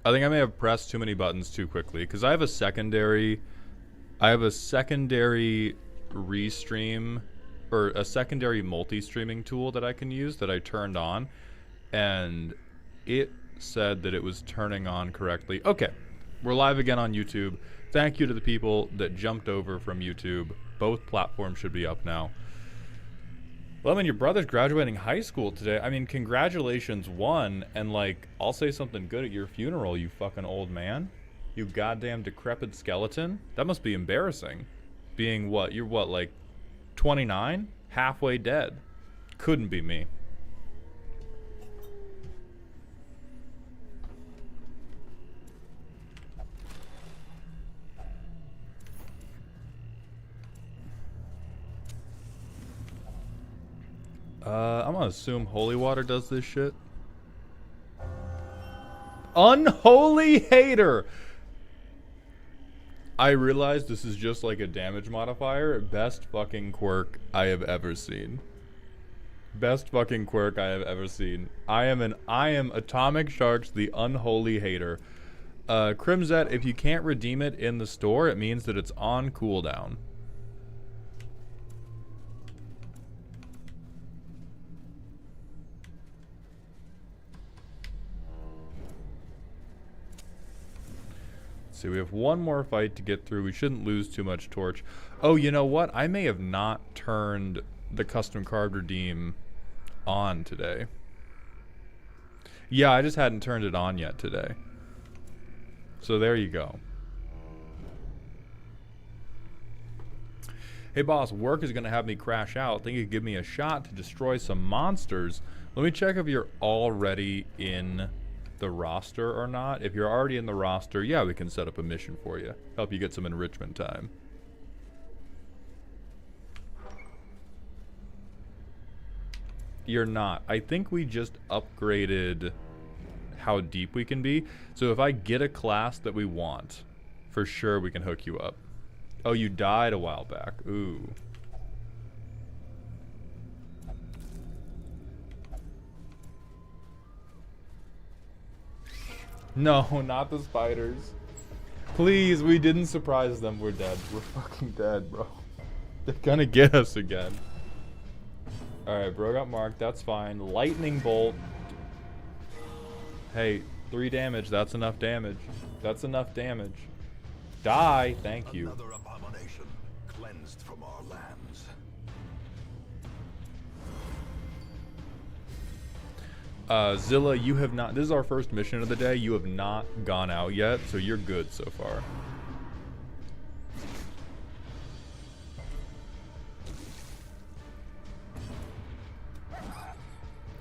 I think I may have pressed too many buttons too quickly because I have a secondary. I have a secondary restream or a secondary multi-streaming tool that I can use that I turned on, and it said that it was turning on correctly. Okay, we're live again on YouTube. Thank you to the people that jumped over from YouTube. Both platforms should be up now. Well, I mean, your brother's graduating high school today. I mean, congratulations, one, and like, I'll say something good at your funeral, you fucking old man. You goddamn decrepit skeleton. That must be embarrassing. Being what? You're what, like 29? Halfway dead. Couldn't be me. I'm gonna assume holy water does this shit. Unholy hater! I realize this is just like a damage modifier. Best fucking quirk I have ever seen. Best fucking quirk I have ever seen. I am Atomic Sharks, the unholy hater. Crimzet, if you can't redeem it in the store, it means that it's on cooldown. See, we have one more fight to get through. We shouldn't lose too much torch. Oh, you know what? I may have not turned the custom card redeem on today. Yeah, I just hadn't turned it on yet today. So there you go. Hey boss, work is gonna have me crash out. Think you could give me a shot to destroy some monsters. Let me check if you're already in the roster or not. If you're already in the roster, yeah, we can set up a mission for you. Help you get some enrichment time. You're not. I think we just upgraded how deep we can be. So if I get a class that we want, for sure we can hook you up. Oh, you died a while back. Ooh. No, not the spiders. Please, we didn't surprise them. We're dead. We're fucking dead, bro. They're gonna get us again. Alright, bro got marked. That's fine. Lightning bolt. Hey, 3 damage. That's enough damage. That's enough damage. Die. Thank you. Another abomination cleansed from our lands. Zilla, you have not. This is our first mission of the day. You have not gone out yet, so you're good so far.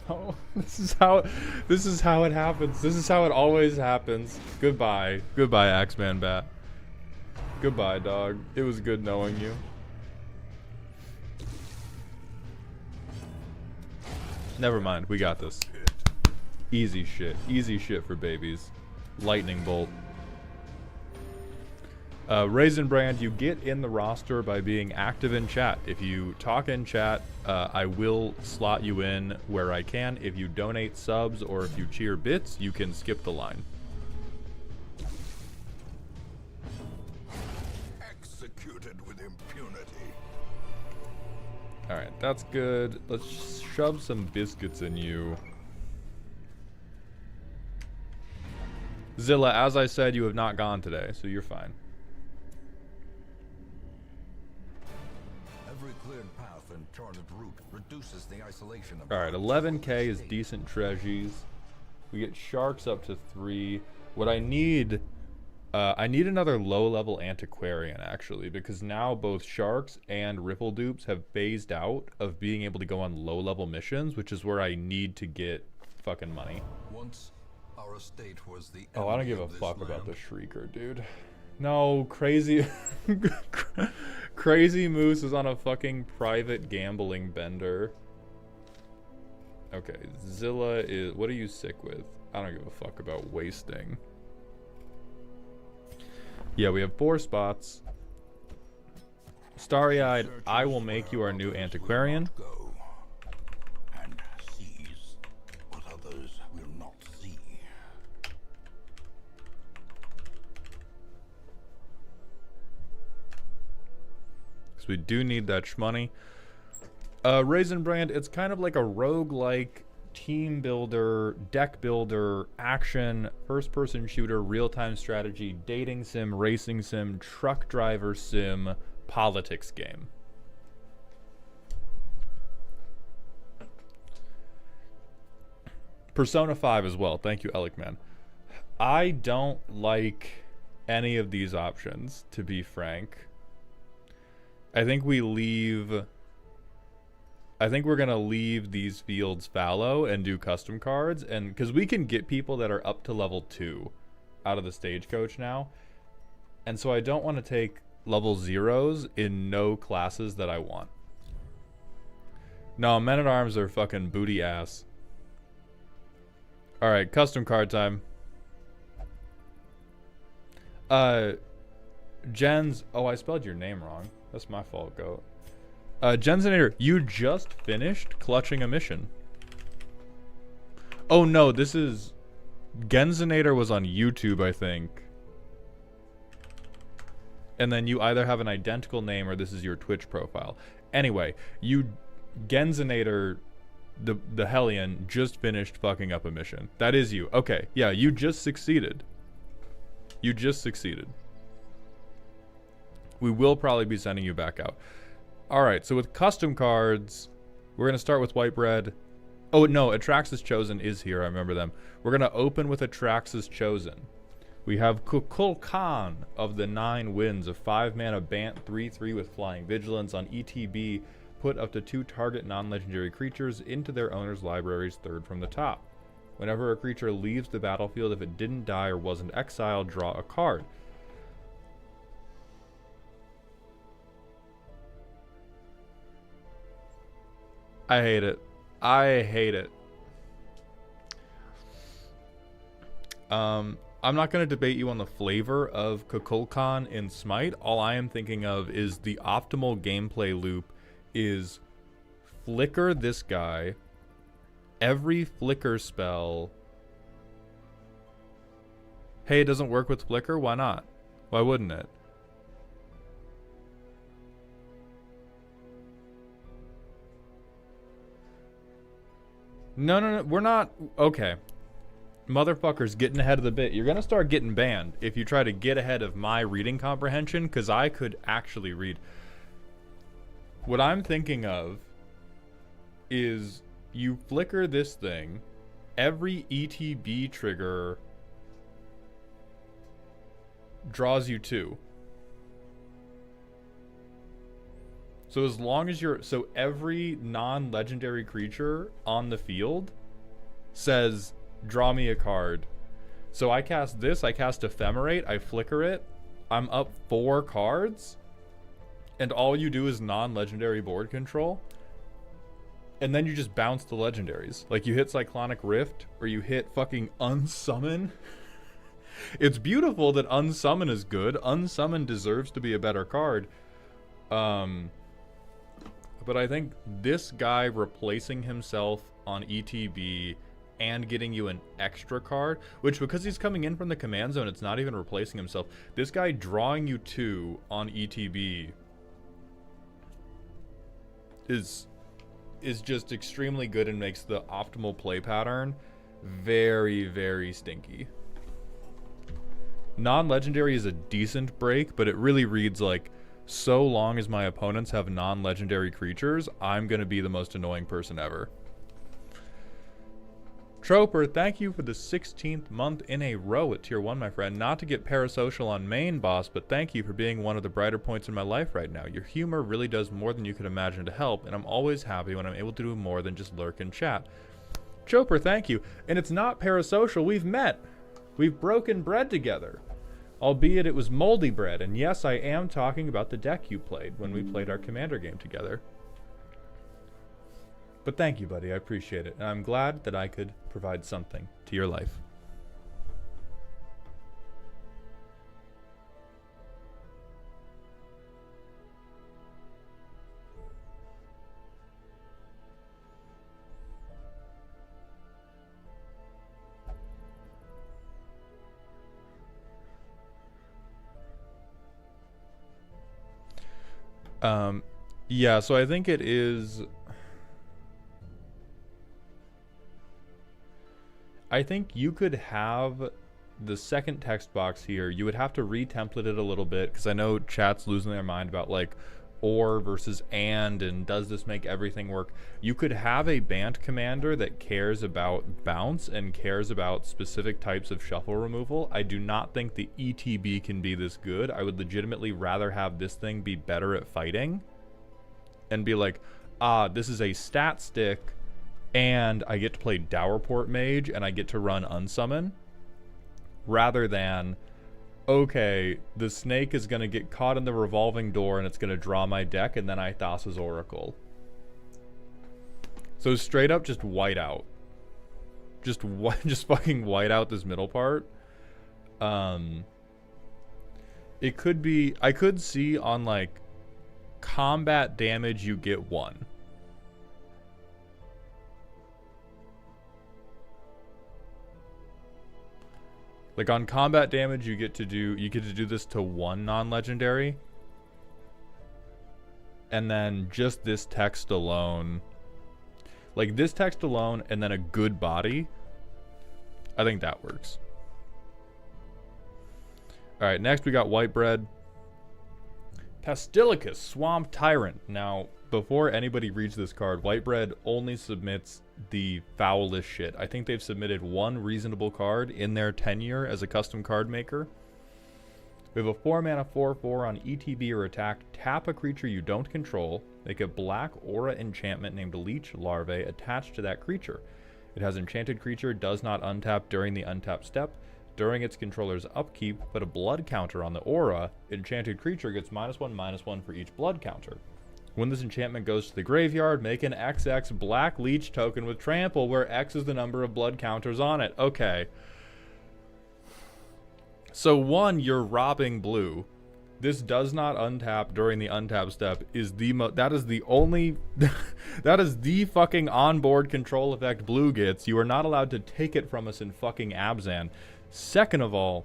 Oh, this is how it happens. This is how it always happens. Goodbye. Goodbye, Axeman Bat. Goodbye, dog. It was good knowing you. Never mind. We got this. Easy shit. Easy shit for babies. Lightning bolt. Raisin Brand, you get in the roster by being active in chat. If you talk in chat, I will slot you in where I can. If you donate subs or if you cheer bits, you can skip the line. Executed with impunity. Alright, that's good. Let's shove some biscuits in you. Zilla, as I said, you have not gone today, so you're fine. Every cleared path and charted route reduces the isolation of. Alright, 11k is decent treasures. We get sharks up to 3. What I need another low-level antiquarian, actually, because now both sharks and ripple dupes have phased out of being able to go on low-level missions, which is where I need to get fucking money. Once our estate was the. Oh, I don't give a fuck about the Shrieker, dude. No, crazy... Crazy Moose is on a fucking private gambling bender. Okay, Zilla is... What are you sick with? I don't give a fuck about wasting. Yeah, we have 4 spots. Starry-eyed, I will make you our new antiquarian. And seize what others will not see. we do need that shmoney. Raisin Brand, it's kind of like a roguelike team builder, deck builder, action, first-person shooter, real-time strategy, dating sim, racing sim, truck driver sim, politics game. Persona 5 as well. Thank you, Elikman. I don't like any of these options, to be frank. I think we're going to leave these fields fallow and do custom cards, and because we can get people that are up to level 2 out of the stagecoach now. And so I don't want to take level 0s in no classes that I want. No, men-at-arms are fucking booty ass. Alright, custom card time. Jens... Oh, I spelled your name wrong. That's my fault, Goat. Jensenator, you just finished clutching a mission. Oh no, this is... Gensenator was on YouTube, I think. And then you either have an identical name or this is your Twitch profile. Anyway, you... Gensenator... The Hellion just finished fucking up a mission. That is you. Okay, yeah, you just succeeded. You just succeeded. We will probably be sending you back out. Alright, so with custom cards, we're going to start with White Bread. Oh, no, Atraxas Chosen is here. I remember them. We're going to open with Atraxas Chosen. We have Kukulkan of the 9 Winds, a 5-mana Bant 3/3 with Flying Vigilance. On ETB, put up to 2 target non-legendary creatures into their owner's libraries, third from the top. Whenever a creature leaves the battlefield, if it didn't die or wasn't exiled, draw a card. I hate it. I hate it. I'm not going to debate you on the flavor of Kukulkan in Smite. All I am thinking of is the optimal gameplay loop is flicker this guy. Every flicker spell... Hey, it doesn't work with flicker? Why not? Why wouldn't it? No, we're not... Okay. Motherfuckers getting ahead of the bit. You're gonna start getting banned if you try to get ahead of my reading comprehension, because I could actually read. What I'm thinking of is you flicker this thing, every ETB trigger draws you 2. So as long as you're... So every non-legendary creature on the field says, draw me a card. So I cast this, I cast Ephemerate, I flicker it, I'm up 4 cards, and all you do is non-legendary board control, and then you just bounce the legendaries. Like you hit Cyclonic Rift, or you hit fucking Unsummon. It's beautiful that Unsummon is good. Unsummon deserves to be a better card. But I think this guy replacing himself on ETB and getting you an extra card, which because he's coming in from the command zone, it's not even replacing himself. This guy drawing you 2 on ETB is just extremely good and makes the optimal play pattern very, very stinky. Non-legendary is a decent break, but it really reads like, so long as my opponents have non-legendary creatures, I'm going to be the most annoying person ever. Troper, thank you for the 16th month in a row at Tier 1, my friend. Not to get parasocial on main, boss, but thank you for being one of the brighter points in my life right now. Your humor really does more than you could imagine to help, and I'm always happy when I'm able to do more than just lurk and chat. Troper, thank you. And it's not parasocial, we've met. We've broken bread together. Albeit it was moldy bread, and yes, I am talking about the deck you played when we played our Commander game together. But thank you, buddy, I appreciate it, and I'm glad that I could provide something to your life. Um, yeah, so I think it is. I think you could have the second text box here. You would have to re-template it a little bit because I know chat's losing their mind about like or versus and does this make everything work. You could have a bant commander that cares about bounce and cares about specific types of shuffle removal. I do not think the ETB can be this good. I would legitimately rather have this thing be better at fighting and be like, this is a stat stick and I get to play Dowerport Mage and I get to run Unsummon, rather than, okay, the snake is going to get caught in the revolving door and it's going to draw my deck and then I Thassa's Oracle. So straight up just white out. Just fucking white out this middle part. It could be, I could see on like combat damage you get 1. Like on combat damage, you get to do this to 1 non-legendary. And then just this text alone. Like this text alone and then a good body. I think that works. Alright, next we got White Bread. Pastilicus, Swamp Tyrant. Now, before anybody reads this card, White Bread only submits the foulest shit. I think they've submitted 1 reasonable card in their tenure as a custom card maker. We have a 4-mana 4/4 on ETB or attack. Tap a creature you don't control. Make a black aura enchantment named Leech Larvae attached to that creature. It has enchanted creature, does not untap during the untap step. During its controller's upkeep, put a blood counter on the aura. Enchanted creature gets -1/-1 for each blood counter. When this enchantment goes to the graveyard, make an XX black leech token with trample, where X is the number of blood counters on it. Okay. So 1, you're robbing blue. This does not untap during the untap step. That is the only that is the fucking onboard control effect blue gets. You are not allowed to take it from us in fucking Abzan. Second of all,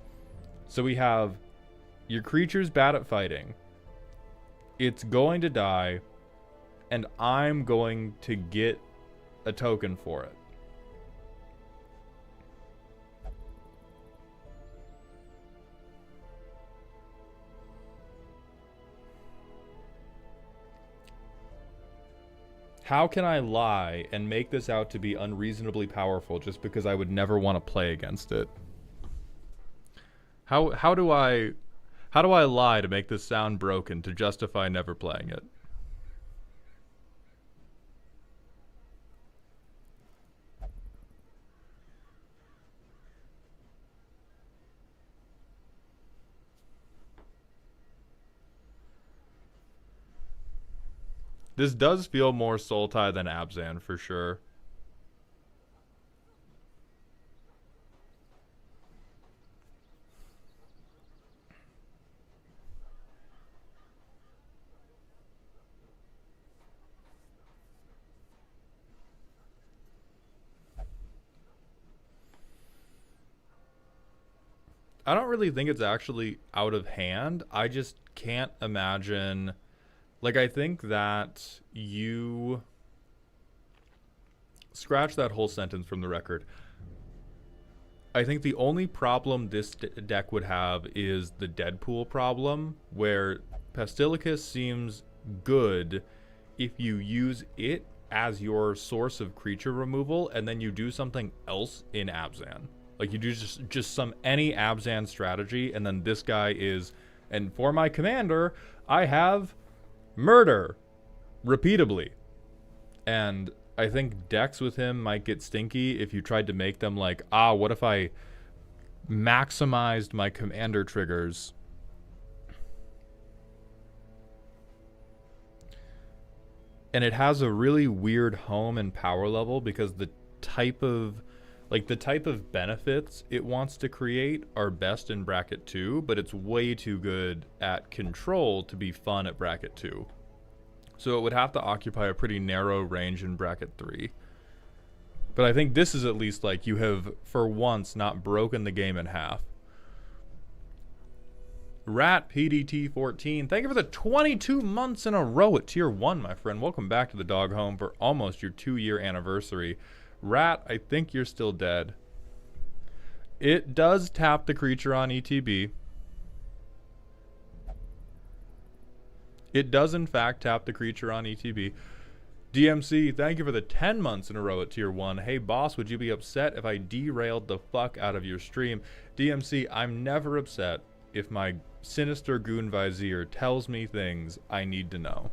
so we have your creature's bad at fighting. It's going to die, and I'm going to get a token for it. How can I lie and make this out to be unreasonably powerful just because I would never want to play against it? How do I lie to make this sound broken to justify never playing it? This does feel more Sultai than Abzan for sure. I don't really think it's actually out of hand. I just can't imagine. Like, I think that you scratch that whole sentence from the record. I think the only problem this deck would have is the Deadpool problem, where Pastilicus seems good if you use it as your source of creature removal, and then you do something else in Abzan. Like, you do just some any Abzan strategy, and then this guy is, and for my commander, I have murder repeatably. And I think decks with him might get stinky if you tried to make them like, what if I maximized my commander triggers? And it has a really weird home and power level because the type of benefits it wants to create are best in bracket 2, but it's way too good at control to be fun at bracket 2. So it would have to occupy a pretty narrow range in bracket 3. But I think this is at least like you have, for once, not broken the game in half. Rat PDT14, thank you for the 22 months in a row at tier 1, my friend. Welcome back to the dog home for almost your 2-year anniversary. Rat, I think you're still dead. It does tap the creature on ETB. It does, in fact, tap the creature on ETB. DMC, thank you for the 10 months in a row at tier 1. Hey, boss, would you be upset if I derailed the fuck out of your stream? DMC, I'm never upset if my sinister goon vizier tells me things I need to know.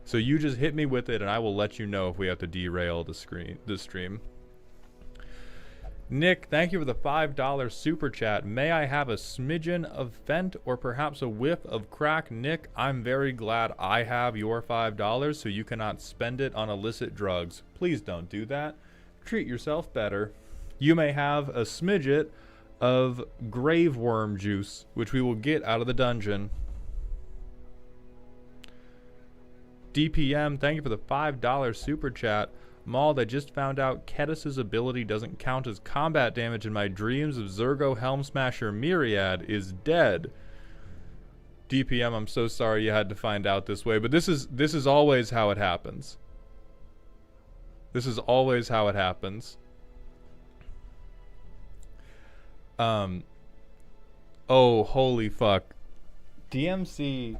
So you just hit me with it and I will let you know if we have to derail the stream. Nick, thank you for the $5 super chat. May I have a smidgen of Fent or perhaps a whiff of crack? Nick, I'm very glad I have your $5 so you cannot spend it on illicit drugs. Please don't do that. Treat yourself better. You may have a smidget of grave worm juice, which we will get out of the dungeon. DPM, thank you for the $5 super chat. Mauled, I just found out Kedis' ability doesn't count as combat damage in my dreams of Zergo Helm Smasher Myriad is dead. DPM, I'm so sorry you had to find out this way, but this is always how it happens. This is always how it happens. Oh, holy fuck. DMC,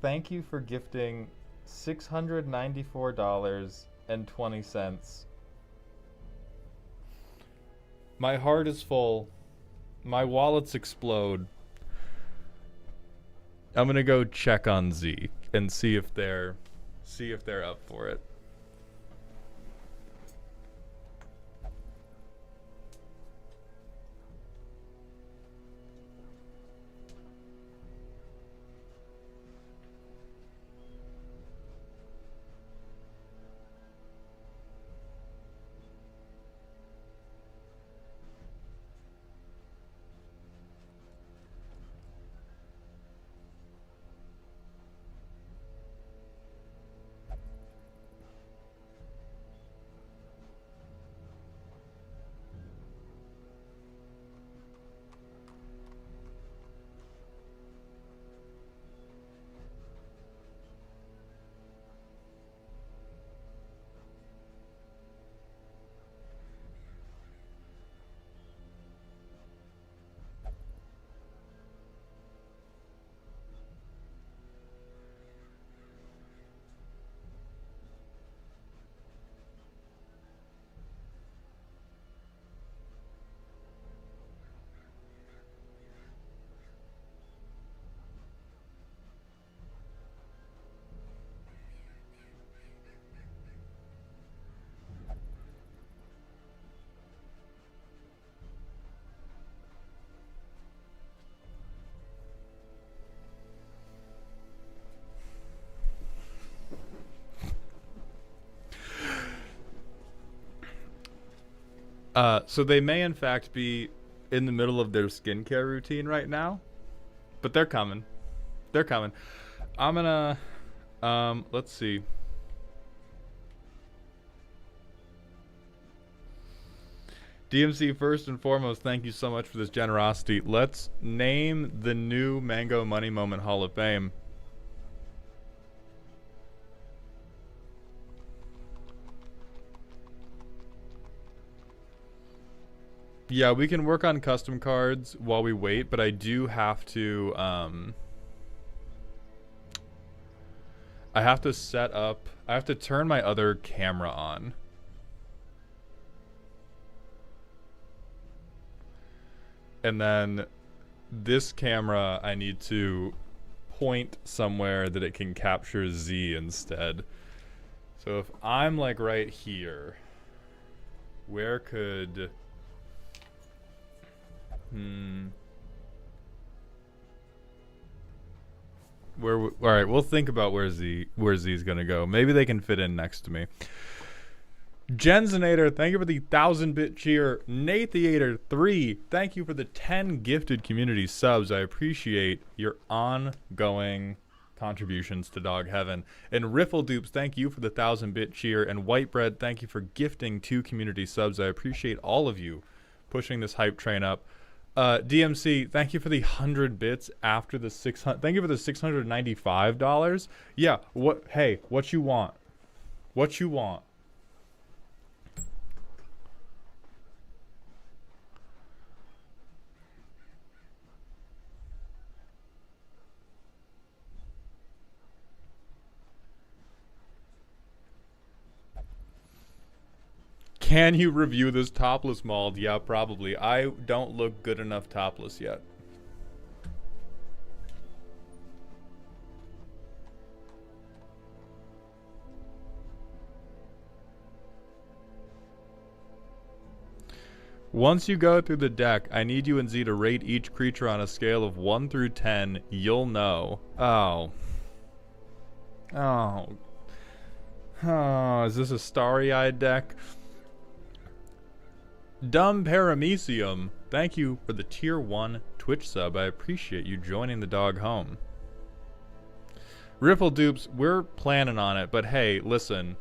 thank you for gifting $694.20. My heart is full. My wallets explode. I'm gonna go check on Z and see if they're up for it. So they may in fact be in the middle of their skincare routine right now, but they're coming. They're coming. I'm gonna, let's see. DMC, first and foremost, thank you so much for this generosity. Let's name the new Mango Money Moment Hall of Fame. Yeah, we can work on custom cards while we wait, but I do have to, I have to set up, I have to turn my other camera on. And then this camera, I need to point somewhere that it can capture Z instead. So if I'm like right here, where could... All right, we'll think about where Z's gonna go. Maybe they can fit in next to me. Jensenator, thank you for the 1,000-bit cheer. Nathiator 3, thank you for the 10 gifted community subs. I appreciate your ongoing contributions to Dog Heaven. And Riffledupes, thank you for the 1,000-bit cheer. And Whitebread, thank you for gifting 2 community subs. I appreciate all of you pushing this hype train up. DMC, thank you for the 100 bits after the 600. Thank you for the $695. Yeah. What? Hey, what you want? What you want? Can you review this topless mold? Yeah, probably. I don't look good enough topless yet. Once you go through the deck, I need you and Z to rate each creature on a scale of 1 through 10. You'll know. Oh. Oh. Oh, is this a starry-eyed deck? Dumb Paramecium, thank you for the tier 1 Twitch sub. I appreciate you joining the dog home. Ripple Dupes, we're planning on it, but hey, listen.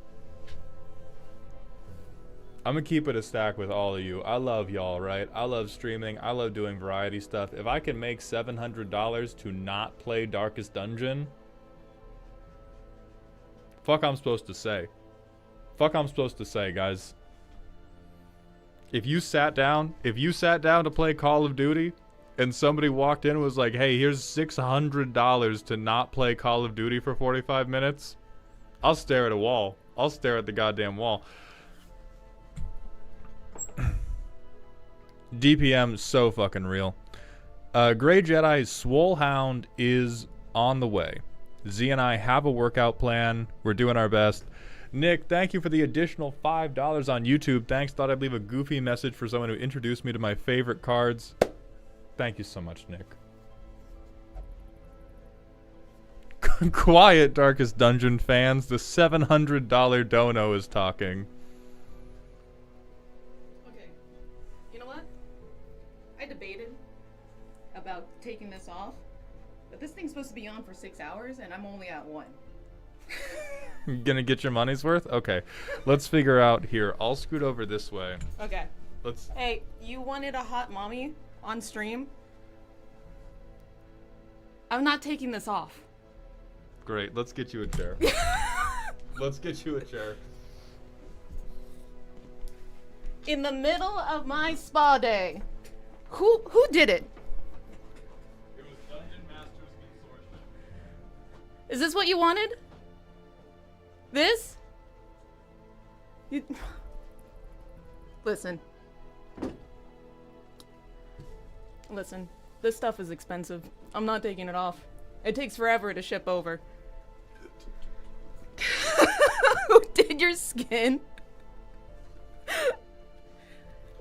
I'm gonna keep it a stack with all of you. I love y'all, right? I love streaming. I love doing variety stuff. If I can make $700 to not play Darkest Dungeon, fuck I'm supposed to say. Fuck I'm supposed to say, guys. If you sat down to play Call of Duty and somebody walked in and was like, hey, here's $600 to not play Call of Duty for 45 minutes, I'll stare at a wall. I'll stare at the goddamn wall. DPM so fucking real. Grey Jedi Swole Hound is on the way. Z and I have a workout plan. We're doing our best. Nick, thank you for the additional $5 on YouTube. Thanks. Thought I'd leave a goofy message for someone who introduced me to my favorite cards. Thank you so much, Nick. Quiet, Darkest Dungeon fans. The $700 dono is talking. Okay. You know what? I debated about taking this off, but this thing's supposed to be on for 6 hours, and I'm only at 1. Gonna get your money's worth? Okay. Let's figure out here. I'll scoot over this way. Okay. Let's. Hey, you wanted a hot mommy on stream? I'm not taking this off. Great. Let's get you a chair. Let's get you a chair. In the middle of my spa day. Who did it? It was Dungeon Masters Consortium. Is this what you wanted? This? You... Listen. Listen. This stuff is expensive. I'm not taking it off. It takes forever to ship over. Who did your skin?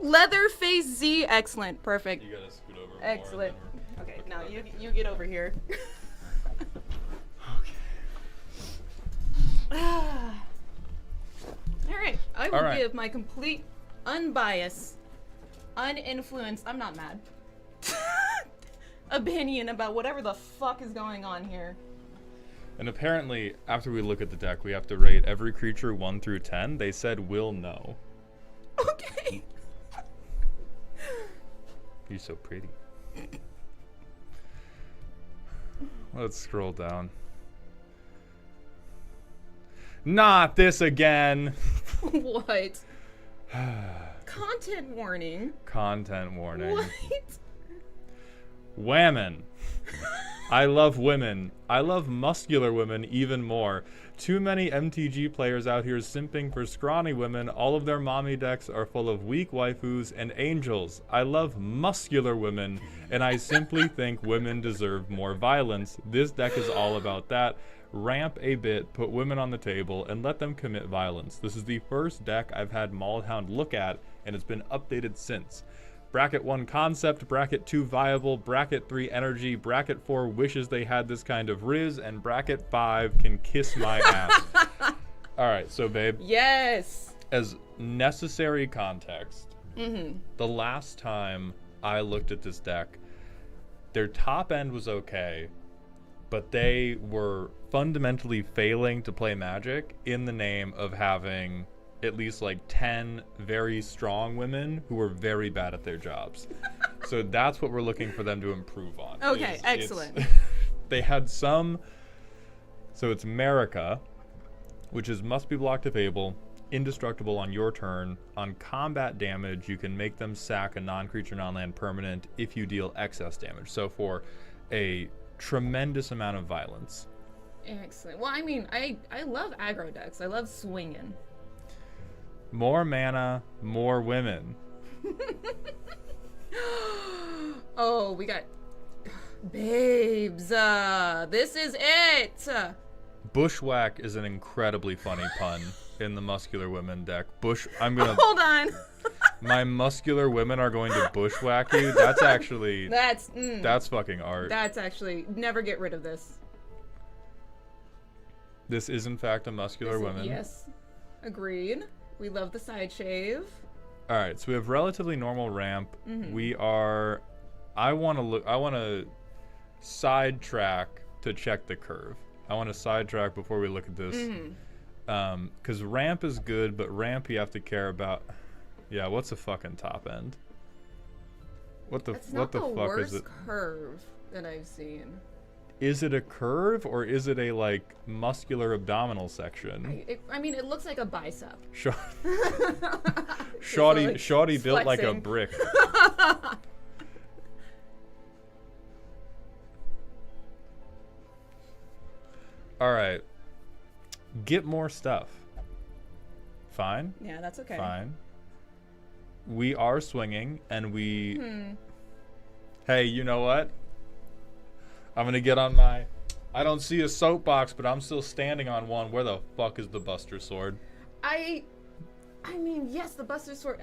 Leatherface Z. Excellent. Perfect. You gotta scoot over. Excellent. Okay, now you get over here. Alright, I will give my complete, unbiased, uninfluenced, I'm not mad, opinion about whatever the fuck is going on here. And apparently, after we look at the deck, we have to rate every creature 1 through 10. They said we'll know. Okay. You're so pretty. Let's scroll down. Not this again. What? Content warning. Content warning. What? Women. I love women. I love muscular women even more. Too many MTG players out here simping for scrawny women. All of their mommy decks are full of weak waifus and angels. I love muscular women, and I simply think women deserve more violence. This deck is all about that. Ramp a bit, put women on the table, and let them commit violence. This is the first deck I've had Maulhound look at, and it's been updated since. Bracket 1 concept, bracket 2 viable, bracket 3 energy, bracket 4 wishes they had this kind of Riz, and bracket 5 can kiss my ass. Alright, so babe. Yes. As necessary context, the last time I looked at this deck, their top end was okay, but they were fundamentally failing to play Magic in the name of having at least like 10 very strong women who were very bad at their jobs. So that's what we're looking for them to improve on. Okay, excellent. They had some. So it's America, which is must be blocked if able, indestructible on your turn. On combat damage, you can make them sack a non-creature, non-land permanent if you deal excess damage. So for a tremendous amount of violence. Excellent. Well, I mean, I love aggro decks. I love swinging. More mana, more women. Oh, we got babes. This is it. Bushwhack is an incredibly funny pun in the muscular women deck. I'm gonna Hold on. My muscular women are going to bushwhack you. That's actually That's fucking art. That's actually never get rid of this. This is in fact a muscular woman. Yes, agreed. We love the side shave. All right, so we have relatively normal ramp. We are. I want to sidetrack to check the curve. I want to sidetrack before we look at this, because ramp is good, but ramp you have to care about. Yeah, what's the fucking top end? What the fuck is it? Curve that I've seen. Is it a curve or is it a like muscular abdominal section? I mean, it looks like a bicep. Shawty built like a flexing. brick. All right. Get more stuff. Fine. Yeah, that's okay. Fine. We are swinging and we... Hey, you know what? I'm going to get on my... I don't see a soapbox, but I'm still standing on one. Where the fuck is the Buster Sword? I mean, yes, the Buster Sword...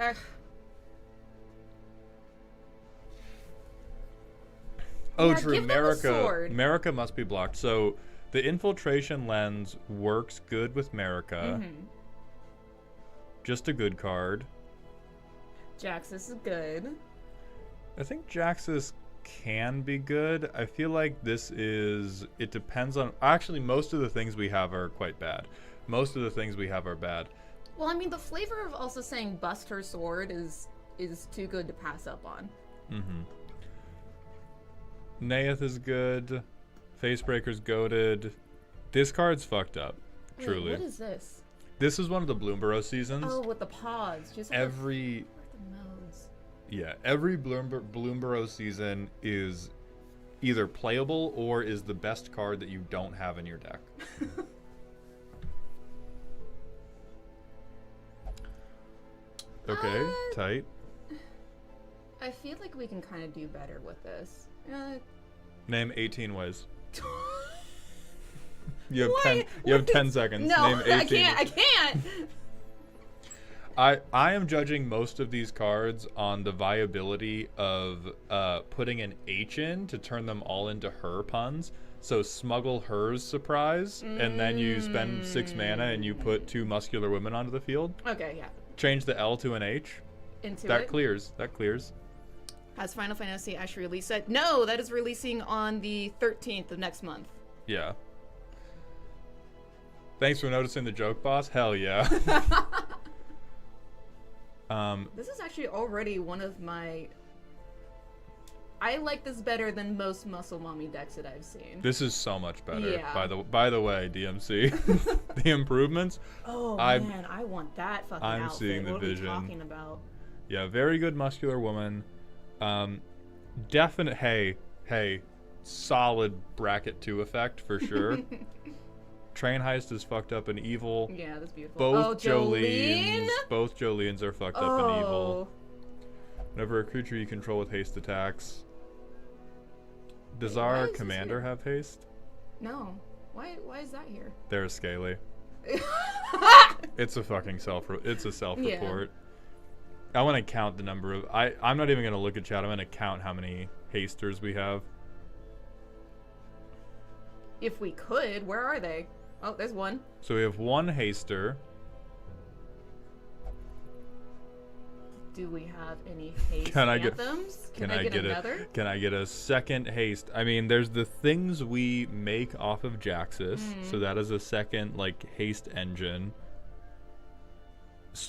Oh, yeah, true. give them a sword. America must be blocked. So the infiltration lens works good with America. Just a good card. Jaxus is good. I think Jaxus can be good. I feel like this is... It depends on... Actually, most of the things we have are quite bad. Most of the things we have are bad. Well, I mean, the flavor of also saying Buster Sword is too good to pass up on. Naeth is good. Facebreaker's goated. This card's fucked up. Wait, Truly. what is this? This is one of the Bloomborough seasons. Oh, with the pods. Just like Every... the modes. Yeah, every Bloomborough season is either playable or is the best card that you don't have in your deck. Okay, tight. I feel like we can kind of do better with this. Name 18 ways. You have What? 10. You have 10 seconds. No, Name 18. I can't. I am judging most of these cards on the viability of putting an H in to turn them all into her puns. So smuggle hers surprise, and then you spend 6 mana and you put 2 muscular women onto the field. Okay, yeah. Change the L to an H. Into That it. clears. That clears. Has Final Fantasy actually released it? No, that is releasing on the 13th of next month. Yeah. Thanks for noticing the joke, boss. Hell yeah. This is actually already one of my... I like this better than most Muscle Mommy decks that I've seen. This is so much better. Yeah. By the way, DMC, the improvements. Oh I'm- man, I want that fucking I'm outfit. seeing the what are we vision. talking about? Yeah, very good muscular woman. Definite. Hey, solid bracket 2 effect for sure. Train Heist is fucked up and evil. Yeah, that's beautiful. Both Jolene? Both Jolenes are fucked up and evil. Whenever a creature you control with haste attacks. Does Wait, why our is this commander here? have haste? No. Why is that here? There's Scaly. It's a fucking self-report. I want to count the number of... I'm not even going to look at chat. I'm going to count how many hasters we have. If we could, where are they? Oh, there's one. So we have 1 haster. Do we have any haste Can I get- anthems? Can I get another? Can I get a second haste? I mean, there's the things we make off of Jaxus. So that is a second, like, haste engine.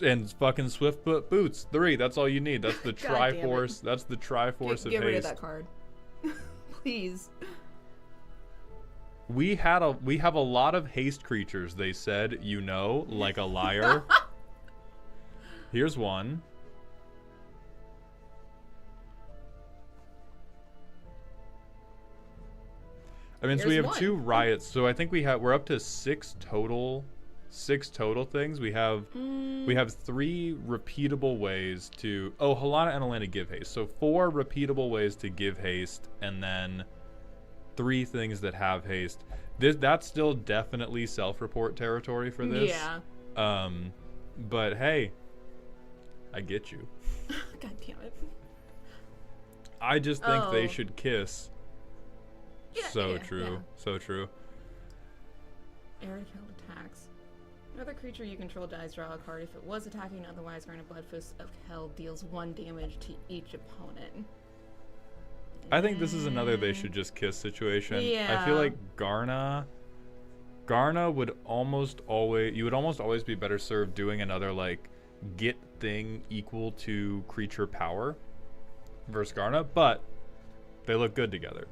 And fucking Swiftfoot boots. 3. That's all you need. That's the God damn it. Triforce. That's the Triforce of Get rid of haste. that card. Please. We have a lot of haste creatures. They said, like a liar. Here's one. I mean, so we Here's have one. 2 riots. So I think we're up to 6 total. 6 total things. We have 3 repeatable ways to. Oh, Halana and Elena give haste. So 4 repeatable ways to give haste, and then 3 things that have haste. That's still definitely self-report territory for this. Yeah. But hey, I get you. God damn it. I just think they Oh. should kiss. Yeah, So yeah, true. yeah. So true. Air kill attacks. Another creature you control dies, draw a card. If it was attacking, otherwise, earn a Blood Fist of Hell deals 1 damage to each opponent. I think this is another they should just kiss situation. I feel Yeah. like Garna would almost always be better served doing another like get thing equal to creature power versus Garna, but they look good together.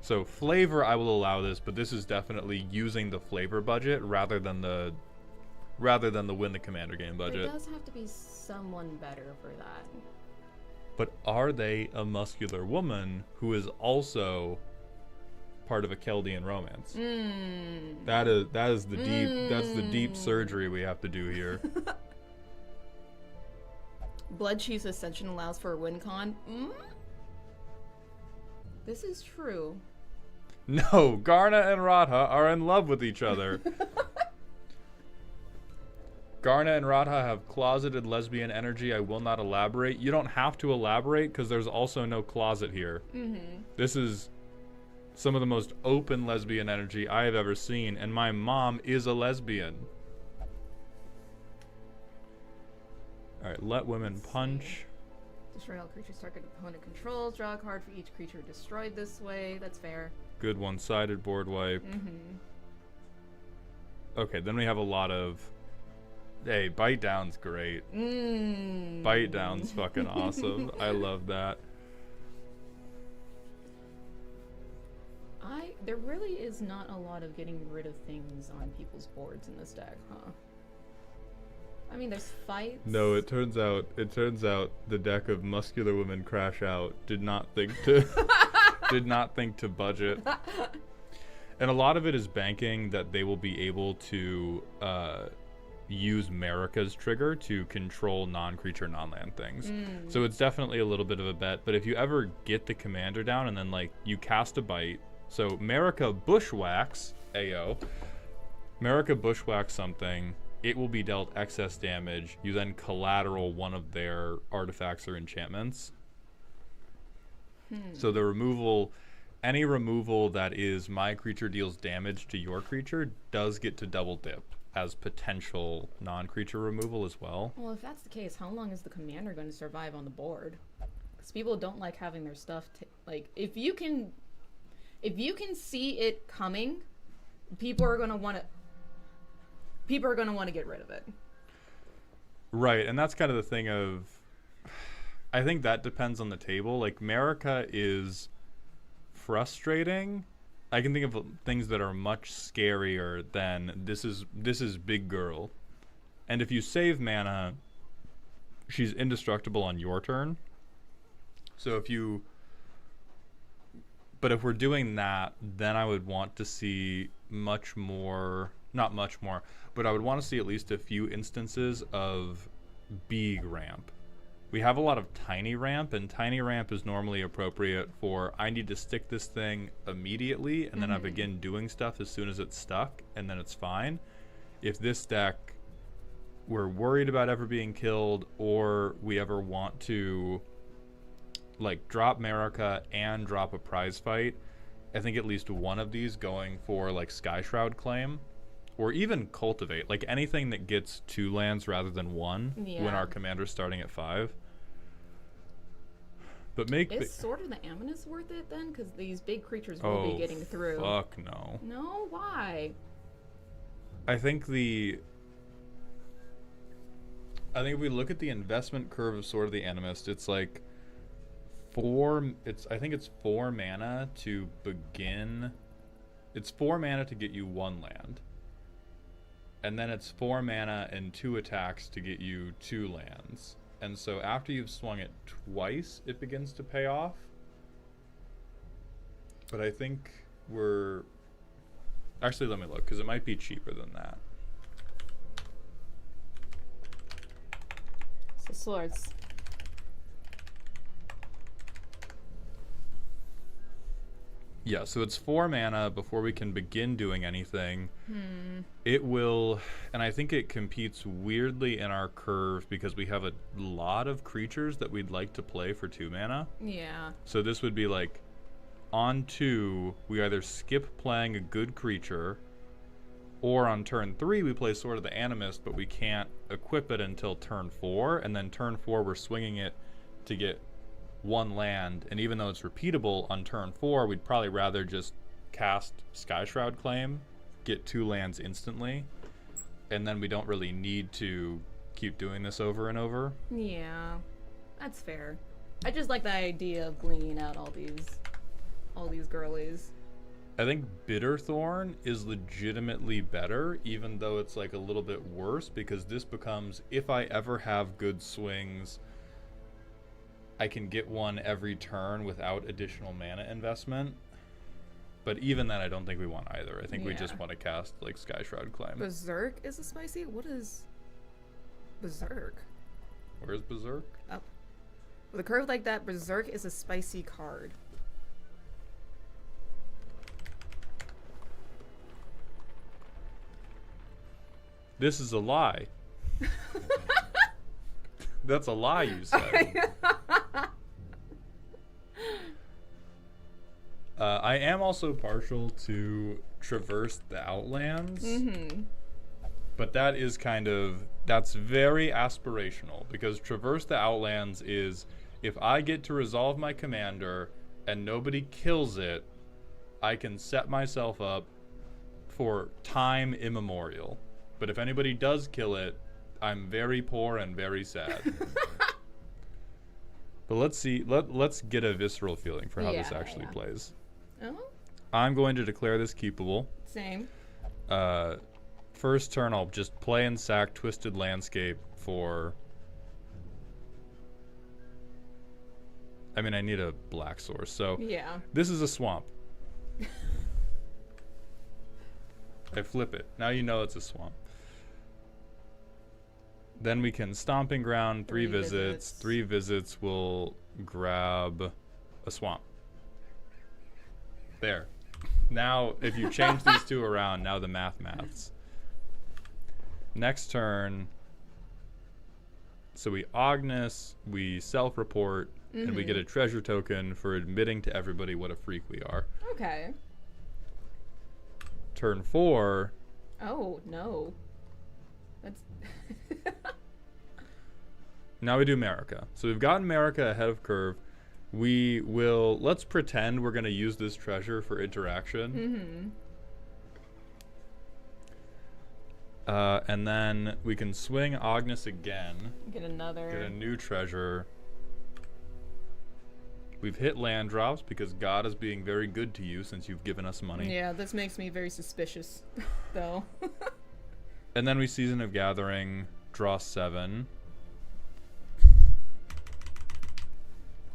So flavor, I will allow this, but this is definitely using the flavor budget rather than the win the commander game budget. There does have to be someone better for that. But are they a muscular woman who is also part of a Chaldean romance? That is the deep surgery we have to do here. Blood Chief's Ascension allows for a win con. This is true. No, Garna and Radha are in love with each other. Garna and Radha have closeted lesbian energy. I will not elaborate. You don't have to elaborate because there's also no closet here. This is some of the most open lesbian energy I have ever seen, and my mom is a lesbian. Alright, let women punch. Destroy all creatures target opponent controls. Draw a card for each creature destroyed this way. That's fair. Good one-sided board wipe. Okay, then we have a lot of... Hey, bite down's great. Bite down's fucking awesome. I love that. There really is not a lot of getting rid of things on people's boards in this deck, huh? I mean, there's fights. No, it turns out the deck of muscular women crash out did not think to budget. And a lot of it is banking that they will be able to use Marika's trigger to control non-creature, non-land things. So it's definitely a little bit of a bet. But if you ever get the commander down and then like you cast a bite, so Marika bushwhacks AO. Marika bushwhacks something. It will be dealt excess damage. You then collateral one of their artifacts or enchantments. So the removal, any removal that is my creature deals damage to your creature does get to double dip as potential non-creature removal as well. Well, if that's the case, how long is the commander going to survive on the board? Because people don't like having their stuff. Like, if you can see it coming, people are going to want to get rid of it. Right, and that's kind of the thing of, I think that depends on the table. Like, Marika is frustrating. I can think of things that are much scarier than this is big girl. And if you save mana, she's indestructible on your turn. So but if we're doing that, then I would want to see not much more, but I would want to see at least a few instances of big ramp. We have a lot of tiny ramp, and tiny ramp is normally appropriate for I need to stick this thing immediately, and then I begin doing stuff as soon as it's stuck, and then it's fine. If this deck, we're worried about ever being killed, or we ever want to like drop Marika and drop a prize fight, I think at least one of these going for like Sky Shroud Claim, or even Cultivate, like anything that gets 2 lands rather than 1 when our commander's starting at 5. But Is Sword of the Amulet worth it then? Because these big creatures will be getting through. Fuck no. No? Why? I think I think if we look at the investment curve of Sword of the Animist, it's like I think it's 4 mana to begin. It's 4 mana to get you 1 land. And then it's 4 mana and 2 attacks to get you 2 lands. And so after you've swung it twice, it begins to pay off. But I think we're... Actually, let me look, because it might be cheaper than that. So swords. Yeah, so it's 4 mana before we can begin doing anything. It will, and I think it competes weirdly in our curve because we have a lot of creatures that we'd like to play for 2 mana. Yeah. So this would be like, on 2, we either skip playing a good creature, or on turn 3 we play Sword of the Animist, but we can't equip it until turn 4, and then turn 4 we're swinging it to get 1 land, and even though it's repeatable on turn 4, we'd probably rather just cast Skyshroud Claim, get 2 lands instantly, and then we don't really need to keep doing this over and over. Yeah. That's fair. I just like the idea of blinging out all these girlies. I think Bitterthorn is legitimately better, even though it's like a little bit worse, because this becomes, if I ever have good swings, I can get 1 every turn without additional mana investment. But even then, I don't think we want either. I think we just want to cast like Skyshroud Claim. Berserk is a spicy? What is Berserk? Where's Berserk? Up. With a curve like that, Berserk is a spicy card. This is a lie. That's a lie, you said. I am also partial to Traverse the Outlands. But that is that's very aspirational, because Traverse the Outlands is, if I get to resolve my commander and nobody kills it, I can set myself up for time immemorial. But if anybody does kill it, I'm very poor and very sad. But let's see. Let's get a visceral feeling for how this actually plays. Oh. I'm going to declare this keepable. Same. First turn, I'll just play and sack Twisted Landscape for... I mean, I need a black source, so... Yeah. This is a swamp. I flip it. Now you know it's a swamp. Then we can Stomping Ground, 3 visits. 3 visits will grab a swamp. There. Now, if you change these 2 around, now the maths. Next turn, so we Ognis, we self-report, and we get a treasure token for admitting to everybody what a freak we are. Okay. Turn 4. Oh, no. That's... Now we do America. So we've got America ahead of curve. We will, let's pretend we're going to use this treasure for interaction. And then we can swing Ognis again. Get a new treasure. We've hit land drops because God is being very good to you since you've given us money. Yeah, this makes me very suspicious, though. And then we Season of Gathering, draw 7.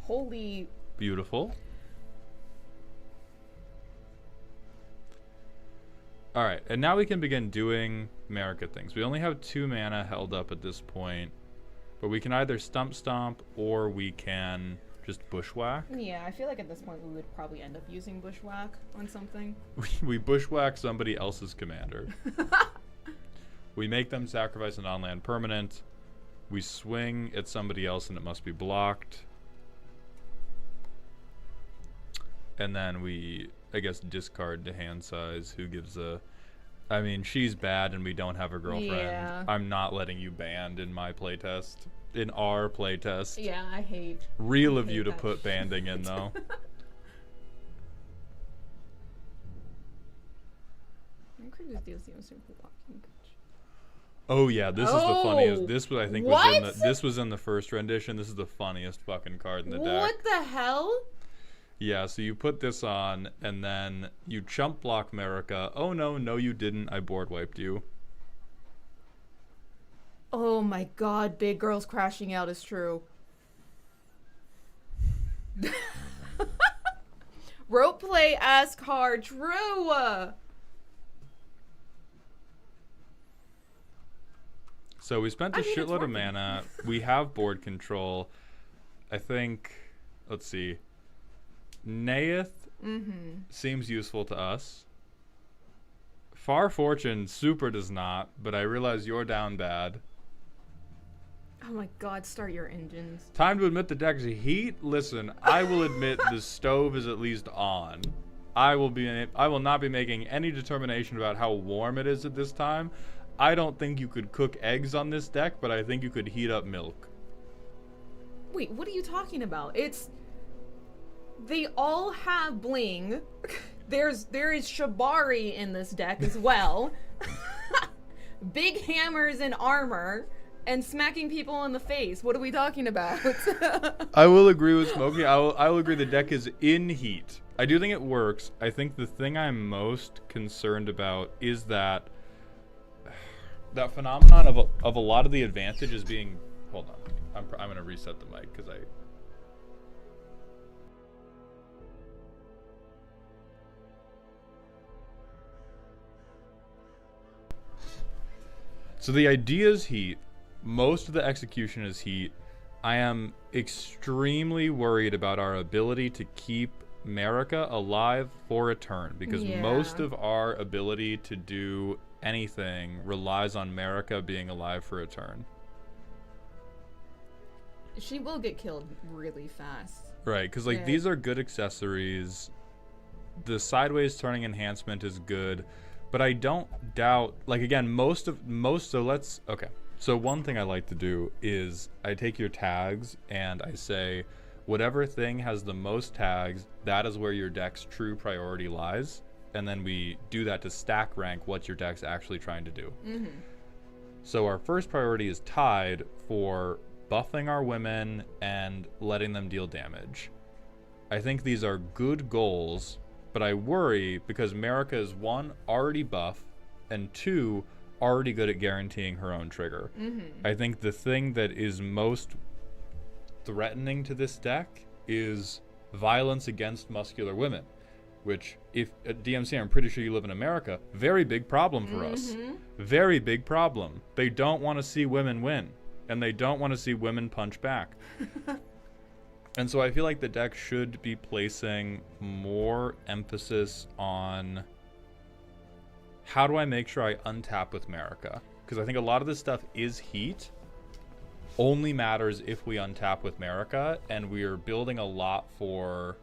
Holy... Beautiful. Alright, and now we can begin doing America things. We only have 2 mana held up at this point, but we can either Stomp or we can just Bushwhack. Yeah, I feel like at this point we would probably end up using Bushwhack on something. We Bushwhack somebody else's commander. We make them sacrifice a non-land permanent. We swing at somebody else and it must be blocked. And then we, I guess, discard to hand size. Who gives a... I mean, she's bad and we don't have a girlfriend. Yeah. I'm not letting you banned in my playtest. In our playtest. Yeah, I hate... Real I of hate you to that put banding in, though. Oh yeah, this is the funniest. This was I think was in What? this was in the first rendition. This is the funniest fucking card in the deck. What the hell? Yeah, so you put this on and then you chump block America. Oh no, you didn't. I board wiped you. Oh my god, big girls crashing out is true. Rope play ass card, true. So we spent a I mean, it's shitload of working. mana. We have board control. I think, let's see. Nayeth seems useful to us. Far Fortune super does not, but I realize you're down bad. Oh my god, start your engines. Time to admit the deck's heat. Listen, I will admit the stove is at least on. I will not be making any determination about how warm it is at this time. I don't think you could cook eggs on this deck, but I think you could heat up milk. Wait, what are you talking about? They all have bling. There is Shibari in this deck as well. Big hammers and armor. And smacking people in the face. What are we talking about? I will agree with Smokey. I will agree the deck is in heat. I do think it works. I think the thing I'm most concerned about is that phenomenon of a lot of the advantages being... Hold on. I'm going to reset the mic because I... So the idea is heat. Most of the execution is heat. I am extremely worried about our ability to keep America alive for a turn because most of our ability to do anything relies on America being alive for a turn. She will get killed really fast. Right, because like these are good accessories. The sideways turning enhancement is good, but I don't doubt, like again, So one thing I like to do is I take your tags and I say, whatever thing has the most tags, that is where your deck's true priority lies. And then we do that to stack rank what your deck's actually trying to do. So our first priority is tied for buffing our women and letting them deal damage. I think these are good goals, but I worry because America is one, already buff, and two, already good at guaranteeing her own trigger. I think the thing that is most threatening to this deck is violence against muscular women, which if at DMC, I'm pretty sure you live in America, very big problem for us. Very big problem. They don't want to see women win, and they don't want to see women punch back. And so I feel like the deck should be placing more emphasis on how do I make sure I untap with America? Because I think a lot of this stuff is heat, only matters if we untap with America, and we're building a lot for...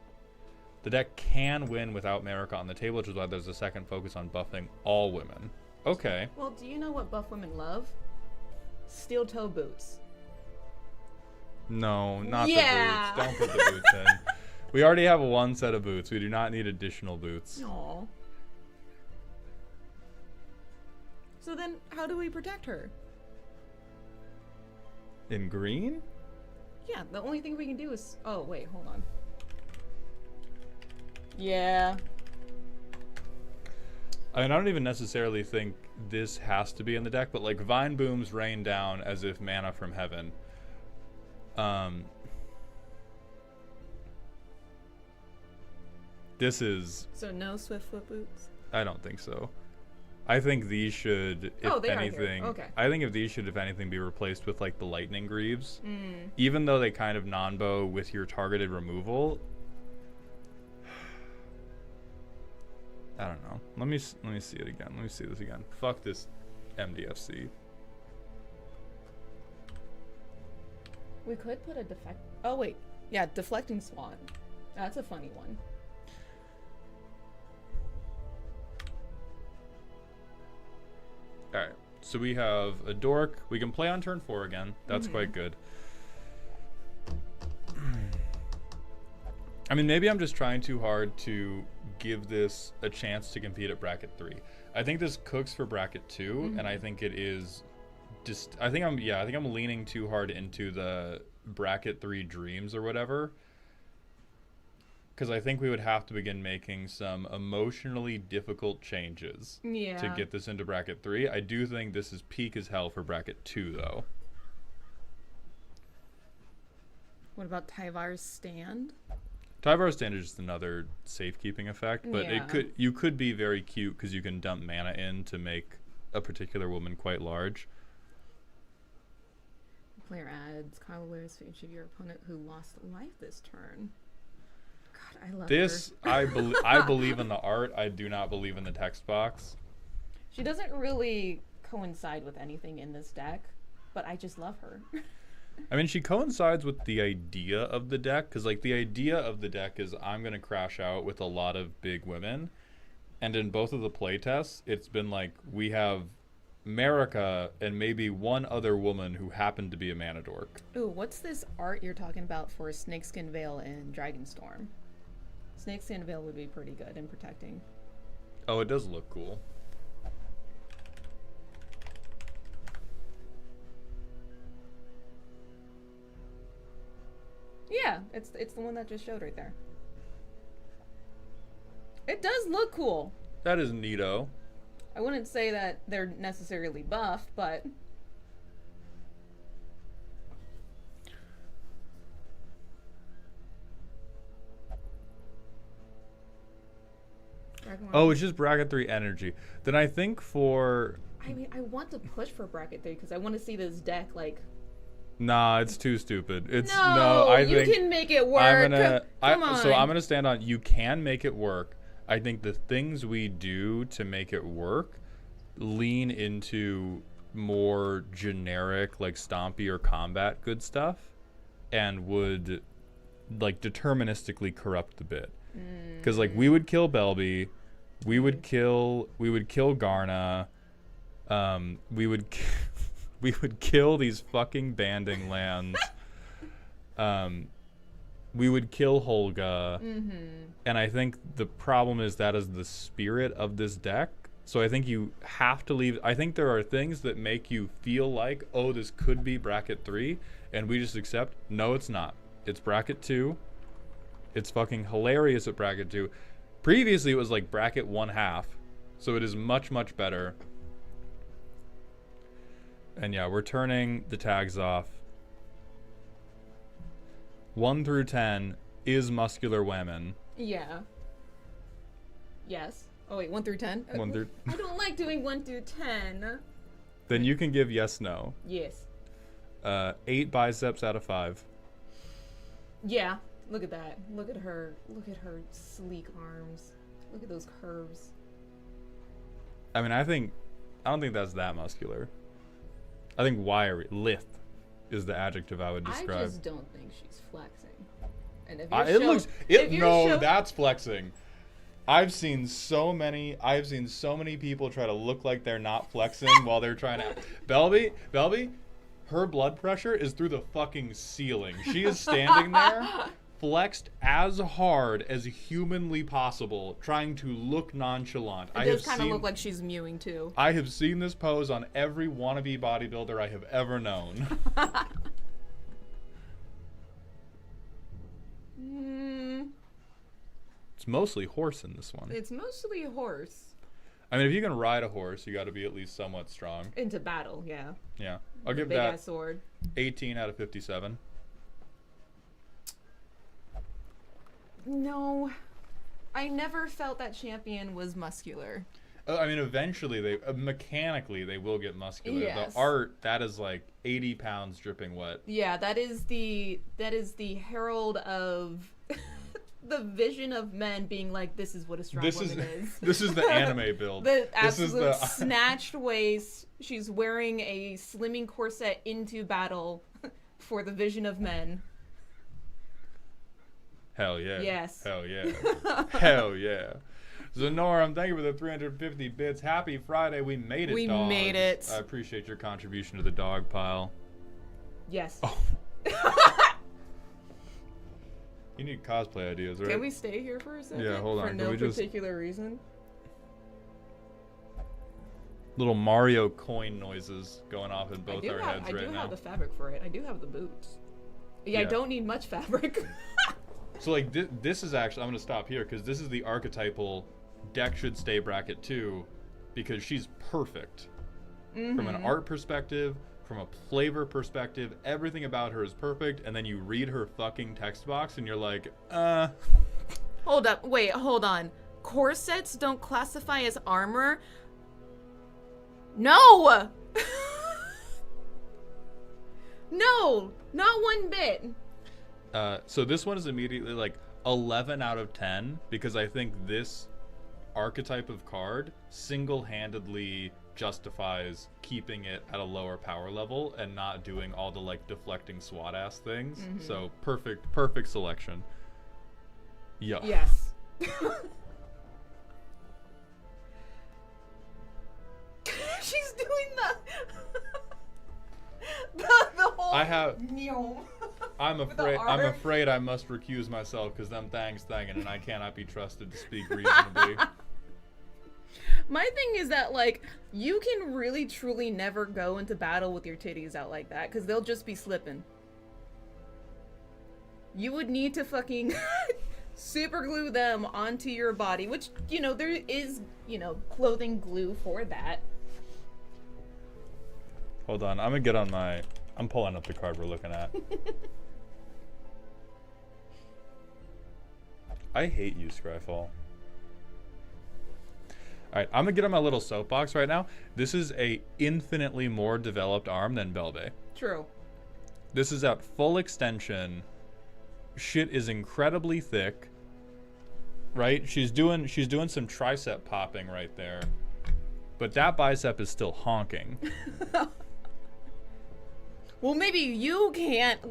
The deck can win without America on the table, which is why there's a second focus on buffing all women. Okay. Well, do you know what buff women love? Steel toe boots. No, not the boots. Don't put the boots in. We already have one set of boots. We do not need additional boots. Aww. So then, how do we protect her? In green? Yeah, the only thing we can do is... Oh, wait, hold on. Yeah. I mean, I don't even necessarily think this has to be in the deck, but like Vine Booms rain down as if manna from heaven. This is... So no Swiftfoot boots? I don't think so. I think these should, if they anything... are here. Okay. I think if these should, if anything, be replaced with like the Lightning Greaves. Even though they kind of non-bow with your targeted removal. I don't know. Let me see it again. Let me see this again. Fuck this MDFC. We could put a defect... Oh, wait. Yeah, Deflecting Swan. That's a funny one. Alright, so we have a Dork. We can play on turn 4 again. That's quite good. I mean, maybe I'm just trying too hard to give this a chance to compete at bracket 3. I think this cooks for bracket 2, and I think it is I think I'm leaning too hard into the bracket 3 dreams or whatever. Because I think we would have to begin making some emotionally difficult changes to get this into bracket 3. I do think this is peak as hell for bracket 2, though. What about Tyvar's stand? Tyvar's stand is just another safekeeping effect, but you could be very cute because you can dump mana in to make a particular woman quite large. Player adds Kyle wears for each of your opponent who lost life this turn. God, I love this. her. I believe in the art. I do not believe in the text box. She doesn't really coincide with anything in this deck, but I just love her. I mean, she coincides with the idea of the deck, because, like, the idea of the deck is I'm going to crash out with a lot of big women. And in both of the playtests, it's been like, we have Marika and maybe one other woman who happened to be a mana dork. Ooh, what's this art you're talking about for Snakeskin Veil and Dragonstorm? Snakeskin Veil would be pretty good in protecting. Oh, it does look cool. Yeah, it's the one that just showed right there. It does look cool. That is neato. I wouldn't say that they're necessarily buffed, but... Oh, it's just bracket 3 energy. Then I think for... I mean, I want to push for bracket 3 because I want to see this deck, like... Nah, it's too stupid. It's you can make it work. Come on. So I'm gonna stand on. You can make it work. I think the things we do to make it work lean into more generic, like stompy or combat good stuff, and would like deterministically corrupt the bit. Because like we would kill Belby, we would kill Garna, we would kill these fucking banding lands. We would kill Holga. And I think the problem is that is the spirit of this deck. So I think you have to leave. I think there are things that make you feel like, oh, this could be bracket 3. And we just accept, no, it's not. It's bracket 2. It's fucking hilarious at bracket 2. Previously, it was like bracket 1/2. So it is much, much better. And yeah, we're turning the tags off. 1 through 10 is muscular women. Yeah. Yes. Oh wait, 1 through 10? 1 through... I don't like doing 1 through 10. Then you can give yes, no. Yes. 8 biceps out of 5. Yeah. Look at that. Look at her. Look at her sleek arms. Look at those curves. I mean, I don't think that's that muscular. I think wiry, lithe, is the adjective I would describe. I just don't think she's flexing. And if that's flexing. I've seen so many people try to look like they're not flexing while they're trying to. Belby, her blood pressure is through the fucking ceiling. She is standing there, flexed as hard as humanly possible, trying to look nonchalant. It does kind of look like she's mewing too. I have seen this pose on every wannabe bodybuilder I have ever known. It's mostly horse in this one. It's mostly horse. I mean, if you can ride a horse, you got to be at least somewhat strong. Into battle, yeah. Yeah. I'll give big that ass sword. 18 out of 57. No, I never felt that champion was muscular. I mean, eventually they mechanically they will get muscular. Yes. The art, that is like 80 pounds dripping wet. Yeah, that is the herald of the vision of men being like, this is what a strong woman is. This is the anime build. The absolute snatched waist. She's wearing a slimming corset into battle for the vision of men. Hell yeah. Yes. Hell yeah. Hell yeah. Zenorum, thank you for the 350 bits. Happy Friday. We made it, We dogs. made it. I appreciate your contribution to the dog pile. Yes. Oh. You need cosplay ideas, right? Can we stay here for a second? Yeah, hold on. For no particular reason? Little Mario coin noises going off in I both do our have, heads I right do now. have the fabric for it. I do have the boots. Yeah, I Yeah. don't need much fabric. So like this is actually, I'm gonna stop here because this is the archetypal deck should stay bracket 2 because she's perfect from an art perspective, from a flavor perspective. Everything about her is perfect, and then you read her fucking text box and you're like, Hold up. Wait, hold on. Corsets don't classify as armor? No! No! Not one bit. So this one is immediately like 11 out of 10 because I think this archetype of card single-handedly justifies keeping it at a lower power level and not doing all the like deflecting SWAT ass things. So perfect selection. Yeah. Yes. She's doing the whole. I have. Meow. I'm With the afraid. I'm R. afraid I must recuse myself because them thang's thangin' and I cannot be trusted to speak reasonably. My thing is that, like, you can really truly never go into battle with your titties out like that because they'll just be slipping. You would need to fucking super glue them onto your body, which, you know, there is, you know, clothing glue for that. Hold on, I'm gonna get on my. I'm pulling up the card we're looking at. I hate you, Scryfall. Alright, I'm gonna get on my little soapbox right now. This is a infinitely more developed arm than Belbe. True. This is at full extension. Shit is incredibly thick. Right? She's doing some tricep popping right there. But that bicep is still honking. Well, maybe you can't.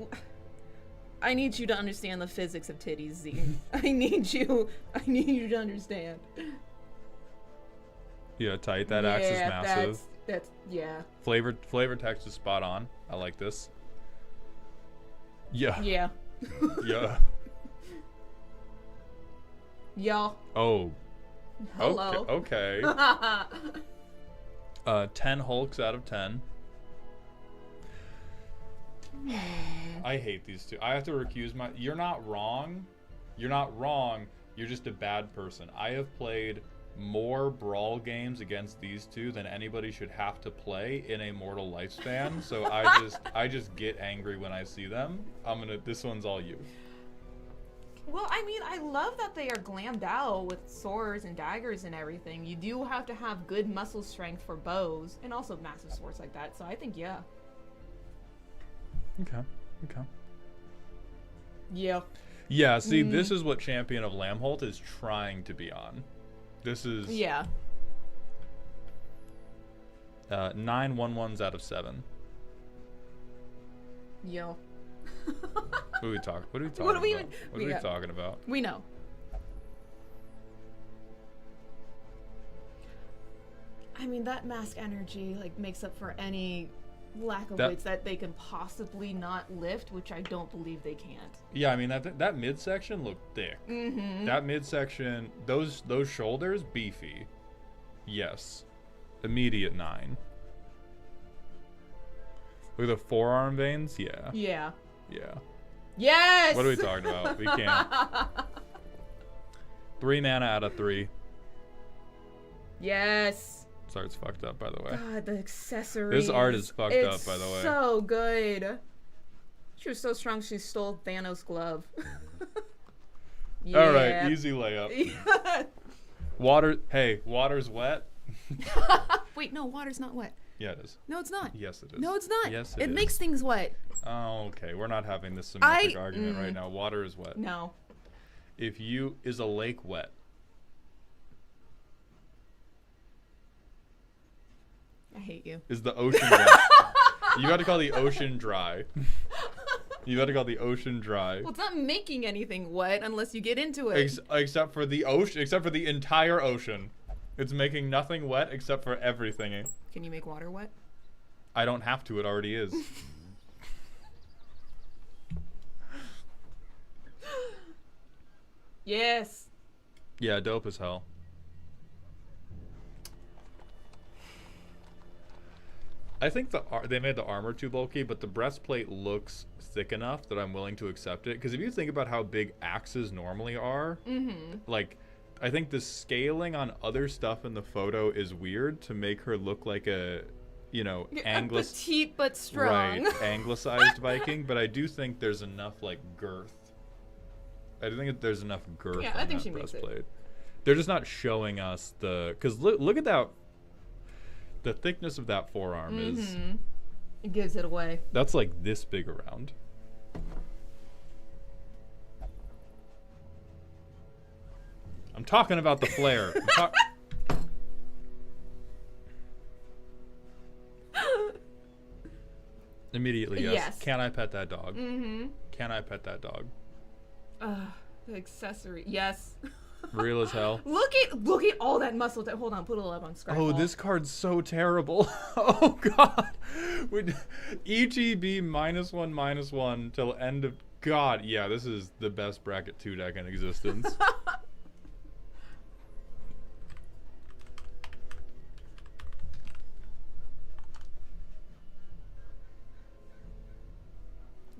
I need you to understand the physics of titties, Z. I need you to understand. Yeah, tight. That axe is massive. That's yeah. Flavor text is spot on. I like this. Yeah. Yeah. Yeah. Y'all. Oh. Hello. Okay. 10 Hulks out of 10. I hate these two. I have to recuse my. You're not wrong. You're not wrong. You're just a bad person. I have played more brawl games against these two than anybody should have to play in a mortal lifespan. So I just get angry when I see them. This one's all you. Well, I mean, I love that they are glammed out with swords and daggers and everything. You do have to have good muscle strength for bows and also massive swords like that. So I think, yeah. Okay. Yeah. Yeah, see, this is what Champion of Lamholt is trying to be on. This is... Yeah. 9 1-1s out of 7. Yo. What are we talking What are about? we What are we talking about? We know. I mean, that mask energy, like, makes up for any lack of weights that they can possibly not lift, which I don't believe they can't. Yeah, I mean, that midsection looked thick. Mm-hmm. That midsection, those shoulders, beefy. Yes. Immediate 9. Look at the forearm veins? Yeah. Yeah. Yeah. Yes! What are we talking about? We can't. 3 mana out of 3. Yes. This art's fucked up, by the way. God, the accessories. This art is fucked up, by the way. So good. She was so strong she stole Thanos' glove. Yeah. All right, easy layup. Water's wet. Wait, no, water's not wet. Yeah, it is. No, it's not. Yes, it is. No, it's not. Yes, it is. makes things wet. Oh, okay. We're not having this semantic argument right now. Water is wet. No. Is a lake wet? I hate you. Is the ocean wet? You got to call the ocean dry. You got to call the ocean dry. Well, it's not making anything wet unless you get into it. Except for the ocean, except for the entire ocean. It's making nothing wet except for everything. Can you make water wet? I don't have to. It already is. Yes. Yeah, dope as hell. I think they made the armor too bulky, but the breastplate looks thick enough that I'm willing to accept it. Because if you think about how big axes normally are, like, I think the scaling on other stuff in the photo is weird to make her look like a, you know, petite but strong. Right, anglicized Viking. But I do think there's enough, like, girth. I do think that there's enough girth Yeah, on I think that she makes breastplate. it. They're just not showing us the... Because look at that. The thickness of that forearm is... It gives it away. That's like this big around. I'm talking about the flare. Immediately, yes. Yes. Can I pet that dog? Can I pet that dog? The accessory. Yes. Real as hell. Look at all that muscle. Hold on, put it up on screen. Oh, this card's so terrible. Oh god. EGB -1/-1 till end of... God, yeah, this is the best bracket 2 deck in existence.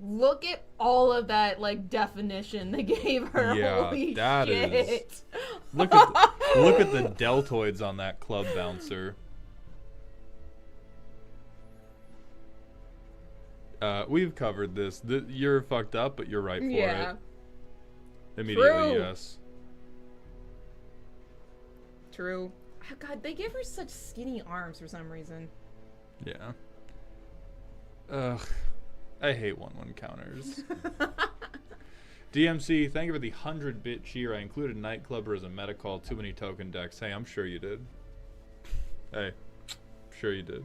Look at all of that, like, definition they gave her. Yeah, Holy that shit. is... Look at the deltoids on that club bouncer. We've covered this. You're fucked up, but you're right for it. Immediately, True. yes. True. Oh, God, they give her such skinny arms for some reason. Yeah. Ugh. I hate 1/1 counters. DMC, thank you for the 100-bit cheer. I included Nightclubber as a meta call. Too many token decks. Hey, I'm sure you did. Hey, I'm sure you did.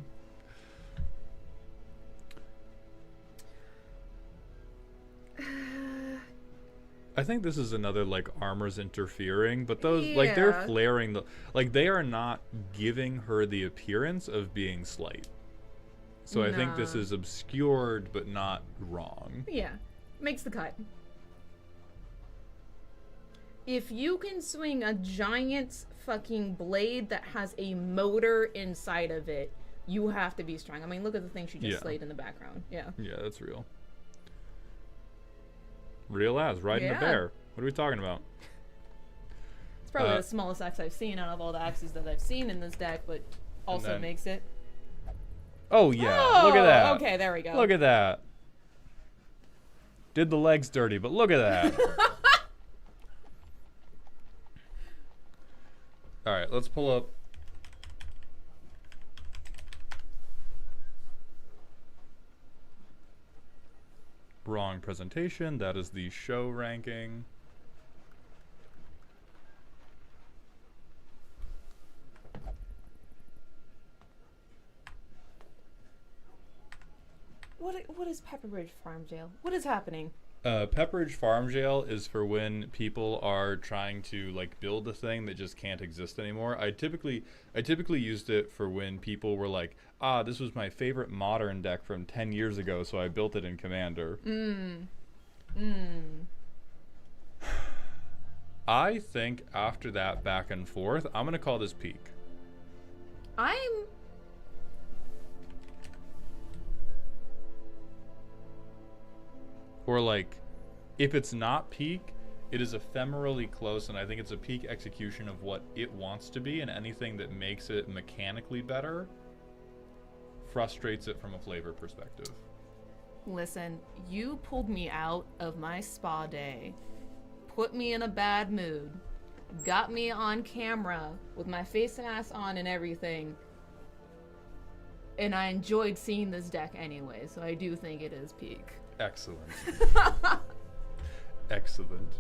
I think this is another, like, armor's interfering, but those, like, they're flaring the... Like, they are not giving her the appearance of being slight. So I think this is obscured, but not wrong. Yeah. Makes the cut. If you can swing a giant fucking blade that has a motor inside of it, you have to be strong. I mean, look at the thing she just slayed in the background. Yeah. Yeah, that's real. Real as, riding a bear. What are we talking about? It's probably the smallest axe I've seen out of all the axes that I've seen in this deck, but also makes it. Oh, yeah. Look at that. Okay, there we go. Look at that. Did the legs dirty, but look at that. All right, let's pull up. Wrong presentation. That is the show ranking. What is Pepperbridge Farm Jail? What is happening? Pepperidge Farm Jail is for when people are trying to, like, build a thing that just can't exist anymore. I typically used it for when people were like, this was my favorite modern deck from 10 years ago, so I built it in Commander. I think after that back and forth, I'm going to call this peak. Or, like, if it's not peak, it is ephemerally close, and I think it's a peak execution of what it wants to be, and anything that makes it mechanically better frustrates it from a flavor perspective. Listen, you pulled me out of my spa day, put me in a bad mood, got me on camera with my face mask on and everything, and I enjoyed seeing this deck anyway, so I do think it is peak. Excellent. Excellent.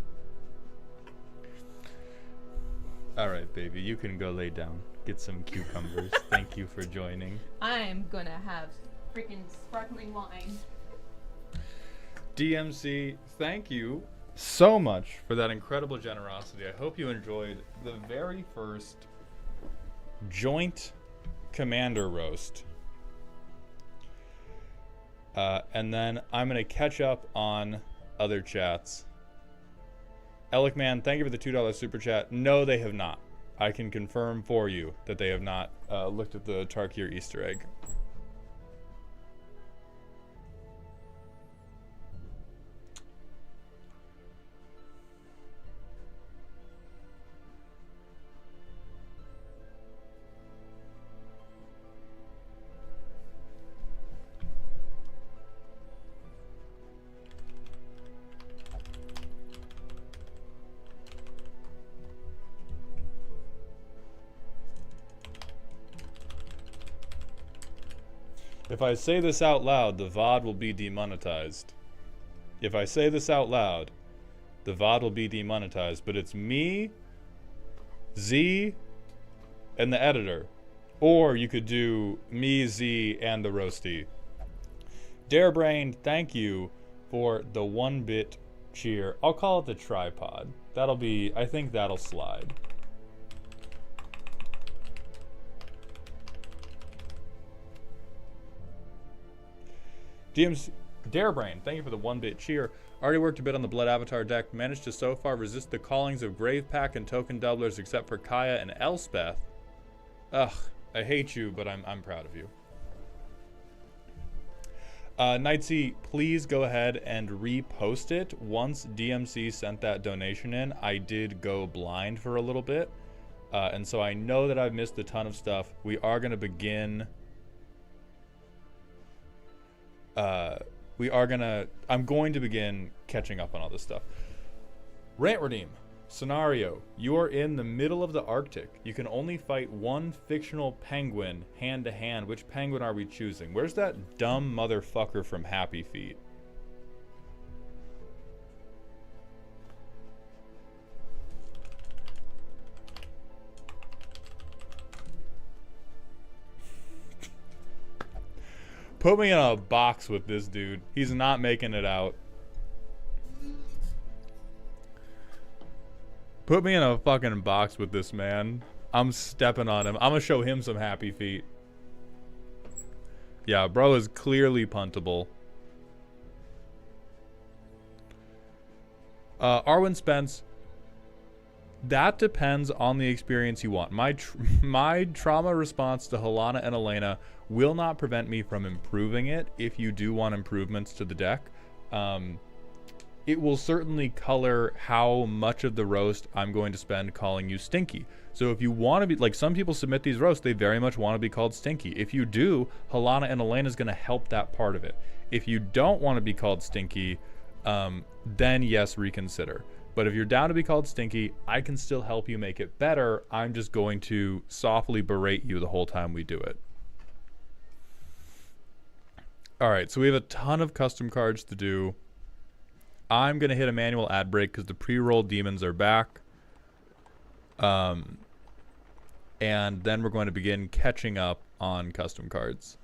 All right, baby, you can go lay down. Get some cucumbers. Thank you for joining. I'm gonna have freaking sparkling wine. DMC, thank you so much for that incredible generosity. I hope you enjoyed the very first joint Commander roast. And then I'm going to catch up on other chats. Alec Man, thank you for the $2 super chat. No, they have not. I can confirm for you that they have not looked at the Tarkir Easter egg. If I say this out loud, the VOD will be demonetized. If I say this out loud, the VOD will be demonetized. But it's me, Z, and the editor. Or you could do me, Z, and the roasty. Darebrain, thank you for the 1-bit cheer. I'll call it the tripod. That'll be, I think that'll slide. DMC Darebrain, thank you for the 1-bit cheer. Already worked a bit on the Blood Avatar deck. Managed to so far resist the callings of Grave Pack and Token Doublers except for Kaya and Elspeth. Ugh, I hate you, but I'm proud of you. Knightsy, please go ahead and repost it. Once DMC sent that donation in, I did go blind for a little bit. And so I know that I've missed a ton of stuff. We are going to begin... I'm going to begin catching up on all this stuff. Rant Redeem. Scenario. You are in the middle of the Arctic. You can only fight one fictional penguin hand to hand. Which penguin are we choosing? Where's that dumb motherfucker from Happy Feet? Put me in a box with this dude. He's not making it out. Put me in a fucking box with this man. I'm stepping on him. I'm gonna show him some Happy Feet. Yeah, bro is clearly puntable. Arwen Spence. That depends on the experience you want. My trauma response to Helana and Elena will not prevent me from improving it if you do want improvements to the deck. It will certainly color how much of the roast I'm going to spend calling you Stinky. So if you want to be, like some people submit these roasts, they very much want to be called Stinky. If you do, Helana and Elena is going to help that part of it. If you don't want to be called Stinky, then yes, reconsider. But if you're down to be called Stinky, I can still help you make it better. I'm just going to softly berate you the whole time we do it. All right, so we have a ton of custom cards to do. I'm going to hit a manual ad break because the pre-roll demons are back. And then we're going to begin catching up on custom cards.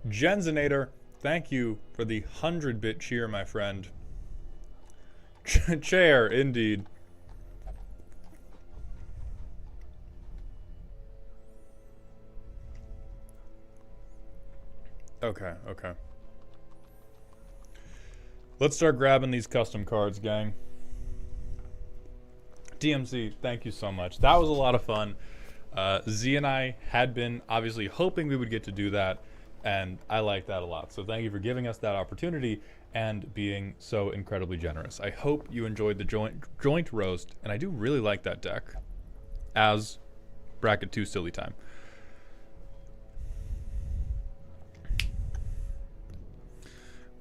Jensenator, thank you for the 100-bit cheer, my friend. Chair, indeed. Okay, okay. Let's start grabbing these custom cards, gang. DMC, thank you so much. That was a lot of fun. Z and I had been obviously hoping we would get to do that, and I like that a lot. So thank you for giving us that opportunity and being so incredibly generous. I hope you enjoyed the joint roast, and I do really like that deck as bracket 2 silly time.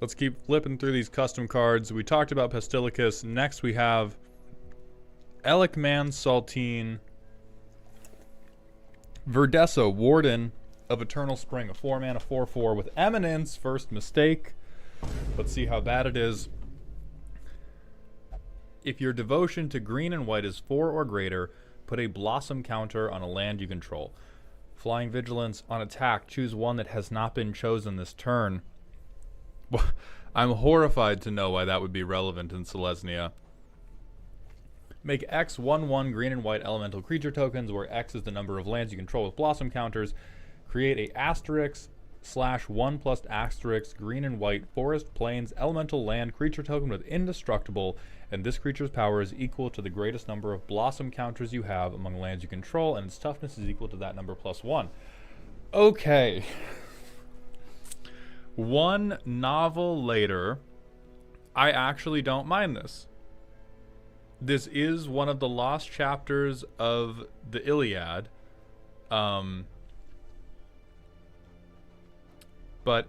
Let's keep flipping through these custom cards. We talked about Pastilicus. Next we have Elikman Saltine, Verdessa, Warden of Eternal Spring, a 4-mana 4/4 with Eminence. First mistake. Let's see how bad it is. If your devotion to green and white is 4 or greater, put a Blossom counter on a land you control. Flying Vigilance on attack. Choose one that has not been chosen this turn. I'm horrified to know why that would be relevant in Selesnya. Make X 1/1 green and white elemental creature tokens, where X is the number of lands you control with Blossom counters. Create a */1+* green and white forest plains elemental land creature token with indestructible, and this creature's power is equal to the greatest number of Blossom counters you have among lands you control, and its toughness is equal to that number +1. Okay. One novel later, I actually don't mind this. This is one of the lost chapters of the Iliad. But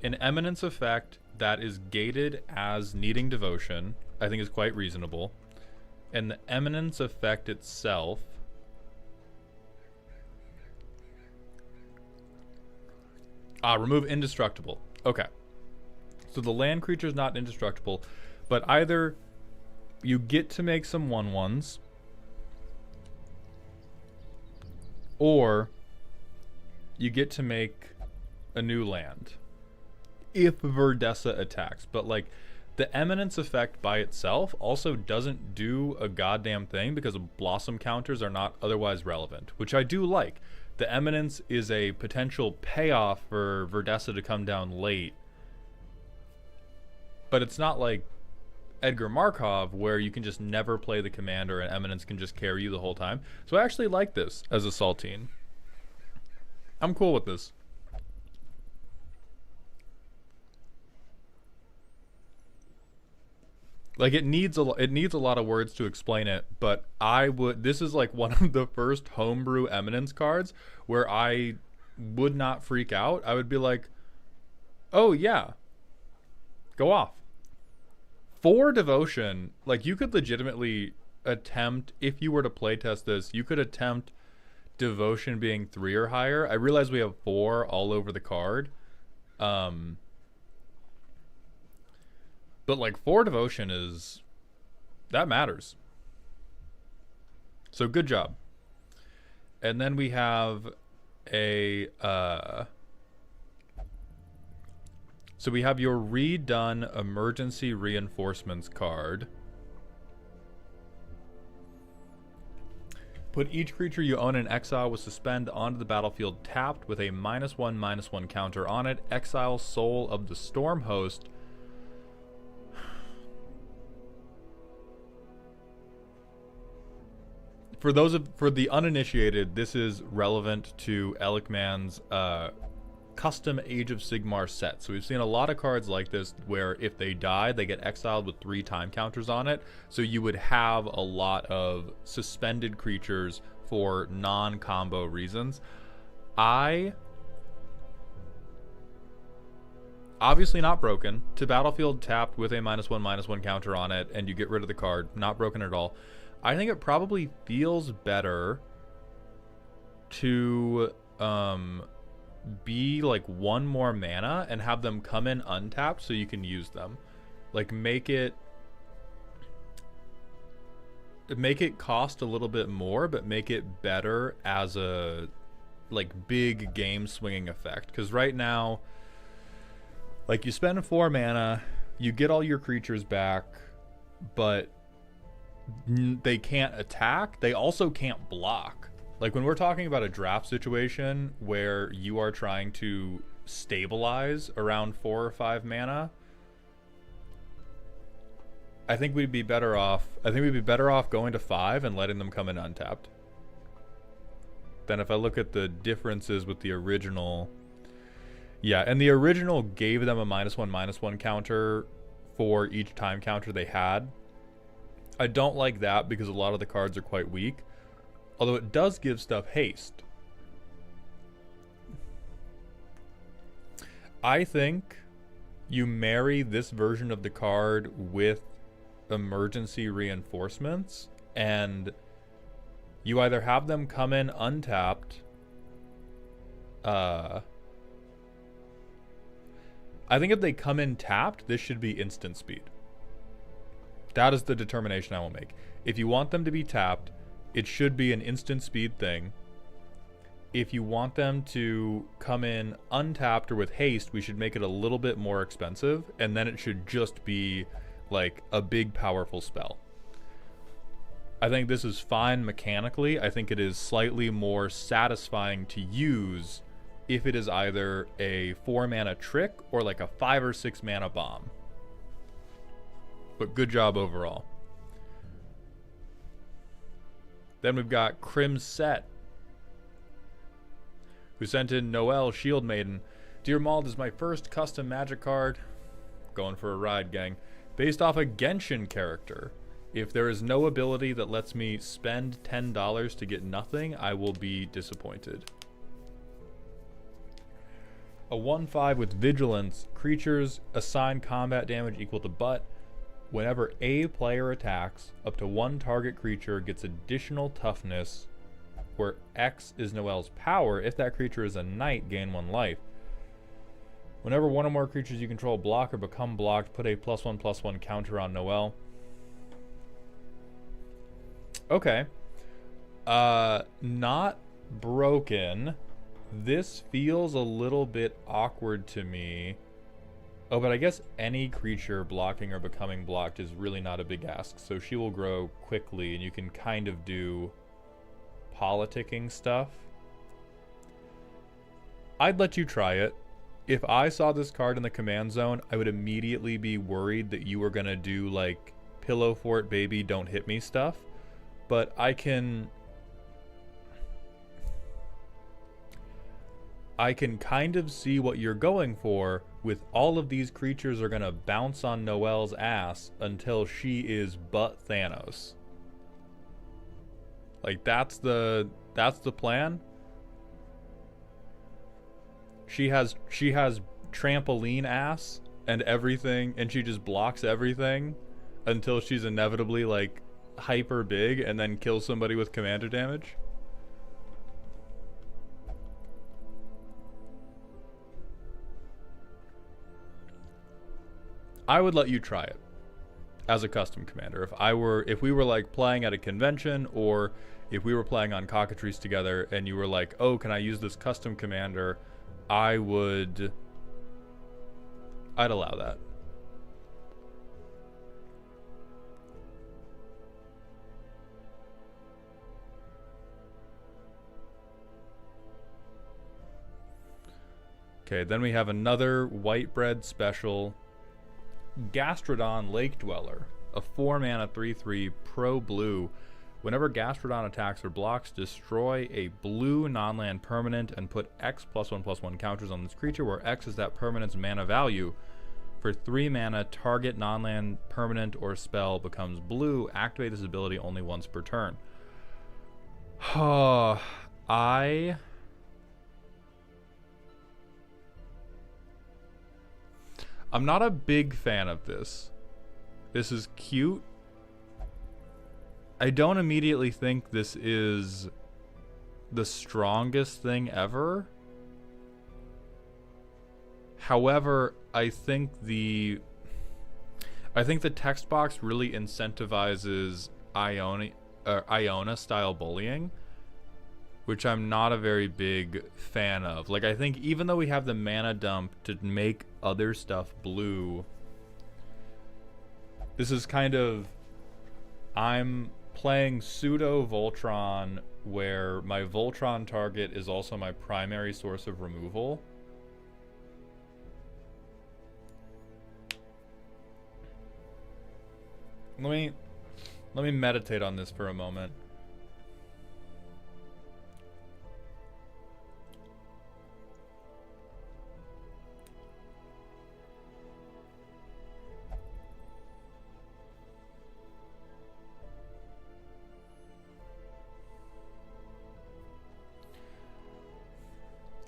an Eminence effect that is gated as needing devotion, I think is quite reasonable. And the Eminence effect itself remove indestructible. Okay. So the land creature is not indestructible, but either you get to make some 1/1s, or you get to make a new land if Verdessa attacks. But like, the Eminence effect by itself also doesn't do a goddamn thing because Blossom counters are not otherwise relevant, which I do like. The Eminence is a potential payoff for Verdessa to come down late, but it's not like Edgar Markov where you can just never play the commander and Eminence can just carry you the whole time. So I actually like this as a Saltine. I'm cool with this. Like, it needs a lot of words to explain it, but this is like one of the first homebrew Eminence cards where I would not freak out. I would be like, oh yeah, go off. 4 devotion, like, you could legitimately attempt, if you were to playtest this, you could attempt devotion being 3 or higher. I realize we have 4 all over the card. But like 4 devotion that matters. So good job. And then we have so we have your redone emergency reinforcements card. Put each creature you own in exile with suspend onto the battlefield tapped with a -1/-1 counter on it. Exile Soul of the Storm Host. For the uninitiated, this is relevant to Elikman's custom Age of Sigmar set. So we've seen a lot of cards like this where if they die, they get exiled with 3 time counters on it. So you would have a lot of suspended creatures for non-combo reasons. Obviously not broken. To battlefield tapped with a -1/-1 counter on it, and you get rid of the card. Not broken at all. I think it probably feels better to be like 1 more mana and have them come in untapped so you can use them. Like, make it cost a little bit more, but make it better as a like big game swinging effect. Because right now Like, you spend 4 mana, you get all your creatures back, but they can't attack. They also can't block. Like, when we're talking about a draft situation where you are trying to stabilize around 4 or 5 mana, I think we'd be better off going to 5 and letting them come in untapped. Then if I look at the differences with the original, yeah, and the original gave them a -1/-1 counter for each time counter they had. I don't like that because a lot of the cards are quite weak. Although it does give stuff haste. I think you marry this version of the card with emergency reinforcements, and you either have them come in untapped. I think if they come in tapped, this should be instant speed. That is the determination I will make. If you want them to be tapped, it should be an instant speed thing. If you want them to come in untapped or with haste, we should make it a little bit more expensive, and then it should just be like a big powerful spell. I think this is fine mechanically. I think it is slightly more satisfying to use if it is either a 4 mana trick or like a 5 or 6 mana bomb. But good job overall. Then we've got Crim Set, who sent in Noelle Shield Maiden. Dear Maul, this is my first custom Magic card. Going for a ride, gang. Based off a Genshin character. If there is no ability that lets me spend $10 to get nothing, I will be disappointed. A 1/5 with Vigilance. Creatures assign combat damage equal to butt. Whenever a player attacks, up to 1 target creature gets additional toughness, where X is Noelle's power. If that creature is a knight, gain 1 life. Whenever 1 or more creatures you control block or become blocked, put a +1/+1 counter on Noelle. Okay. Not broken. This feels a little bit awkward to me. Oh, but I guess any creature blocking or becoming blocked is really not a big ask. So she will grow quickly, and you can kind of do politicking stuff. I'd let you try it. If I saw this card in the command zone, I would immediately be worried that you were going to do, like, pillow fort baby don't hit me stuff. But I can kind of see what you're going for with all of these creatures are going to bounce on Noelle's ass until she is but Thanos. Like, that's the plan. She has trampoline ass and everything, and she just blocks everything until she's inevitably, like, hyper big and then kills somebody with commander damage. I would let you try it as a custom commander. If we were like playing at a convention, or if we were playing on Cockatrice together and you were like, oh, can I use this custom commander? I'd allow that. Okay, then we have another white bread special. Gastrodon Lake Dweller, a 4 mana 3/3 pro blue. Whenever Gastrodon attacks or blocks, destroy a blue non-land permanent and put X +1/+1 counters on this creature, where X is that permanent's mana value. For 3 mana, target non-land permanent or spell becomes blue. Activate this ability only once per turn. I'm not a big fan of this. This is cute. I don't immediately think this is the strongest thing ever. However, I think the text box really incentivizes Iona style bullying, which I'm not a very big fan of. Like, I think even though we have the mana dump to make other stuff blue, this is kind of, I'm playing pseudo Voltron where my Voltron target is also my primary source of removal. Let me meditate on this for a moment.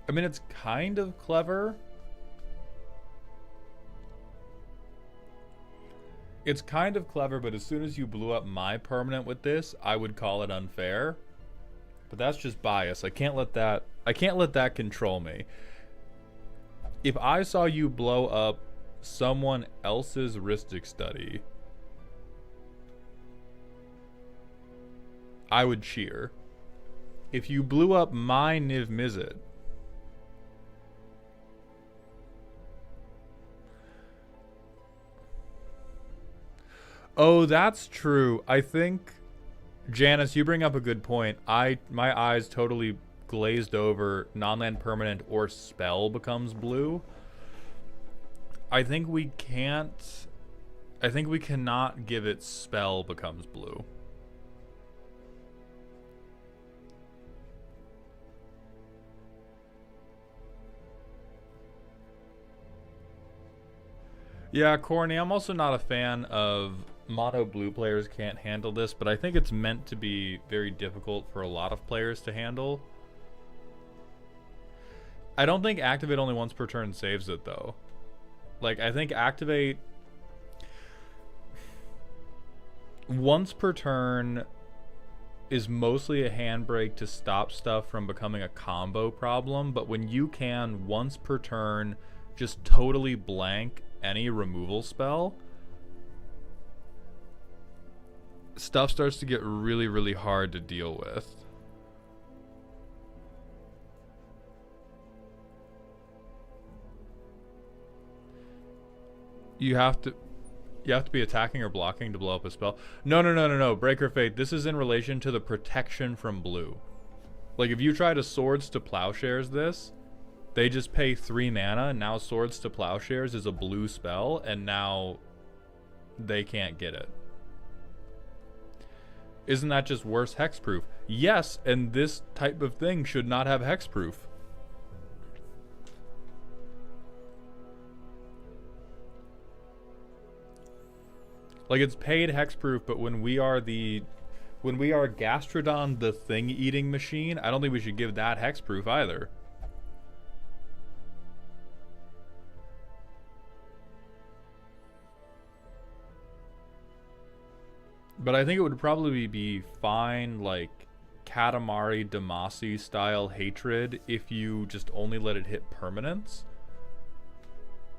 I mean, it's kind of clever. It's kind of clever, but as soon as you blew up my permanent with this, I would call it unfair. But that's just bias. I can't let that control me. If I saw you blow up someone else's Rhystic Study, I would cheer. If you blew up my Niv Mizzet, oh, that's true. I think, Janice, you bring up a good point. My eyes totally glazed over. Non-land permanent or spell becomes blue. I think we cannot give it spell becomes blue. Yeah, Corny, I'm also not a fan of mono blue players can't handle this, but I think it's meant to be very difficult for a lot of players to handle. I don't think activate only once per turn saves it though. Like, I think activate once per turn is mostly a handbrake to stop stuff from becoming a combo problem, but when you can once per turn just totally blank any removal spell, stuff starts to get really, really hard to deal with. You have to be attacking or blocking to blow up a spell. No. Breaker Fate, this is in relation to the protection from blue. Like, if you try to Swords to Plowshares this, they just pay 3 mana, and now Swords to Plowshares is a blue spell, and now they can't get it. Isn't that just worse hexproof? Yes, and this type of thing should not have hexproof. Like, it's paid hexproof, but when we are Gastrodon the thing-eating machine, I don't think we should give that hexproof either. But I think it would probably be fine, like, Katamari Damacy style hatred if you just only let it hit permanents.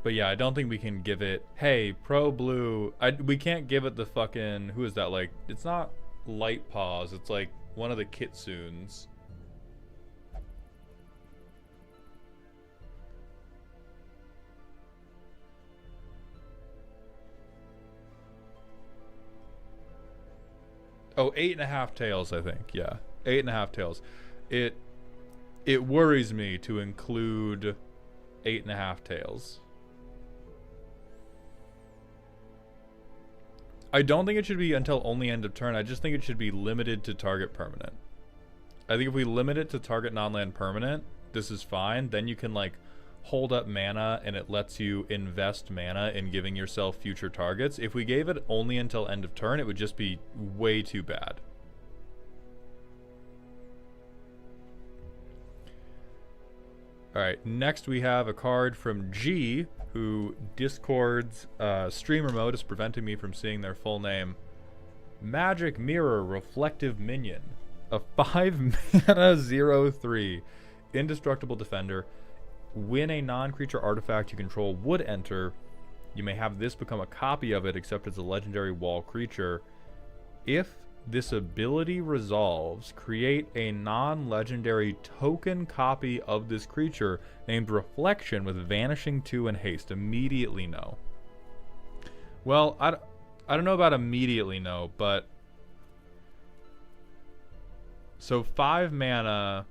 But yeah, I don't think we can give it, hey, pro blue. We can't give it the fucking, who is that? Like, it's not Light Paws, it's like one of the Kitsunes. Oh, 8.5 tails, I think. Yeah, 8.5 tails. It worries me to include 8.5 tails. I don't think it should be until only end of turn. I just think it should be limited to target permanent. I think if we limit it to target non-land permanent, this is fine. Then you can, like, hold up mana, and it lets you invest mana in giving yourself future targets. If we gave it only until end of turn, it would just be way too bad. Alright, next we have a card from G, who Discord's streamer mode is preventing me from seeing their full name. Magic Mirror Reflective Minion. A 5 mana 0/3 indestructible defender. When a non-creature artifact you control would enter, you may have this become a copy of it, except it's a legendary wall creature. If this ability resolves, create a non-legendary token copy of this creature named Reflection with Vanishing 2 and Haste. Immediately no. Well, I don't know about immediately no, but... So 5 mana...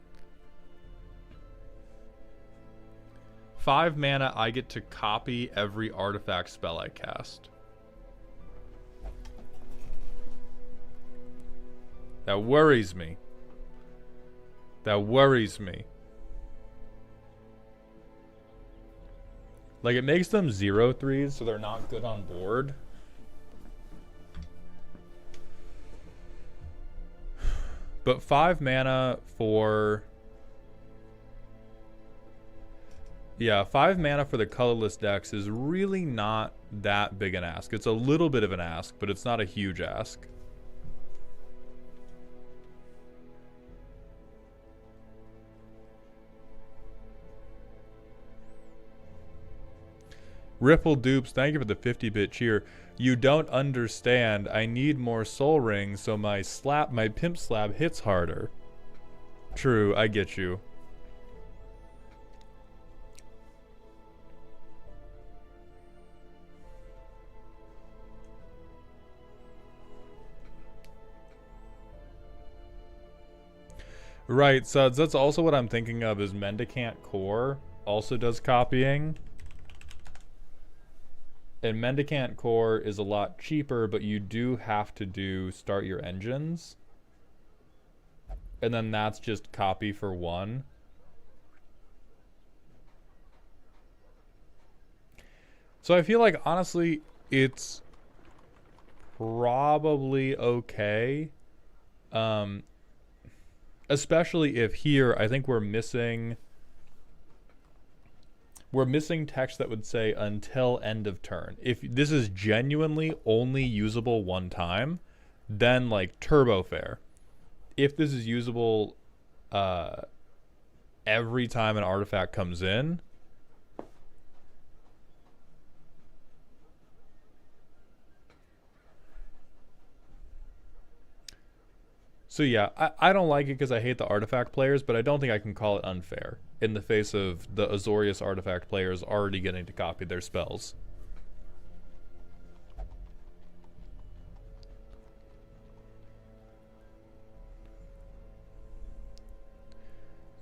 5 mana, I get to copy every artifact spell I cast. That worries me. That worries me. Like, it makes them 0/3s, so they're not good on board. But 5 mana for... Yeah, 5 mana for the colorless decks is really not that big an ask. It's a little bit of an ask, but it's not a huge ask. Ripple Dupes, thank you for the 50-bit cheer. You don't understand. I need more soul rings so my pimp slab hits harder. True, I get you. Right, Suds, that's also what I'm thinking of is Mendicant Core also does copying. And Mendicant Core is a lot cheaper, but you do have to start your engines. And then that's just copy for 1. So I feel like, honestly, it's probably okay. Especially if here, I think we're missing text that would say until end of turn. If this is genuinely only usable one time, then like turbo fair. If this is usable every time an artifact comes in, so yeah, I don't like it because I hate the artifact players, but I don't think I can call it unfair in the face of the Azorius artifact players already getting to copy their spells.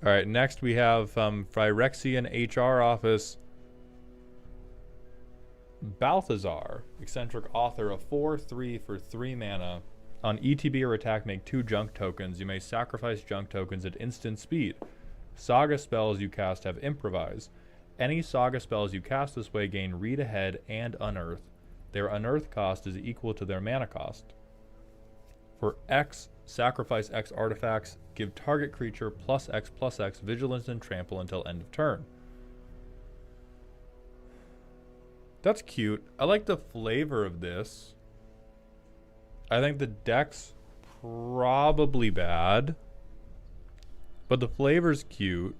Alright, next we have Phyrexian HR Office. Balthazar, eccentric author, a 4/3 for 3 mana. On ETB or attack, make 2 junk tokens. You may sacrifice junk tokens at instant speed. Saga spells you cast have improvise. Any saga spells you cast this way gain read ahead and unearth. Their unearth cost is equal to their mana cost. For X, sacrifice X artifacts. Give target creature +X/+X vigilance and trample until end of turn. That's cute. I like the flavor of this. I think the deck's probably bad, but the flavor's cute.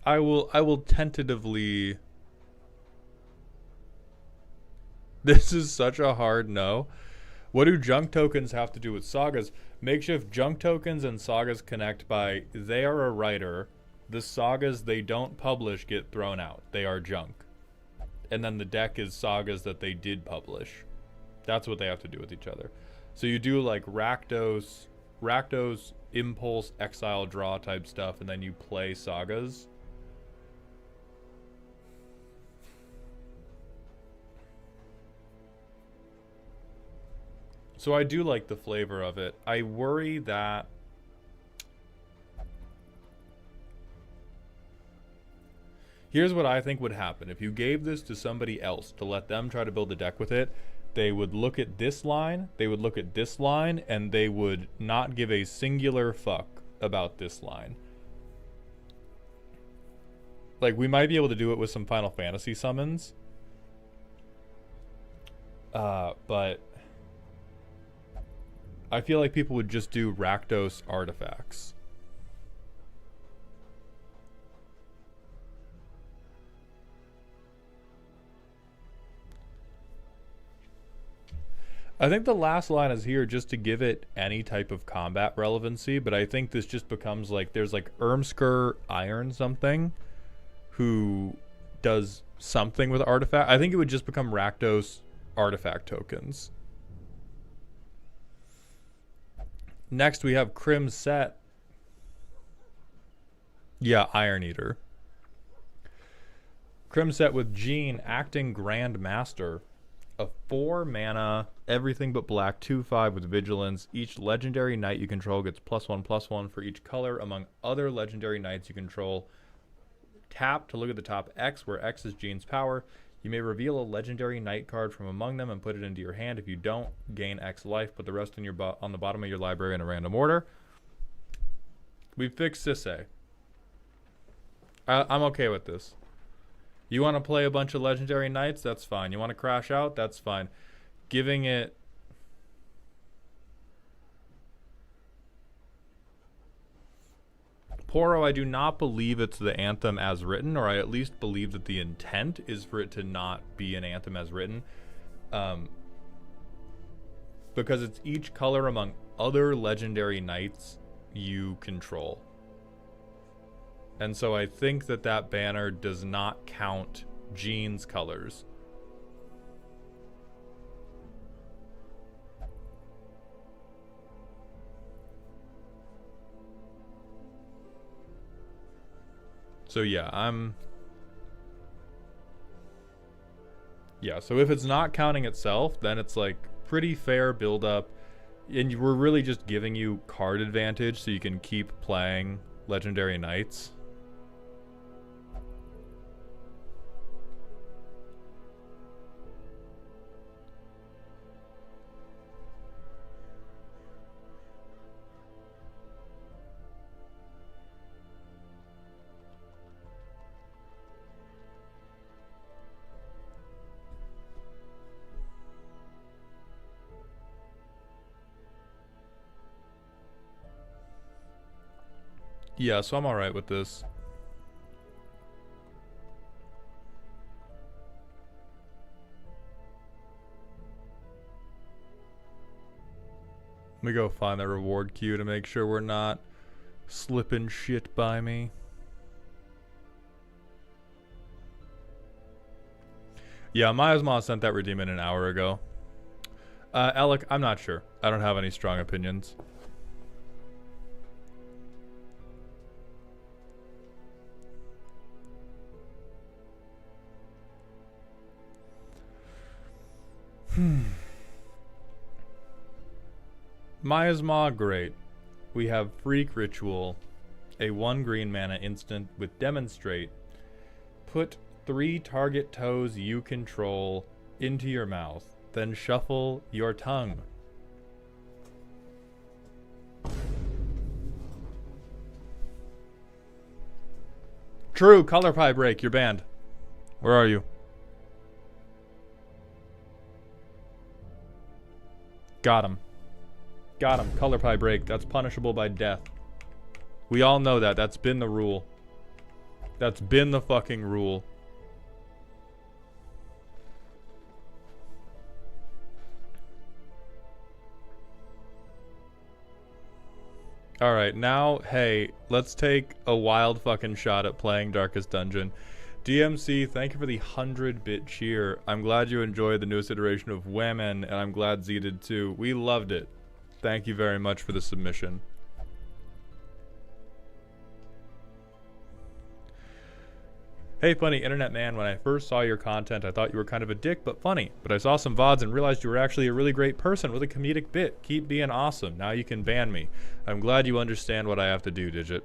I will tentatively... This is such a hard no. What do junk tokens have to do with sagas? Makeshift junk tokens and sagas connect by they are a writer. The sagas they don't publish get thrown out. They are junk. And then the deck is sagas that they did publish. That's what they have to do with each other. So you do like Rakdos, Impulse, Exile, Draw type stuff, and then you play sagas. So I do like the flavor of it. I worry that... Here's what I think would happen. If you gave this to somebody else to let them try to build a deck with it, they would look at this line, they would look at this line, and they would not give a singular fuck about this line. Like, we might be able to do it with some Final Fantasy summons. But... I feel like people would just do Rakdos artifacts. I think the last line is here just to give it any type of combat relevancy, but I think this just becomes like, there's like Ermsker Iron something who does something with artifact. I think it would just become Rakdos artifact tokens. Next we have Crim Set. Yeah, Iron Eater. Crim Set with Jean, acting Grand Master. A 4 mana, everything but black, 2/5 with vigilance. Each legendary knight you control gets +1/+1 for each color among other legendary knights you control. Tap to look at the top X, where X is Jean's power. You may reveal a legendary knight card from among them and put it into your hand. If you don't, gain X life. Put the rest in your on the bottom of your library in a random order. We fixed Sisay. I'm okay with this. You want to play a bunch of legendary knights? That's fine. You want to crash out? That's fine. Giving it... Poro, I do not believe it's the anthem as written, or I at least believe that the intent is for it to not be an anthem as written. Because it's each color among other legendary knights you control. And so I think that that banner does not count Jean's colors. So yeah, yeah, so if it's not counting itself, then it's like pretty fair build up. And we're really just giving you card advantage so you can keep playing legendary knights. Yeah, so I'm alright with this. Let me go find the reward queue to make sure we're not slipping shit by me. Yeah, Miasma sent that redeem in an hour ago. Alec, I'm not sure. I don't have any strong opinions. Miasma, great. We have Freak Ritual, a 1 green mana instant with Demonstrate. Put 3 target toes you control into your mouth, then shuffle your tongue. True, Color Pie Break, you're banned. Where are you? Got him. Got him. Color Pie Break. That's punishable by death. We all know that. That's been the rule. That's been the fucking rule. Alright, now, hey, let's take a wild fucking shot at playing Darkest Dungeon. DMC, thank you for the 100-bit cheer. I'm glad you enjoyed the newest iteration of Women, and I'm glad Z did too. We loved it. Thank you very much for the submission. Hey, funny internet man, when I first saw your content, I thought you were kind of a dick, but funny. But I saw some VODs and realized you were actually a really great person with a comedic bit. Keep being awesome. Now you can ban me. I'm glad you understand what I have to do, Digit.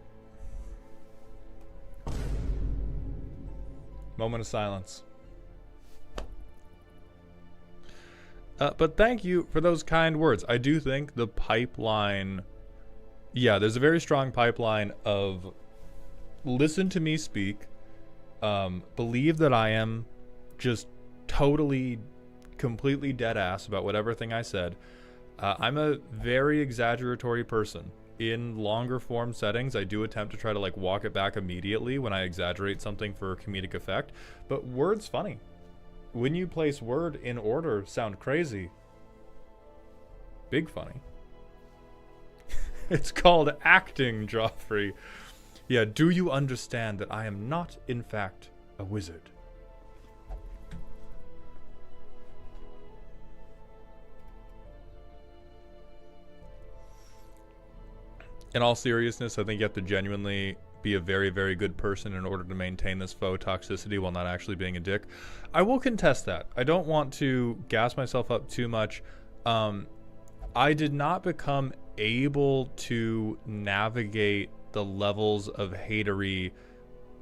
Moment of silence. But thank you for those kind words. I do think the pipeline... Yeah, there's a very strong pipeline of listen to me speak, believe that I am just totally, completely dead ass about whatever thing I said, I'm a very exaggeratory person. In longer form settings, I do attempt to try to like walk it back immediately when I exaggerate something for comedic effect, but word's funny. When you place word in order, sound crazy. Big funny. It's called acting, Joffrey. Yeah, do you understand that I am not, in fact, a wizard? In all seriousness, I think you have to genuinely be a very, very good person in order to maintain this faux toxicity while not actually being a dick. I will contest that. I don't want to gas myself up too much. I did not become able to navigate the levels of hatery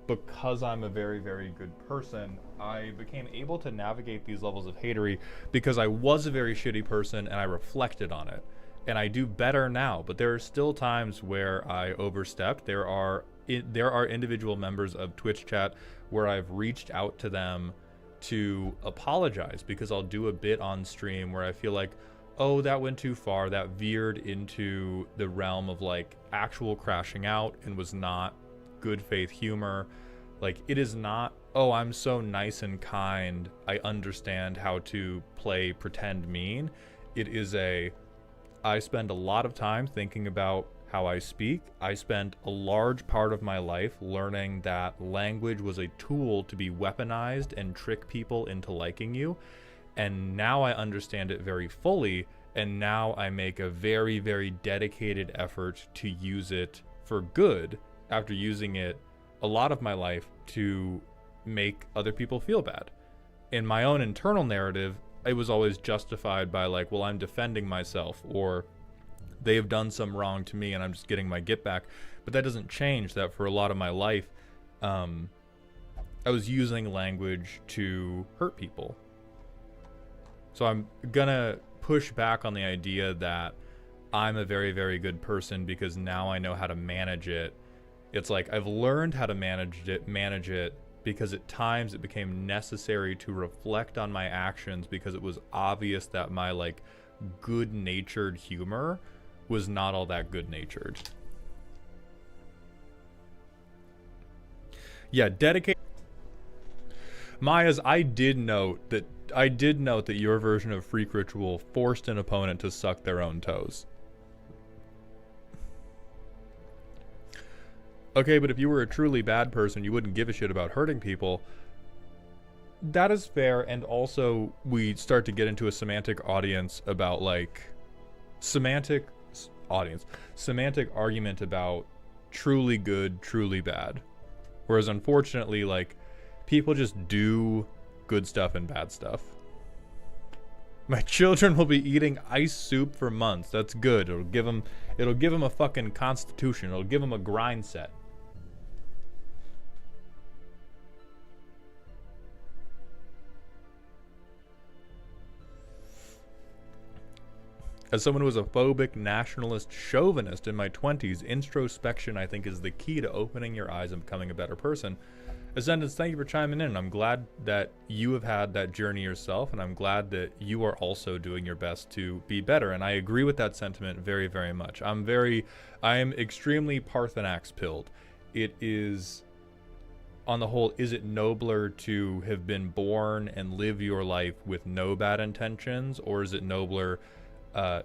because I'm a very, very good person. I became able to navigate these levels of hatery because I was a very shitty person and I reflected on it. And I do better now, but there are still times where I overstepped. There are individual members of Twitch chat where I've reached out to them to apologize because I'll do a bit on stream where I feel like, oh, that went too far. That veered into the realm of like actual crashing out and was not good faith humor. Like, it is not, oh, I'm so nice and kind, I understand how to play pretend mean. It is I spend a lot of time thinking about how I speak. I spent a large part of my life learning that language was a tool to be weaponized and trick people into liking you. And now I understand it very fully. And now I make a very, very dedicated effort to use it for good after using it a lot of my life to make other people feel bad. In my own internal narrative, it was always justified by like, well, I'm defending myself, or they've done some wrong to me and I'm just getting my get back. But that doesn't change that for a lot of my life, I was using language to hurt people. So I'm gonna push back on the idea that I'm a very, very good person because now I know how to manage it. It's like I've learned how to manage it because at times it became necessary to reflect on my actions because it was obvious that my like good-natured humor was not all that good-natured. Yeah, dedicate. Maya's, I did note that your version of Freak Ritual forced an opponent to suck their own toes. Okay, but if you were a truly bad person, you wouldn't give a shit about hurting people. That is fair, and also we start to get into a semantic audience about like semantic argument about truly good, truly bad. Whereas unfortunately, like, people just do good stuff and bad stuff. My children will be eating ice soup for months. That's good. It'll give them a fucking constitution. It'll give them a grind set. As someone who was a phobic, nationalist, chauvinist in my 20s, introspection, I think, is the key to opening your eyes and becoming a better person. Ascendance, thank you for chiming in. I'm glad that you have had that journey yourself, and I'm glad that you are also doing your best to be better. And I agree with that sentiment very, very much. I am extremely Parthenax-pilled. It is, on the whole, is it nobler to have been born and live your life with no bad intentions, or is it nobler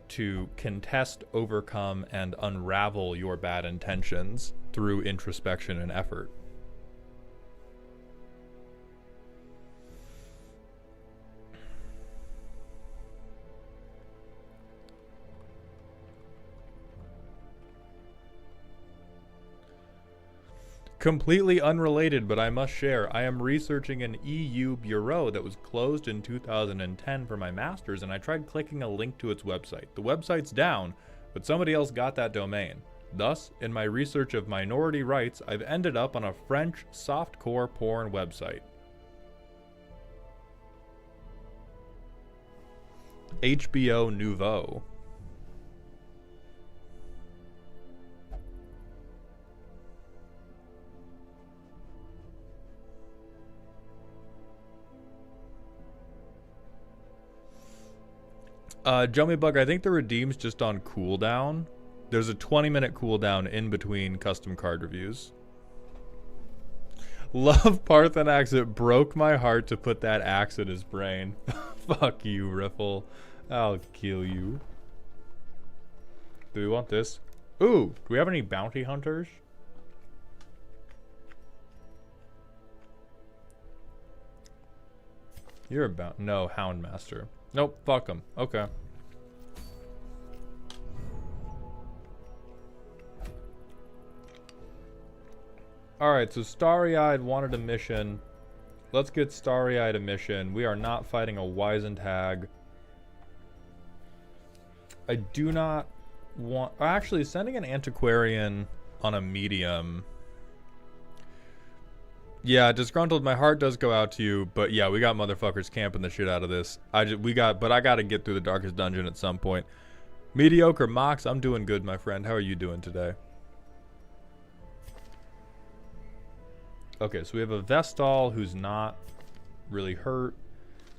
to contest, overcome, and unravel your bad intentions through introspection and effort? Completely unrelated, but I must share. I am researching an EU bureau that was closed in 2010 for my master's, and I tried clicking a link to its website. The website's down, but somebody else got that domain. Thus, in my research of minority rights, I've ended up on a French softcore porn website. HBO Nouveau. Jummy Bug, I think the redeem's just on cooldown. There's a 20-minute cooldown in between custom card reviews. Love Parthenax. It broke my heart to put that axe in his brain. Fuck you, Riffle. I'll kill you. Do we want this? Ooh, do we have any bounty hunters? You're about no Houndmaster. Nope, fuck him. Okay. Alright, so Starry-Eyed wanted a mission. Let's get Starry-Eyed a mission. We are not fighting a Wizened Hag. I do not want... Actually, sending an Antiquarian on a medium... Yeah, Disgruntled, my heart does go out to you, but yeah, we got motherfuckers camping the shit out of this. But I gotta get through the Darkest Dungeon at some point. Mediocre Mox, I'm doing good, my friend. How are you doing today? Okay, so we have a Vestal who's not really hurt.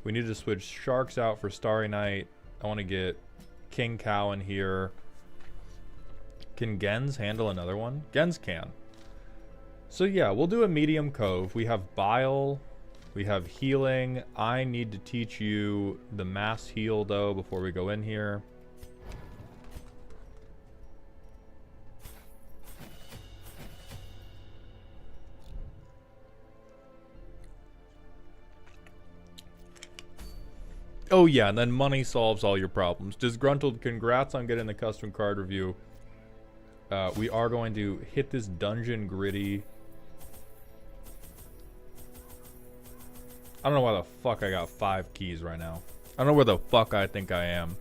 We need to switch Sharks out for Starry Night. I want to get King Cow in here. Can Gens handle another one? Gens can. So yeah, we'll do a medium cove. We have Bile. We have healing. I need to teach you the mass heal though before we go in here. Oh yeah, and then money solves all your problems. Disgruntled, congrats on getting the custom card review. We are going to hit this dungeon gritty. I don't know why the fuck I got 5 keys right now. I don't know where the fuck I think I am.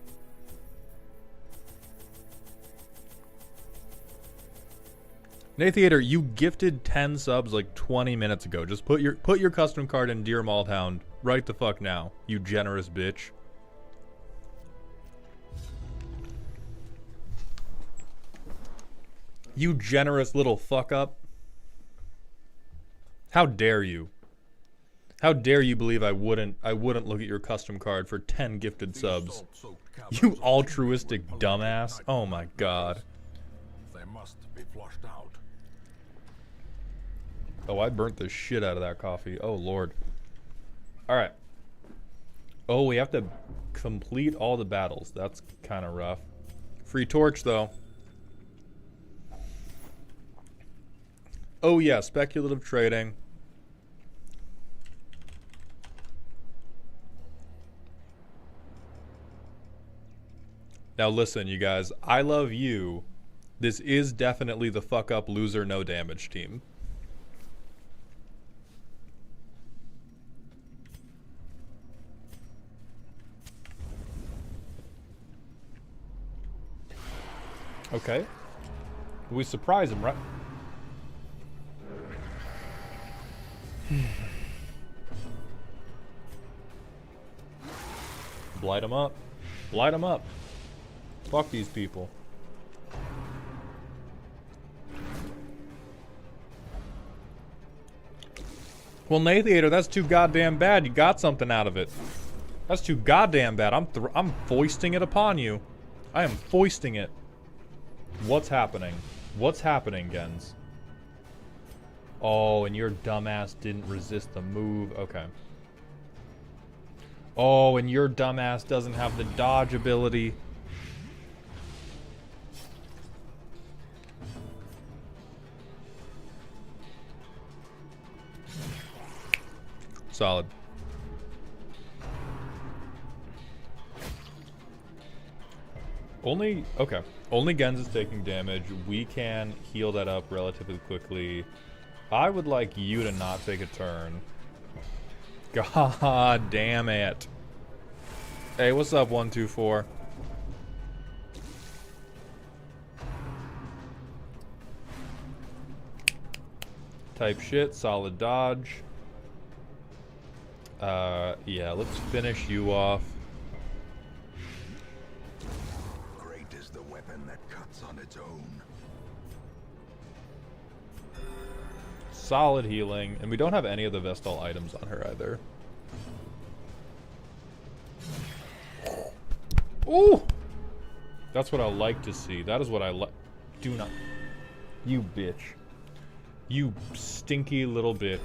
Nathiator, you gifted 10 subs like 20 minutes ago. Just put your custom card in Dear Maldhound right the fuck now, you generous bitch. You generous little fuck up. How dare you? How dare you believe I wouldn't look at your custom card for 10 gifted subs? You altruistic dumbass. Oh my god. They must be flushed out. Oh, I burnt the shit out of that coffee. Oh lord. Alright. Oh, we have to complete all the battles. That's kind of rough. Free torch though. Oh yeah, speculative trading. Now listen, you guys, I love you. This is definitely the fuck up loser no damage team. Okay. We surprise him, right? Blight him up. Blight him up. Fuck these people. Well, Nathiator, that's too goddamn bad. You got something out of it. That's too goddamn bad. I'm foisting it upon you. I am foisting it. What's happening? What's happening, Gens? Oh, and your dumbass didn't resist the move. Okay. Oh, and your dumbass doesn't have the dodge ability. Solid. Okay. Only Gens is taking damage. We can heal that up relatively quickly. I would like you to not take a turn. God damn it. Hey, what's up, 124? Type shit, solid dodge. Yeah, let's finish you off. Great is the weapon that cuts on its own. Solid healing, and we don't have any of the Vestal items on her either. Ooh! That's what I like to see. That is what I like. Do not. You bitch. You stinky little bitch.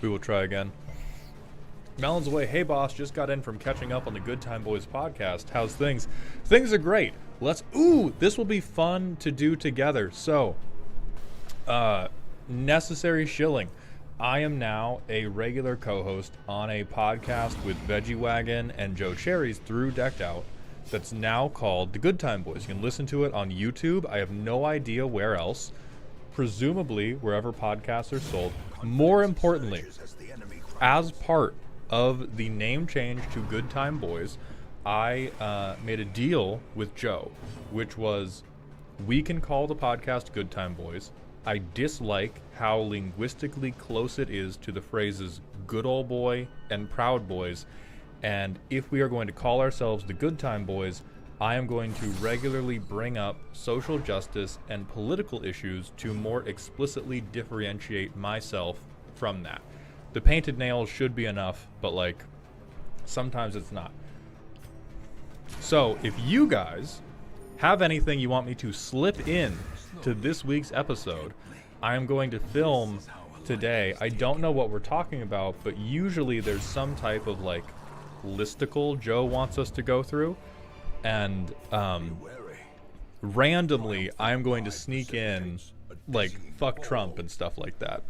We will try again. Melon's away. Hey, boss. Just got in from catching up on the Good Time Boys podcast. How's things? Things are great. Ooh, this will be fun to do together. So, necessary shilling. I am now a regular co-host on a podcast with Veggie Wagon and Joe Cherries through Decked Out that's now called The Good Time Boys. You can listen to it on YouTube. I have no idea where else. Presumably wherever podcasts are sold. More importantly, as part of the name change to Good Time Boys, I made a deal with Joe, which was we can call the podcast Good Time Boys. I dislike how linguistically close it is to the phrases good old boy and proud boys. And if we are going to call ourselves the Good Time Boys, I am going to regularly bring up social justice and political issues to more explicitly differentiate myself from that. The painted nails should be enough, but like sometimes it's not. So if you guys have anything you want me to slip in to this week's episode, I am going to film today. I don't know what we're talking about, but usually there's some type of like listicle Joe wants us to go through. And randomly, I'm going to sneak in like fuck Trump and stuff like that.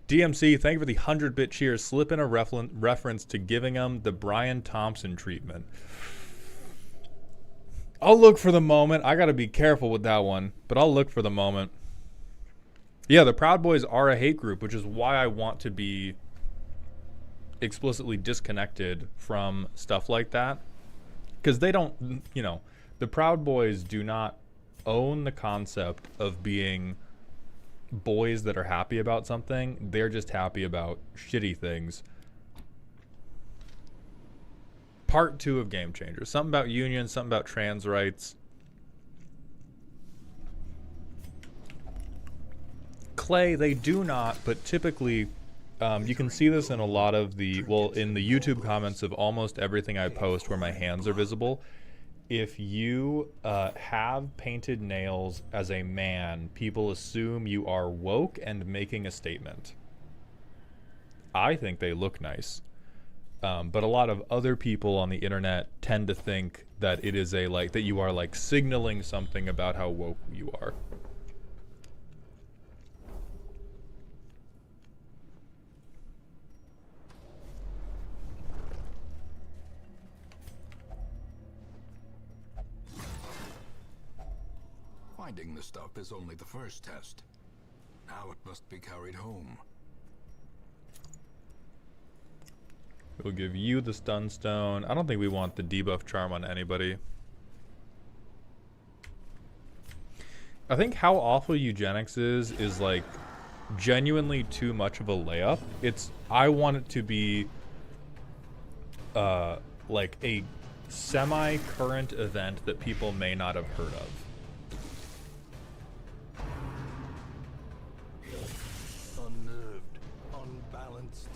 DMC, thank you for the 100-bit cheers. Slip in a reference to giving him the Brian Thompson treatment. I'll look for the moment. I got to be careful with that one, but I'll look for the moment. Yeah, the Proud Boys are a hate group, which is why I want to be explicitly disconnected from stuff like that. Because they don't, the Proud Boys do not own the concept of being boys that are happy about something. They're just happy about shitty things. Part 2 of Game Changers. Something about unions, something about trans rights. Clay, they do not, but typically you can see this in a lot of in the YouTube comments of almost everything I post where my hands are visible. If you have painted nails as a man, people assume you are woke and making a statement. I think they look nice. But a lot of other people on the internet tend to think that it is that you are like signaling something about how woke you are. Finding the stuff is only the first test. Now it must be carried home. We'll give you the stun stone. I don't think we want the debuff charm on anybody. I think how awful eugenics is like genuinely too much of a layup. I want it to be like a semi-current event that people may not have heard of. Unnerved, unbalanced.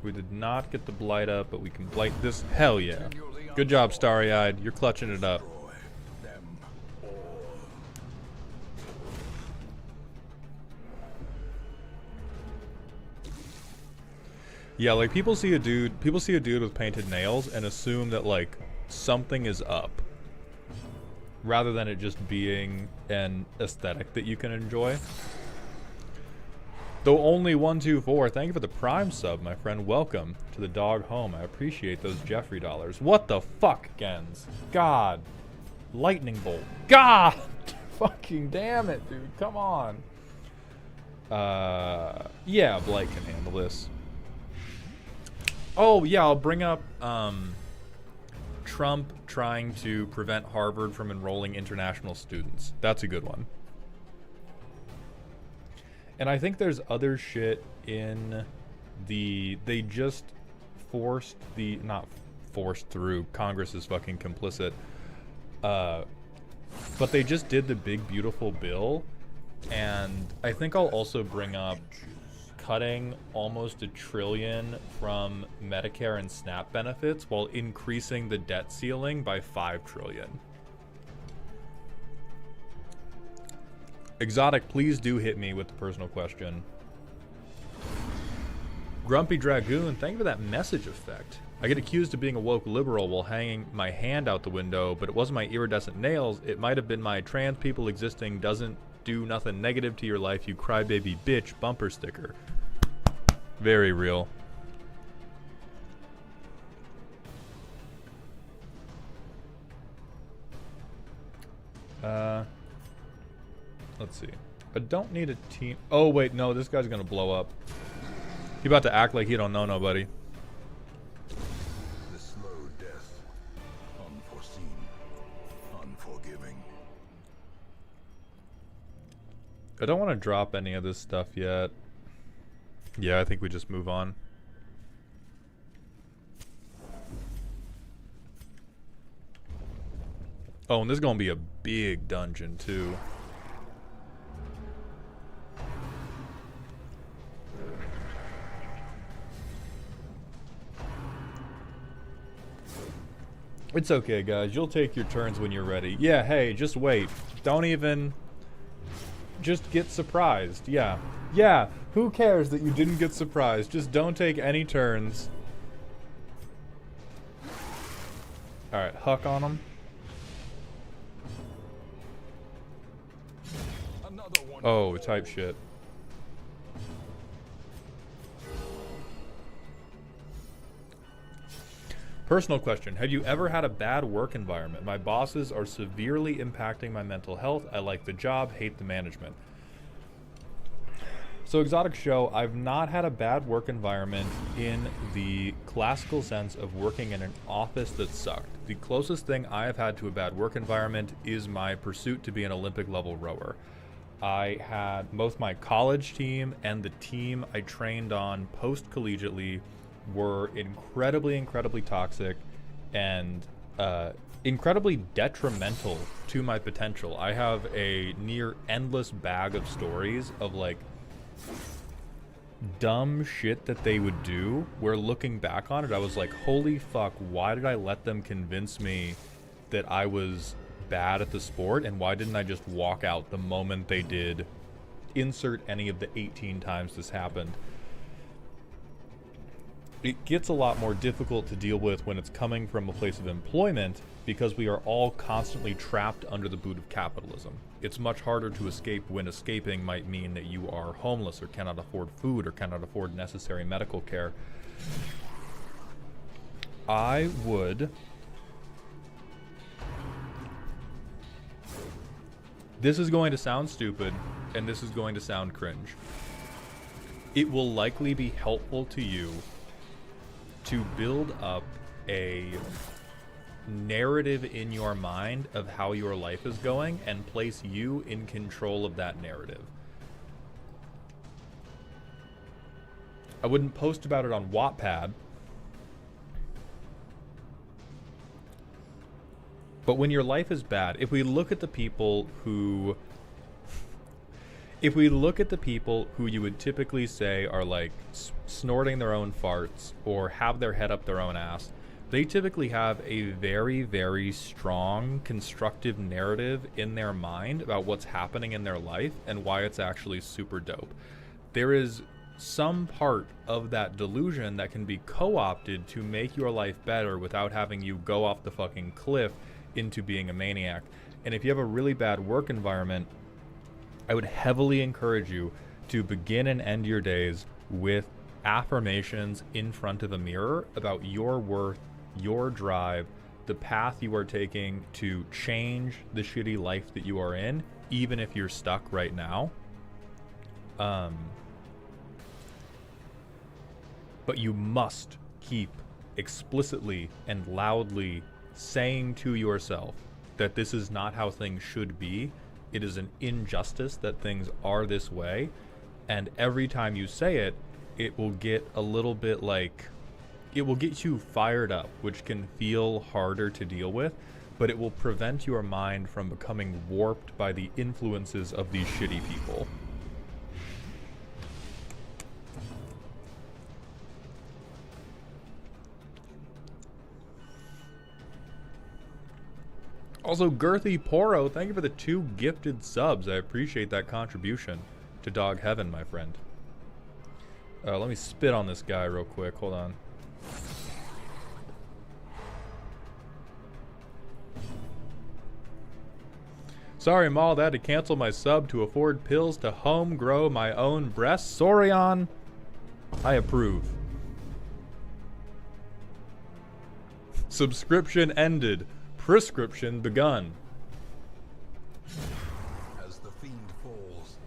We did not get the blight up, but we can blight this. Hell yeah. Good job, Starry-Eyed. You're clutching it up. Them all. Yeah, like people see a dude with painted nails and assume that like something is up, rather than it just being an aesthetic that you can enjoy. Though only 124, thank you for the Prime sub, my friend. Welcome to the dog home. I appreciate those Jeffrey dollars. What the fuck, Gens? God. Lightning bolt. God! Fucking damn it, dude. Come on. Yeah, Blight can handle this. Oh, yeah, I'll bring up Trump trying to prevent Harvard from enrolling international students. That's a good one. And I think there's other shit in they just forced not forced through, Congress is fucking complicit. But they just did the big beautiful bill, and I think I'll also bring up cutting almost $1 trillion from Medicare and SNAP benefits while increasing the debt ceiling by $5 trillion. Exotic, please do hit me with the personal question. Grumpy Dragoon, thank you for that message effect. I get accused of being a woke liberal while hanging my hand out the window, but it wasn't my iridescent nails. It might have been my trans people existing doesn't do nothing negative to your life, you crybaby bitch bumper sticker. Very real. Let's see. I don't need a team. Oh, wait, no, this guy's gonna blow up. He about to act like he don't know nobody. The slow death. Unforeseen. Unforgiving. I don't want to drop any of this stuff yet. Yeah, I think we just move on. Oh, and this is gonna be a big dungeon, too. It's okay, guys. You'll take your turns when you're ready. Yeah, hey, just wait. Don't even... Just get surprised. Yeah. Yeah, who cares that you didn't get surprised? Just don't take any turns. Alright, huck on him. Oh, type shit. Personal question. Have you ever had a bad work environment? My bosses are severely impacting my mental health. I like the job, hate the management. So, Exotic Show, I've not had a bad work environment in the classical sense of working in an office that sucked. The closest thing I have had to a bad work environment is my pursuit to be an Olympic level rower. I had both my college team and the team I trained on post-collegiately were incredibly toxic and incredibly detrimental to my potential. I have a near endless bag of stories of like dumb shit that they would do where looking back on it I was like, holy fuck, why did I let them convince me that I was bad at the sport, and why didn't I just walk out the moment they did insert any of the 18 times this happened. It gets a lot more difficult to deal with when it's coming from a place of employment because we are all constantly trapped under the boot of capitalism. It's much harder to escape when escaping might mean that you are homeless or cannot afford food or cannot afford necessary medical care. I would... This is going to sound stupid, and this is going to sound cringe. It will likely be helpful to you to build up a narrative in your mind of how your life is going and place you in control of that narrative. I wouldn't post about it on Wattpad, but when your life is bad, if we look at the people who you would typically say are like snorting their own farts or have their head up their own ass, they typically have a very strong constructive narrative in their mind about what's happening in their life and why it's actually super dope. There is some part of that delusion that can be co-opted to make your life better without having you go off the fucking cliff into being a maniac. And if you have a really bad work environment, I would heavily encourage you to begin and end your days with affirmations in front of a mirror about your worth, your drive, the path you are taking to change the shitty life that you are in, even if you're stuck right now. But you must keep explicitly and loudly saying to yourself that this is not how things should be. It is an injustice that things are this way, And every time you say it, it will get a little bit like, it will get you fired up, which can feel harder to deal with, but it will prevent your mind from becoming warped by the influences of these shitty people. Also, Girthy Poro, thank you for the 2 gifted subs. I appreciate that contribution to Dog Heaven, my friend. Let me spit on this guy real quick. Hold on. Sorry, Maul, I had to cancel my sub to afford pills to home grow my own breasts. Sorion, I approve. Subscription ended. Prescription begun. As the fiend falls.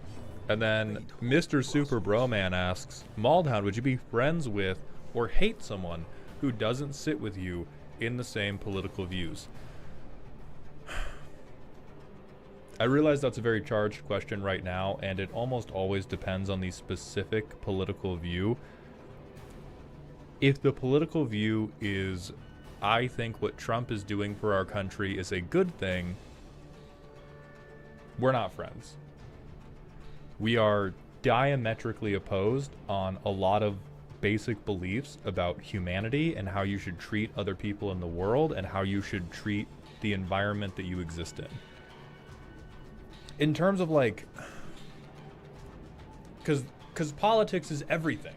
And then Mr. Super Broman asks, Maldhound, would you be friends with or hate someone who doesn't sit with you in the same political views? I realize that's a very charged question right now, and it almost always depends on the specific political view. If the political view is, I think what Trump is doing for our country is a good thing, we're not friends. We are diametrically opposed on a lot of basic beliefs about humanity and how you should treat other people in the world and how you should treat the environment that you exist in. In terms of like, because politics is everything.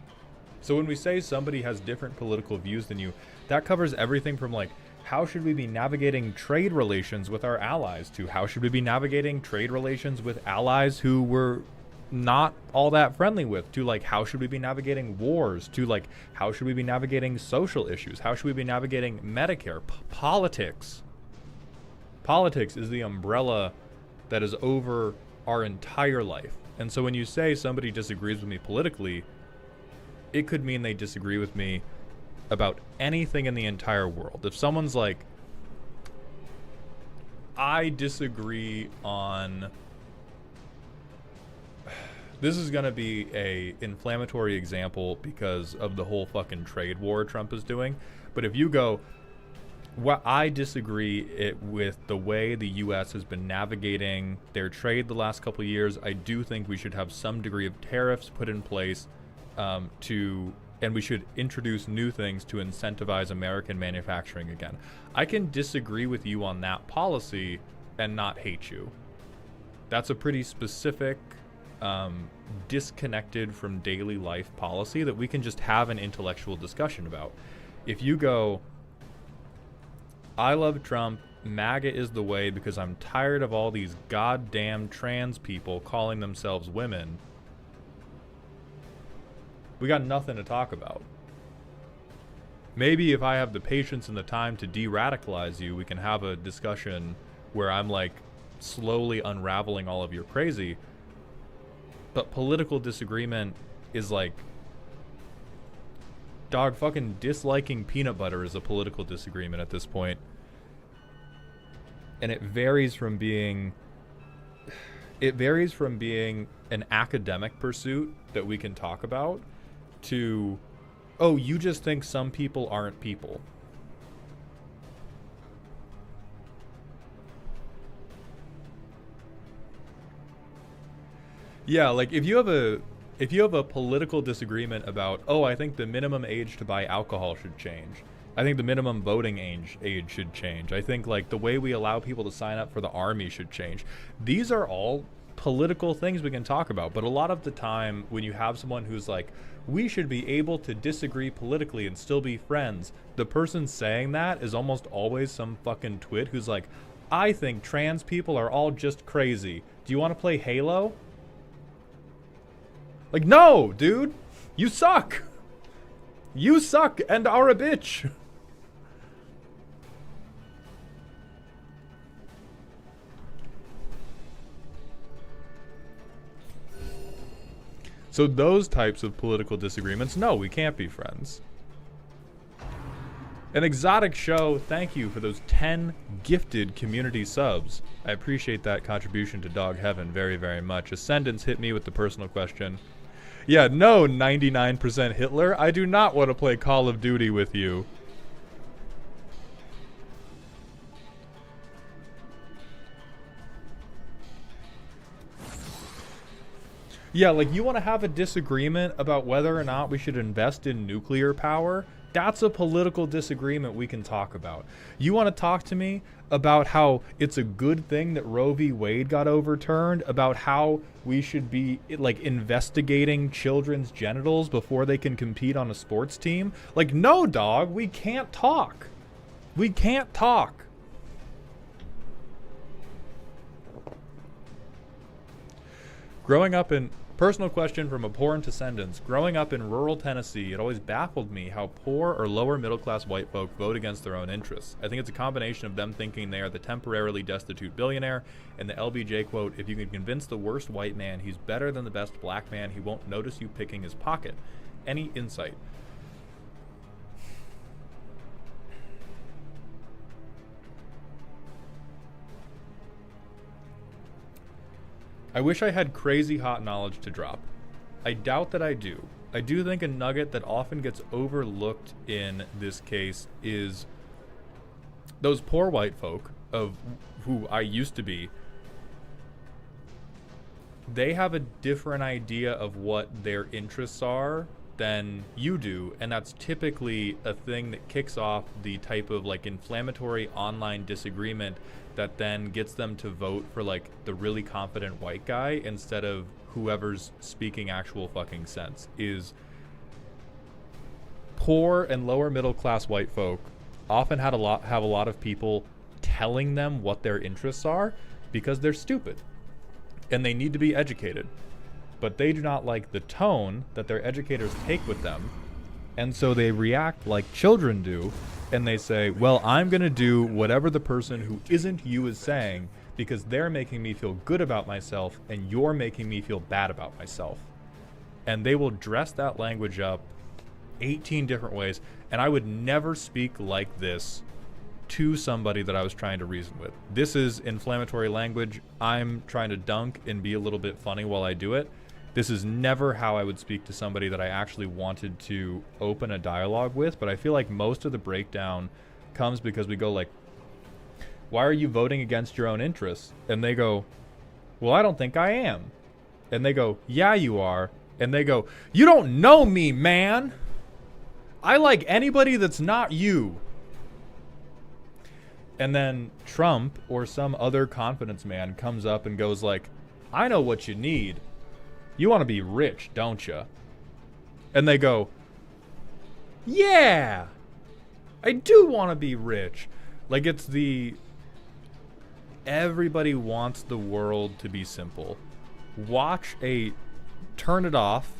So when we say somebody has different political views than you, that covers everything from like, how should we be navigating trade relations with our allies, to how should we be navigating trade relations with allies who we're not all that friendly with, to like, how should we be navigating wars, to like, how should we be navigating social issues, how should we be navigating Medicare, politics. Politics is the umbrella that is over our entire life. And so when you say somebody disagrees with me politically, it could mean they disagree with me about anything in the entire world. If someone's like, I disagree on... This is gonna be a inflammatory example because of the whole fucking trade war Trump is doing. But if you go, well, I disagree with the way the U.S. has been navigating their trade the last couple of years. I do think we should have some degree of tariffs put in place and we should introduce new things to incentivize American manufacturing again. I can disagree with you on that policy and not hate you. That's a pretty specific, disconnected from daily life policy that we can just have an intellectual discussion about. If you go, I love Trump, MAGA is the way because I'm tired of all these goddamn trans people calling themselves women, we got nothing to talk about. Maybe if I have the patience and the time to de-radicalize you, we can have a discussion where I'm like slowly unraveling all of your crazy. But political disagreement is like, dog, fucking disliking peanut butter is a political disagreement at this point. And it varies from being an academic pursuit that we can talk about to, oh, you just think some people aren't people. Yeah, like if you have a political disagreement about, oh, I think the minimum age to buy alcohol should change. I think the minimum voting age should change. I think like the way we allow people to sign up for the army should change. These are all political things we can talk about, but a lot of the time when you have someone who's like, we should be able to disagree politically and still be friends, the person saying that is almost always some fucking twit who's like, I think trans people are all just crazy. Do you want to play Halo? Like, no, dude, you suck. You suck and are a bitch. So those types of political disagreements, no, we can't be friends. An Exotic Show, thank you for those 10 gifted community subs. I appreciate that contribution to Dog Heaven very, very much. Ascendants hit me with the personal question. Yeah, no, 99% Hitler. I do not want to play Call of Duty with you. Yeah, like, you want to have a disagreement about whether or not we should invest in nuclear power? That's a political disagreement we can talk about. You want to talk to me about how it's a good thing that Roe v. Wade got overturned, about how we should be, like, investigating children's genitals before they can compete on a sports team? Like, no, dog, we can't talk. We can't talk. Growing up in... Personal question from abhorrent descendants. Growing up in rural Tennessee, it always baffled me how poor or lower middle class white folk vote against their own interests. I think it's a combination of them thinking they are the temporarily destitute billionaire, and the LBJ quote, if you can convince the worst white man he's better than the best black man, he won't notice you picking his pocket. Any insight? I wish I had crazy hot knowledge to drop. I doubt that I do. I do think a nugget that often gets overlooked in this case is those poor white folk of who I used to be. They have a different idea of what their interests are than you do, and that's typically a thing that kicks off the type of like inflammatory online disagreement that then gets them to vote for like the really confident white guy instead of whoever's speaking actual fucking sense. Is poor and lower middle class white folk often have a lot of people telling them what their interests are because they're stupid and they need to be educated, but they do not like the tone that their educators take with them, and so they react like children do, and they say, well, I'm going to do whatever the person who isn't you is saying because they're making me feel good about myself and you're making me feel bad about myself. And they will dress that language up 18 different ways, and I would never speak like this to somebody that I was trying to reason with. This is inflammatory language. I'm trying to dunk and be a little bit funny while I do it. This is never how I would speak to somebody that I actually wanted to open a dialogue with, but I feel like most of the breakdown comes because we go like, why are you voting against your own interests? And they go, well, I don't think I am. And they go, yeah, you are. And they go, you don't know me, man. I like anybody that's not you. And then Trump or some other confidence man comes up and goes like, I know what you need. You want to be rich, don't you? And they go, yeah, I do want to be rich. Like, it's the, everybody wants the world to be simple. Turn it off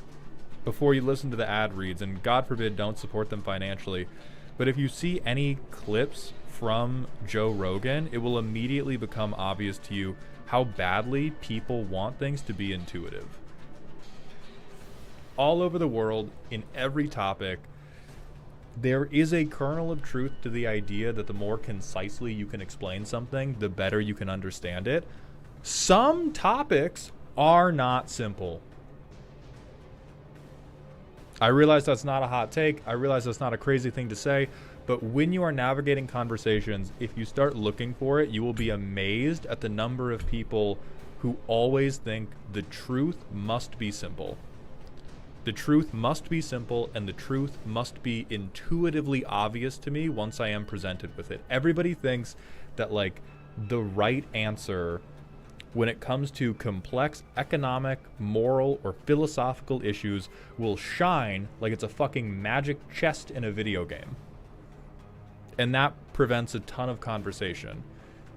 before you listen to the ad reads, and God forbid don't support them financially. But if you see any clips from Joe Rogan, it will immediately become obvious to you how badly people want things to be intuitive. All over the world, in every topic, there is a kernel of truth to the idea that the more concisely you can explain something, the better you can understand it. Some topics are not simple. I realize that's not a hot take. I realize that's not a crazy thing to say. But when you are navigating conversations, if you start looking for it, you will be amazed at the number of people who always think the truth must be simple. The truth must be simple, and the truth must be intuitively obvious to me once I am presented with it. Everybody thinks that, like, the right answer when it comes to complex economic, moral, or philosophical issues will shine like it's a fucking magic chest in a video game. And that prevents a ton of conversation,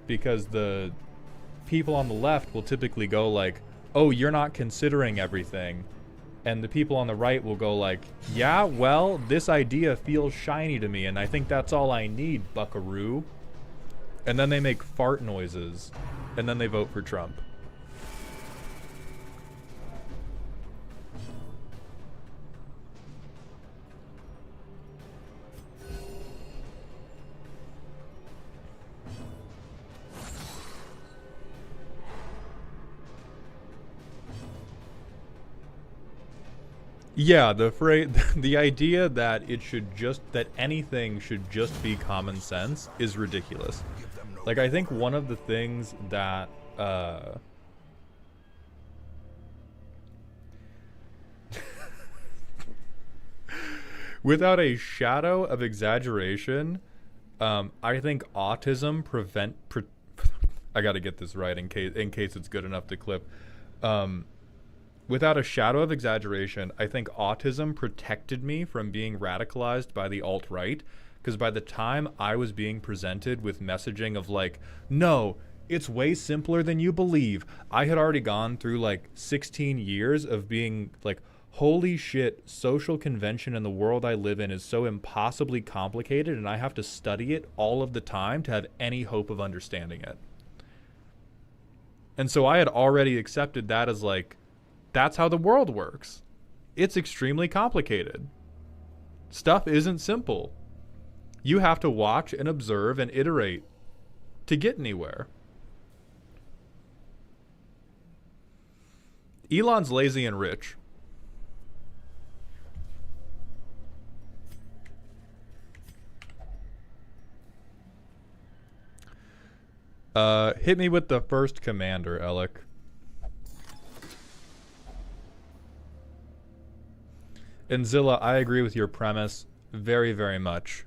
because the people on the left will typically go like, oh, you're not considering everything. And the people on the right will go like, yeah, well, this idea feels shiny to me, and I think that's all I need, buckaroo. And then they make fart noises, and then they vote for Trump. Yeah, the phrase, the idea that it should just, that anything should just be common sense is ridiculous. Give them no Like, I think one of the things that, without a shadow of exaggeration, I think autism I got to get this right in case it's good enough to clip. Without a shadow of exaggeration, I think autism protected me from being radicalized by the alt-right, because by the time I was being presented with messaging of like, no, it's way simpler than you believe, I had already gone through like 16 years of being like, holy shit, social convention in the world I live in is so impossibly complicated and I have to study it all of the time to have any hope of understanding it. And so I had already accepted that as like, that's how the world works. It's extremely complicated. Stuff isn't simple. You have to watch and observe and iterate to get anywhere. Elon's lazy and rich. Hit me with the first commander, Alec. And Zilla, I agree with your premise very, very much.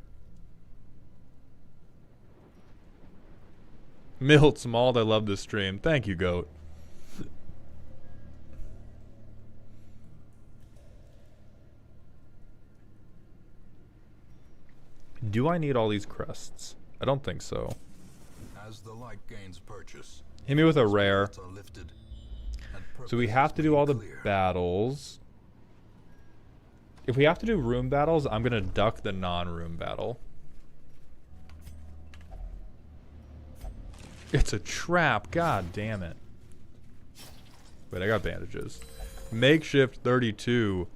Miltz Mauled, I love this stream. Thank you, Goat. Do I need all these crests? I don't think so. As the light gains purchase, Hit me with a rare. spirits are lifted, So we have to do all the battles. If we have to do room battles, I'm going to duck the non-room battle. It's a trap. God damn it. Wait, I got bandages. Makeshift 32.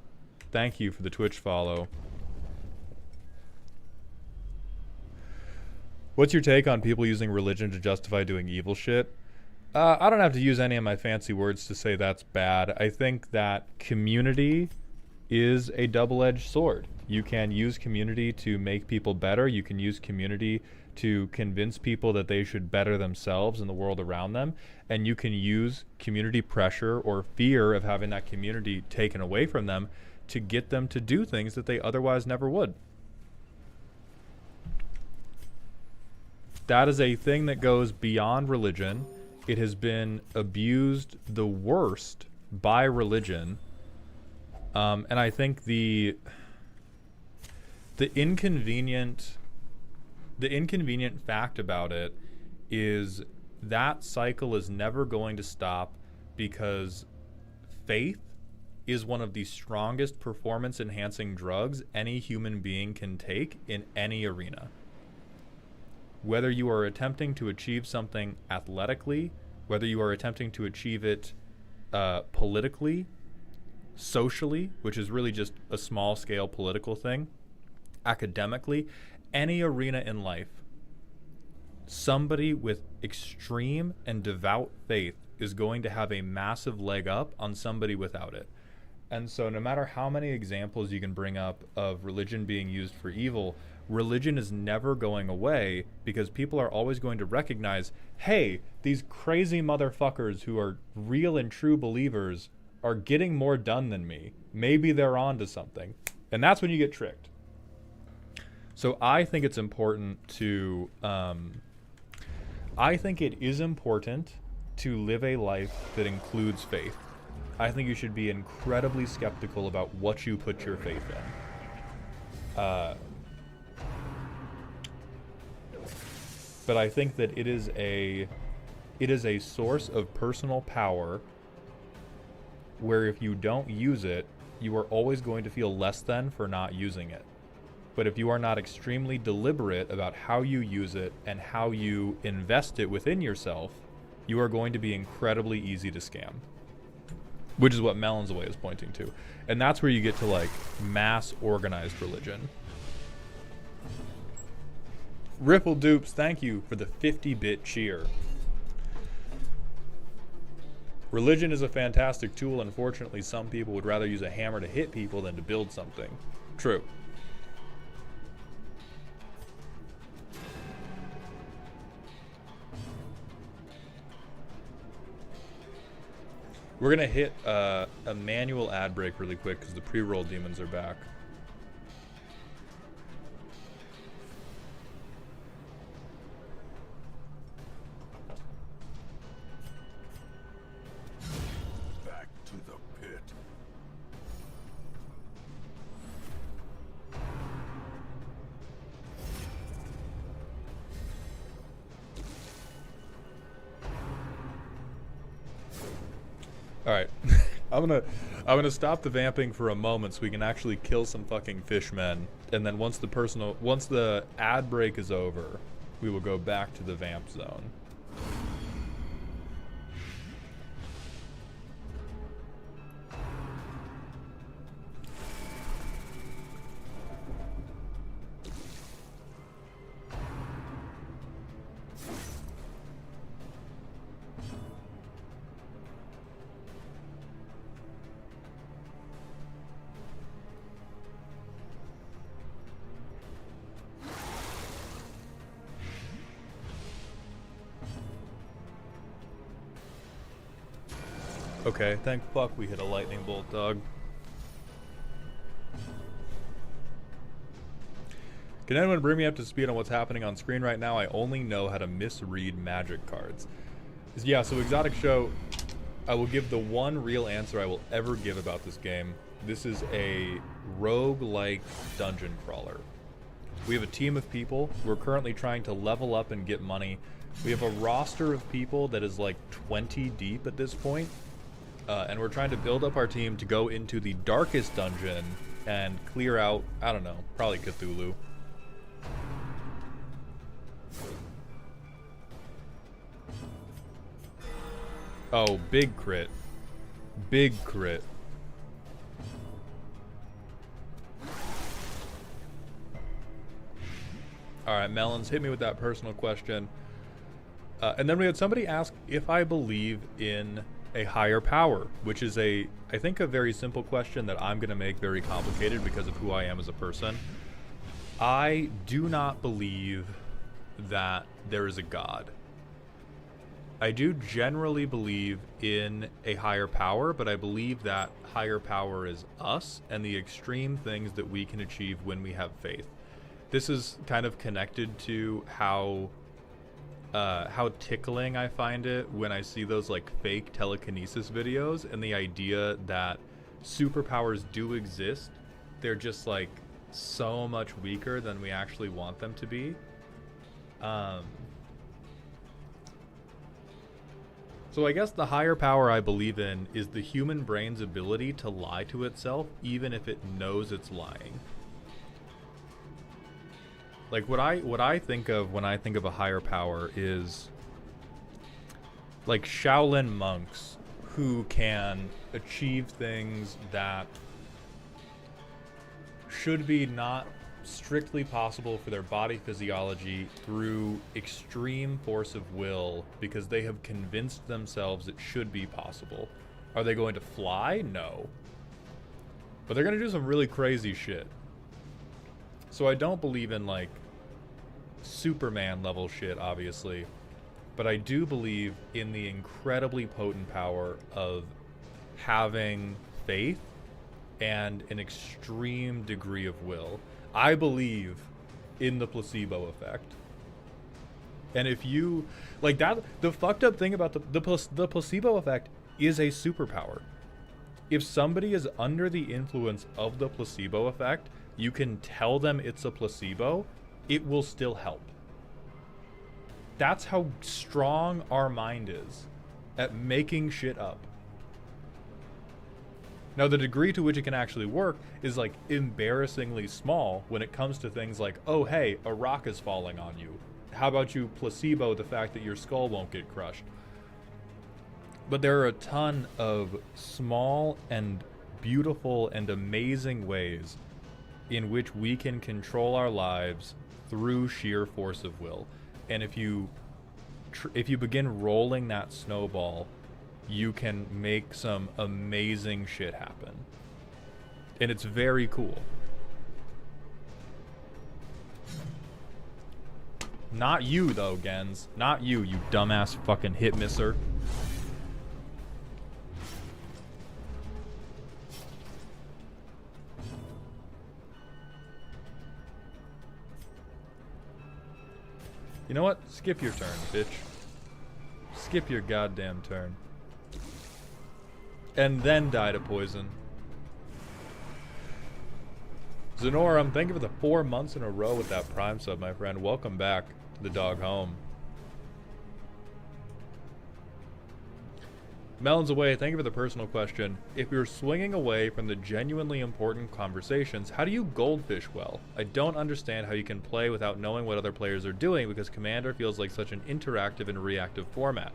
Thank you for the Twitch follow. What's your take on people using religion to justify doing evil shit? I don't have to use any of my fancy words to say that's bad. I think that community is a double-edged sword. You can use community to make people better. You can use community to convince people that they should better themselves in the world around them. And you can use community pressure or fear of having that community taken away from them to get them to do things that they otherwise never would. That is a thing that goes beyond religion. It has been abused the worst by religion. And I think the inconvenient fact about it is that cycle is never going to stop, because faith is one of the strongest performance enhancing drugs any human being can take in any arena. Whether you are attempting to achieve something athletically, whether you are attempting to achieve it politically, socially, which is really just a small scale political thing, academically, any arena in life, somebody with extreme and devout faith is going to have a massive leg up on somebody without it. And so no matter how many examples you can bring up of religion being used for evil, religion is never going away, because people are always going to recognize, hey, these crazy motherfuckers who are real and true believers are getting more done than me. Maybe they're on to something. And that's when you get tricked. So I think it's important to, I think it is important to live a life that includes faith. I think you should be incredibly skeptical about what you put your faith in. But I think that it is a source of personal power where if you don't use it, you are always going to feel less than for not using it. But if you are not extremely deliberate about how you use it and how you invest it within yourself, you are going to be incredibly easy to scam. Which is what Melon's Way is pointing to. And that's where you get to like mass organized religion. Ripple Dupes, thank you for the 50-bit cheer. Religion is a fantastic tool. Unfortunately, some people would rather use a hammer to hit people than to build something. True. We're going to hit a manual ad break really quick because the pre-roll demons are back. Back to the pit. All right, I'm gonna stop the vamping for a moment so we can actually kill some fucking fishmen, and then once the ad break is over, we will go back to the vamp zone. Okay, thank fuck we hit a lightning bolt, dog. Can anyone bring me up to speed on what's happening on screen right now? I only know how to misread magic cards. Yeah, so Exotic Show, I will give the one real answer I will ever give about this game. This is a rogue-like dungeon crawler. We have a team of people. We're currently trying to level up and get money. We have a roster of people that is like 20 deep at this point. And we're trying to build up our team to go into the darkest dungeon and clear out, I don't know, probably Cthulhu. Oh, big crit. Big crit. Alright, Melons, hit me with that personal question. And then we had somebody ask if I believe in a higher power, which is I think a very simple question that I'm going to make very complicated because of who I am as a person. I do not believe that there is a God. I do generally believe in a higher power, but I believe that higher power is us and the extreme things that we can achieve when we have faith. This is kind of connected to how tickling I find it when I see those like fake telekinesis videos, and the idea that superpowers do exist. They're just like so much weaker than we actually want them to be. So I guess the higher power I believe in is the human brain's ability to lie to itself even if it knows it's lying. Like what I think of when I think of a higher power is like Shaolin monks who can achieve things that should be not strictly possible for their body physiology through extreme force of will because they have convinced themselves it should be possible. Are they going to fly? No. But they're going to do some really crazy shit. So I don't believe in like Superman level shit, obviously, but I do believe in the incredibly potent power of having faith and an extreme degree of will. I believe in the placebo effect. And if you like that, the fucked up thing about the placebo effect is a superpower. If somebody is under the influence of the placebo effect, you can tell them it's a placebo, it will still help. That's how strong our mind is at making shit up. Now, the degree to which it can actually work is like embarrassingly small when it comes to things like, oh, hey, a rock is falling on you. How about you placebo the fact that your skull won't get crushed? But there are a ton of small and beautiful and amazing ways in which we can control our lives through sheer force of will. And if you begin rolling that snowball you can make some amazing shit happen. And it's very cool. Not you, though, Gens. Not you, you dumbass fucking hit misser. You know what? Skip your turn, bitch. Skip your goddamn turn. And then die to poison. Zenorum, thank you for the 4 months in a row with that Prime sub, my friend. Welcome back to the dog home. Melons away, thank you for the personal question. If you're swinging away from the genuinely important conversations, how do you goldfish well? I don't understand how you can play without knowing what other players are doing because Commander feels like such an interactive and reactive format.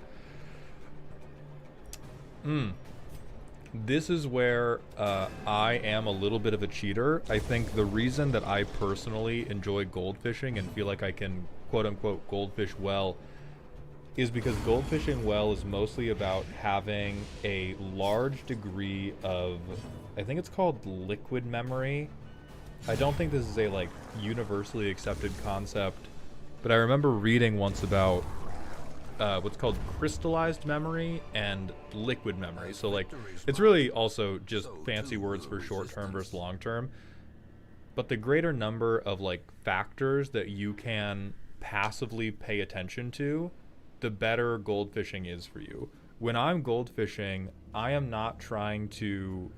This is where I am a little bit of a cheater. I think the reason that I personally enjoy goldfishing and feel like I can quote-unquote goldfish well is because goldfishing well is mostly about having a large degree of, I think it's called liquid memory. I don't think this is a like universally accepted concept, but I remember reading once about what's called crystallized memory and liquid memory. So like, it's really also just fancy words for short-term versus long-term. But the greater number of like factors that you can passively pay attention to, the better goldfishing is for you. When I'm goldfishing, I'm not trying to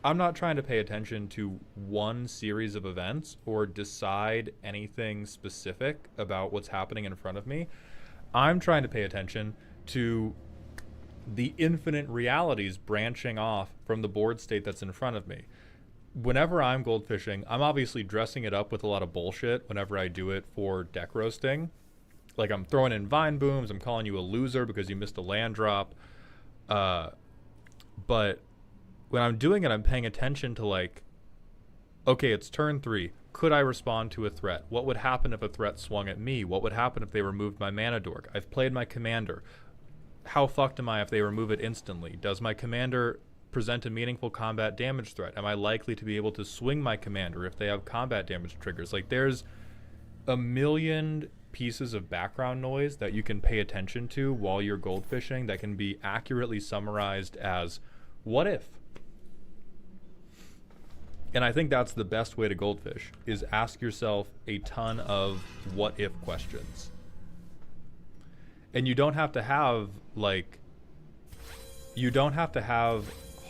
pay attention to one series of events or decide anything specific about what's happening in front of me. I'm trying to pay attention to the infinite realities branching off from the board state that's in front of me. Whenever I'm goldfishing, I'm obviously dressing it up with a lot of bullshit whenever I do it for deck roasting. Like, I'm throwing in vine booms, I'm calling you a loser because you missed a land drop. But when I'm doing it, I'm paying attention to, like, okay, it's turn 3. Could I respond to a threat? What would happen if a threat swung at me? What would happen if they removed my mana dork? I've played my commander. How fucked am I if they remove it instantly? Does my commander present a meaningful combat damage threat? Am I likely to be able to swing my commander if they have combat damage triggers? Like, there's a million pieces of background noise that you can pay attention to while you're goldfishing that can be accurately summarized as what if. And I think that's the best way to goldfish, is ask yourself a ton of what if questions. And you don't have to have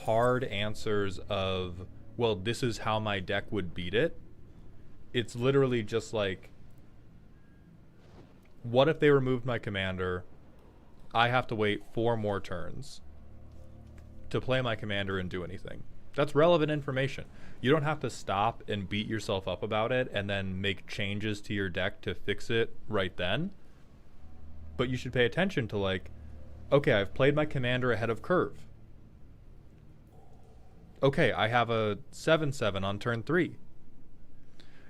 hard answers of, well, this is how my deck would beat it. It's literally just like, what if they removed my commander? I have to wait 4 more turns to play my commander and do anything. That's relevant information. You don't have to stop and beat yourself up about it and then make changes to your deck to fix it right then. But you should pay attention to, like, okay, I've played my commander ahead of curve. Okay, I have a 7/7 on turn 3.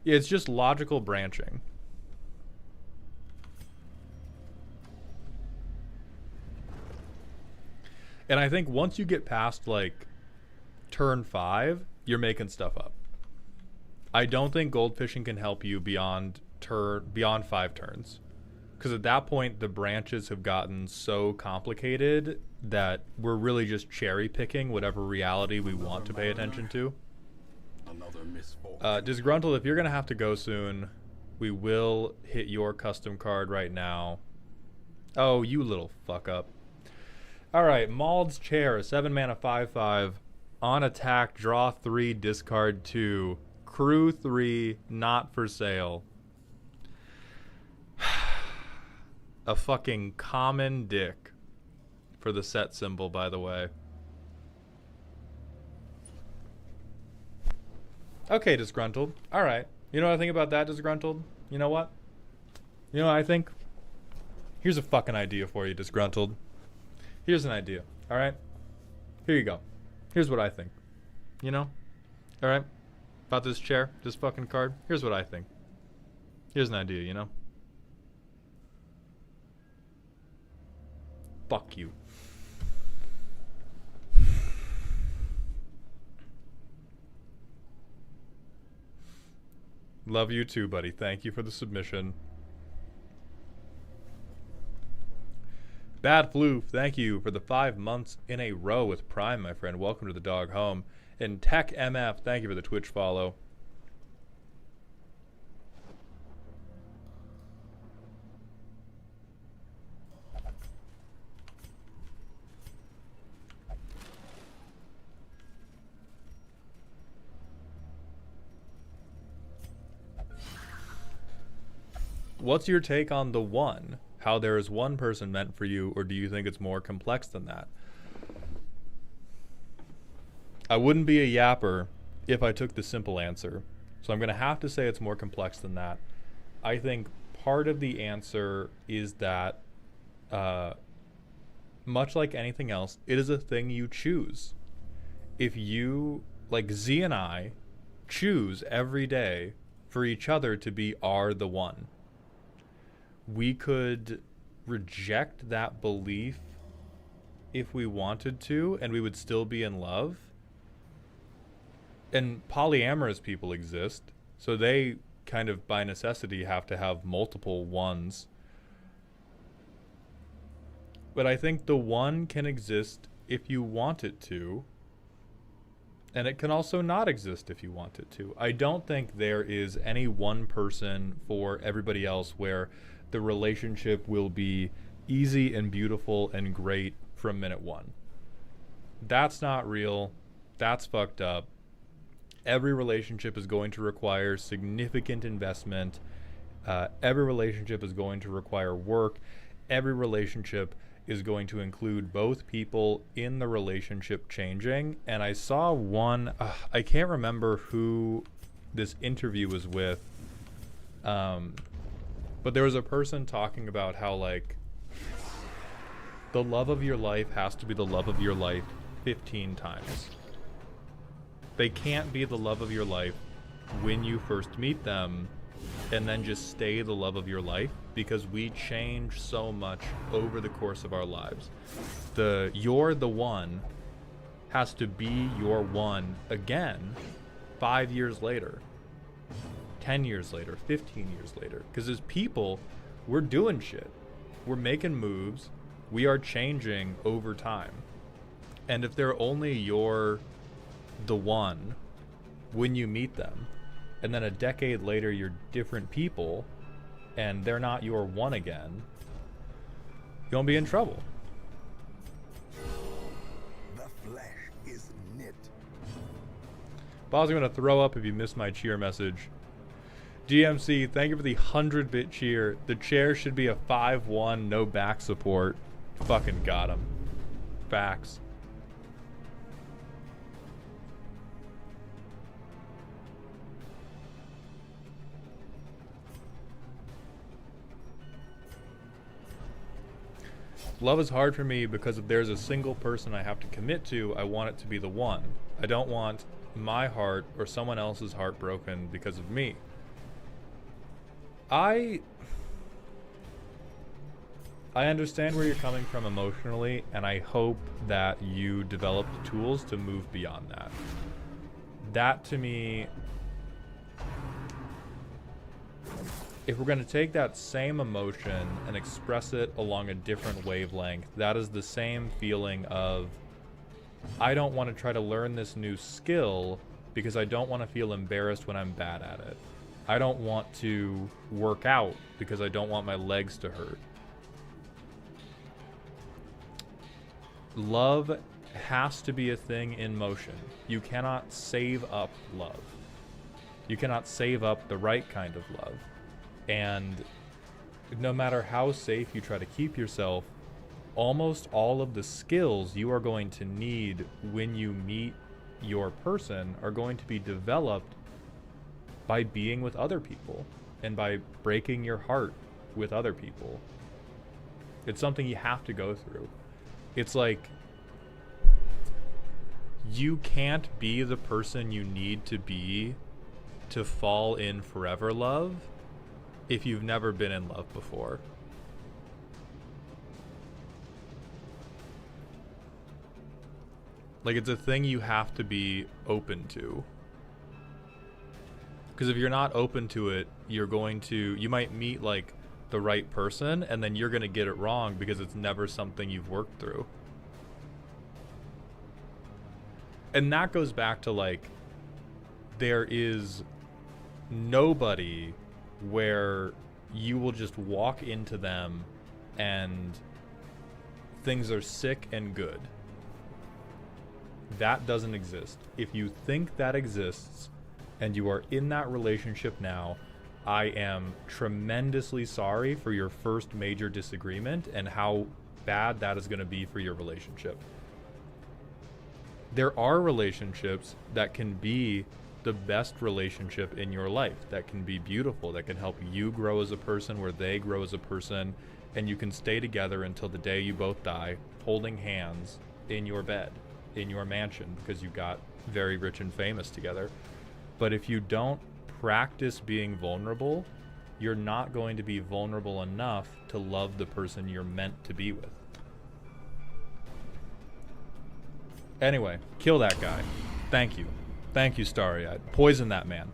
Yeah, it's just logical branching. And I think once you get past, like, turn 5, you're making stuff up. I don't think goldfishing can help you beyond 5 turns. Because at that point, the branches have gotten so complicated that we're really just cherry picking whatever reality we want to pay attention to. Disgruntled, if you're going to have to go soon, we will hit your custom card right now. Oh, you little fuck up. Alright, Maul's Chair, 7 mana 5/5. On attack, draw 3, discard 2. Crew 3, not for sale. A fucking common dick for the set symbol, by the way. Okay, Disgruntled. Alright. You know what I think about that, Disgruntled? You know what? You know what I think? Here's a fucking idea for you, Disgruntled. Here's an idea, alright? Here you go. Here's what I think. You know? Alright? About this chair, this fucking card. Here's what I think. Here's an idea, you know? Fuck you. Love you too, buddy. Thank you for the submission. Bad Flu, thank you for the 5 months in a row with Prime, my friend. Welcome to the dog home. And Tech MF, thank you for the Twitch follow. What's your take on the one? How there is one person meant for you, or do you think it's more complex than that? I wouldn't be a yapper if I took the simple answer. So I'm going to have to say it's more complex than that. I think part of the answer is that, much like anything else, it is a thing you choose. If you, like Z and I, choose every day for each other to be the one, we could reject that belief if we wanted to, and we would still be in love. And polyamorous people exist, so they kind of by necessity have to have multiple ones. But I think the one can exist if you want it to, and it can also not exist if you want it to. I don't think there is any one person for everybody else where the relationship will be easy and beautiful and great from minute one. That's not real. That's fucked up. Every relationship is going to require significant investment. Every relationship is going to require work. Every relationship is going to include both people in the relationship changing. And I saw one, I can't remember who this interview was with, but there was a person talking about how, like, the love of your life has to be the love of your life 15 times. They can't be the love of your life when you first meet them and then just stay the love of your life, because we change so much over the course of our lives. You're the one has to be your one again 5 years later, 10 years later, 15 years later. Because as people, we're doing shit. We're making moves. We are changing over time. And if they're only the one when you meet them, and then a decade later you're different people, and they're not your one again, you're gonna be in trouble. The flesh is knit. Bob's gonna throw up if you missed my cheer message. DMC, thank you for the 100-bit cheer. The chair should be a 5-1, no back support. Fucking got him. Facts. Love is hard for me because if there's a single person I have to commit to, I want it to be the one. I don't want my heart or someone else's heart broken because of me. I understand where you're coming from emotionally, and I hope that you develop the tools to move beyond that. That, to me, if we're going to take that same emotion and express it along a different wavelength, that is the same feeling of, I don't want to try to learn this new skill because I don't want to feel embarrassed when I'm bad at it. I don't want to work out because I don't want my legs to hurt. Love has to be a thing in motion. You cannot save up love. You cannot save up the right kind of love. And no matter how safe you try to keep yourself, almost all of the skills you are going to need when you meet your person are going to be developed by being with other people and by breaking your heart with other people. It's something you have to go through. It's like, you can't be the person you need to be to fall in forever love if you've never been in love before. Like, it's a thing you have to be open to. Because if you're not open to it, you might meet like the right person and then you're going to get it wrong because it's never something you've worked through. And that goes back to like, there is nobody where you will just walk into them and things are sick and good. That doesn't exist. If you think that exists and you are in that relationship now, I am tremendously sorry for your first major disagreement and how bad that is going to be for your relationship. There are relationships that can be the best relationship in your life, that can be beautiful, that can help you grow as a person, where they grow as a person, and you can stay together until the day you both die, holding hands in your bed, in your mansion, because you got very rich and famous together. But if you don't practice being vulnerable, you're not going to be vulnerable enough to love the person you're meant to be with. Anyway, kill that guy. Thank you. Thank you, Starry-Eyed. Poison that man.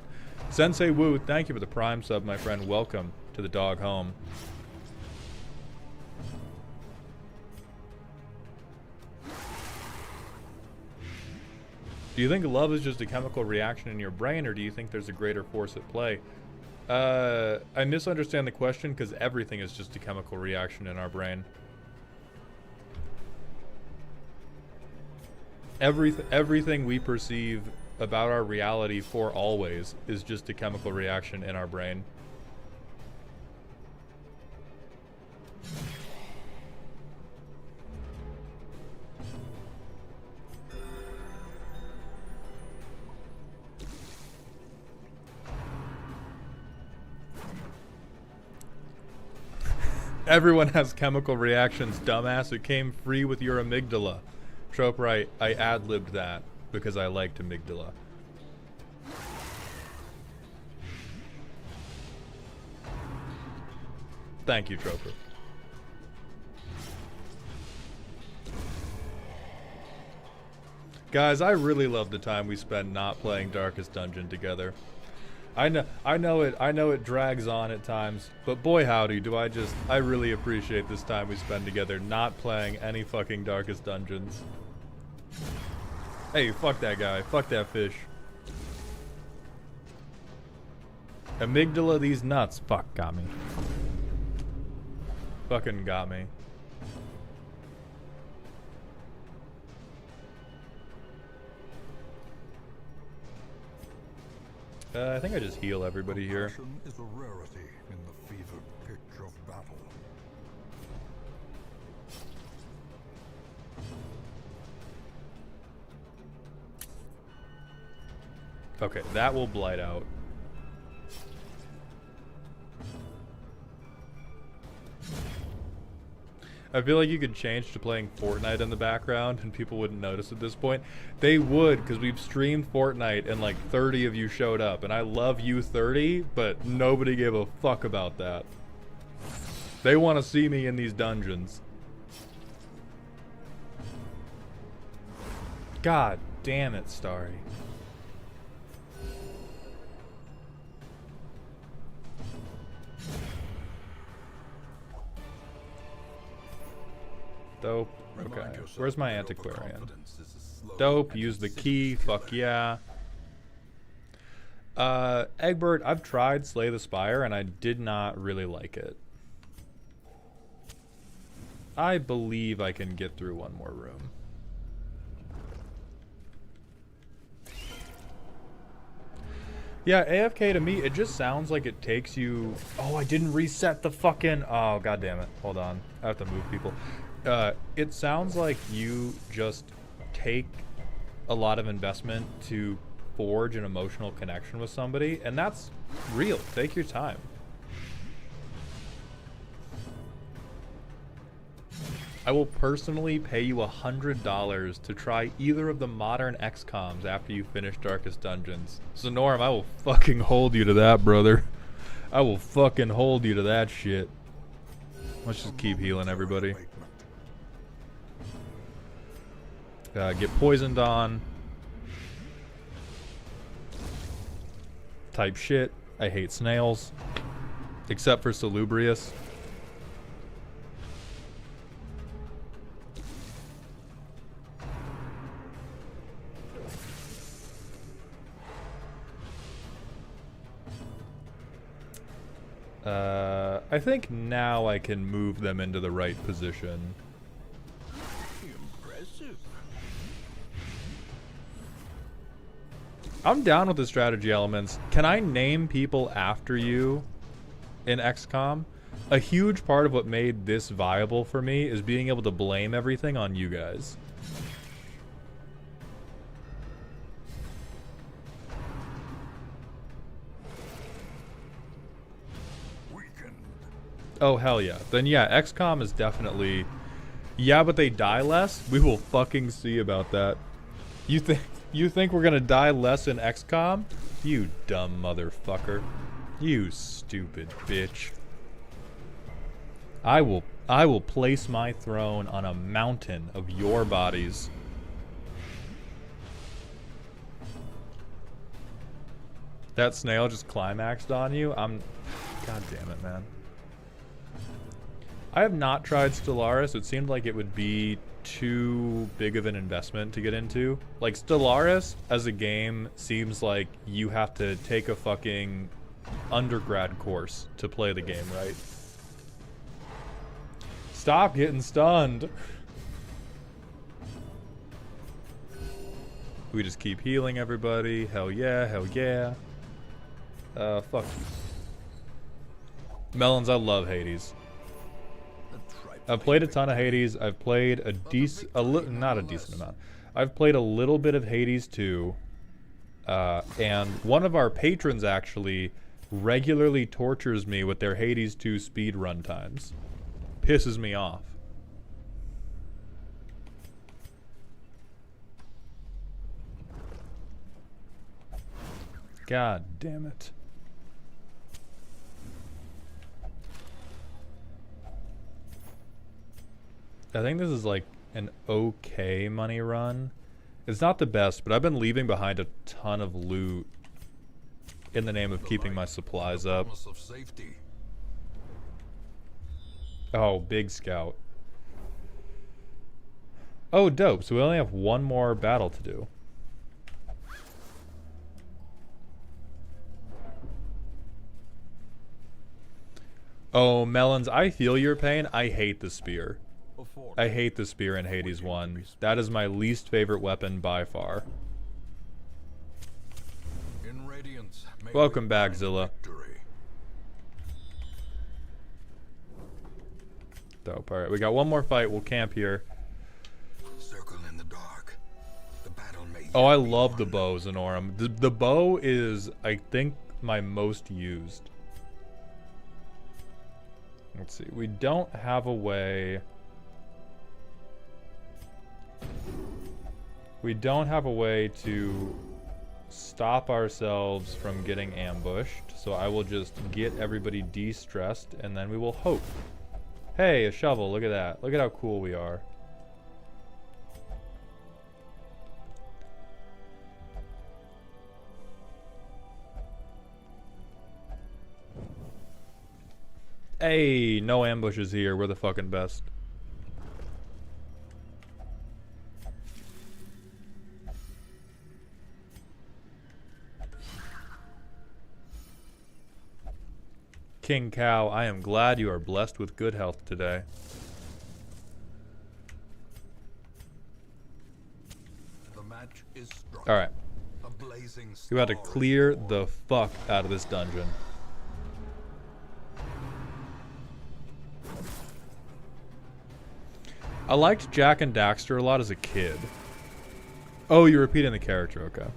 Sensei Wu, thank you for the Prime sub, my friend. Welcome to the dog home. Do you think love is just a chemical reaction in your brain, or do you think there's a greater force at play? I misunderstand the question because everything is just a chemical reaction in our brain. Everything we perceive about our reality for always is just a chemical reaction in our brain. Everyone has chemical reactions, dumbass. It came free with your amygdala. Trope right, I ad-libbed that because I liked amygdala. Thank you, Troper. Guys, I really love the time we spend not playing Darkest Dungeon together. I know it drags on at times, but boy howdy do I really appreciate this time we spend together not playing any fucking Darkest Dungeons. Hey, fuck that guy, fuck that fish. Amygdala these nuts, fuck, got me. Fucking got me. I think I just heal everybody here. Compassion is a rarity in the fevered pitch of battle. Okay, that will blight out. I feel like you could change to playing Fortnite in the background and people wouldn't notice at this point. They would, because we've streamed Fortnite and like 30 of you showed up. And I love you 30, but nobody gave a fuck about that. They want to see me in these dungeons. God damn it, Starry. Dope. Okay. Where's my antiquarian? Dope. Use the key. Fuck yeah. Egbert, I've tried Slay the Spire and I did not really like it. I believe I can get through one more room. Yeah, AFK to me, it just sounds like it takes you... Oh, I didn't reset the fucking... Oh, god damn it. Hold on. I have to move people. It sounds like you just take a lot of investment to forge an emotional connection with somebody, and that's real. Take your time. I will personally pay you $100 to try either of the modern XCOMs after you finish Darkest Dungeons. So Norm, I will fucking hold you to that, brother. I will fucking hold you to that shit. Let's just keep healing everybody. Get poisoned on. type shit. I hate snails. Except for salubrious. I think now I can move them into the right position. Impressive. I'm down with the strategy elements. Can I name people after you in XCOM? A huge part of what made this viable for me is being able to blame everything on you guys. Oh, hell yeah. Then yeah, XCOM is definitely... Yeah, but they die less? We will fucking see about that. You think we're gonna die less in XCOM? You dumb motherfucker. You stupid bitch. I will place my throne on a mountain of your bodies. That snail just climaxed on you? God damn it, man. I have not tried Stellaris. It seemed like it would be too big of an investment to get into. Like, Stellaris as a game seems like you have to take a fucking undergrad course to play the game, right? Stop getting stunned. We just keep healing everybody. Hell yeah, hell yeah. Fuck you. Melons, I love Hades. I've played a ton of Hades. I've played a not a decent amount. I've played a little bit of Hades 2. And one of our patrons actually regularly tortures me with their Hades 2 speed run times. Pisses me off. God damn it. I think this is like an okay money run. It's not the best, but I've been leaving behind a ton of loot in the name of keeping my supplies up. Oh, big scout. Oh, dope. So we only have one more battle to do. Oh, Melons, I feel your pain. I hate the spear. I hate the spear in Hades 1. That is my least favorite weapon by far. Welcome back, Zilla. Dope. Alright, we got one more fight. We'll camp here. Circle in the dark. The battle may Oh, I love the bow, Zenorum. The bow is, I think, my most used. Let's see. We don't have a way... We don't have a way to stop ourselves from getting ambushed, so I will just get everybody de-stressed, and then we will hope. Hey, a shovel, look at that. Look at how cool we are. Hey, no ambushes here. We're the fucking best. King Cow, I am glad you are blessed with good health today. The match is strong. Alright. A blazing We got to star clear is born. the fuck out of this dungeon. I liked Jack and Daxter a lot as a kid. Oh, you're repeating the character, okay.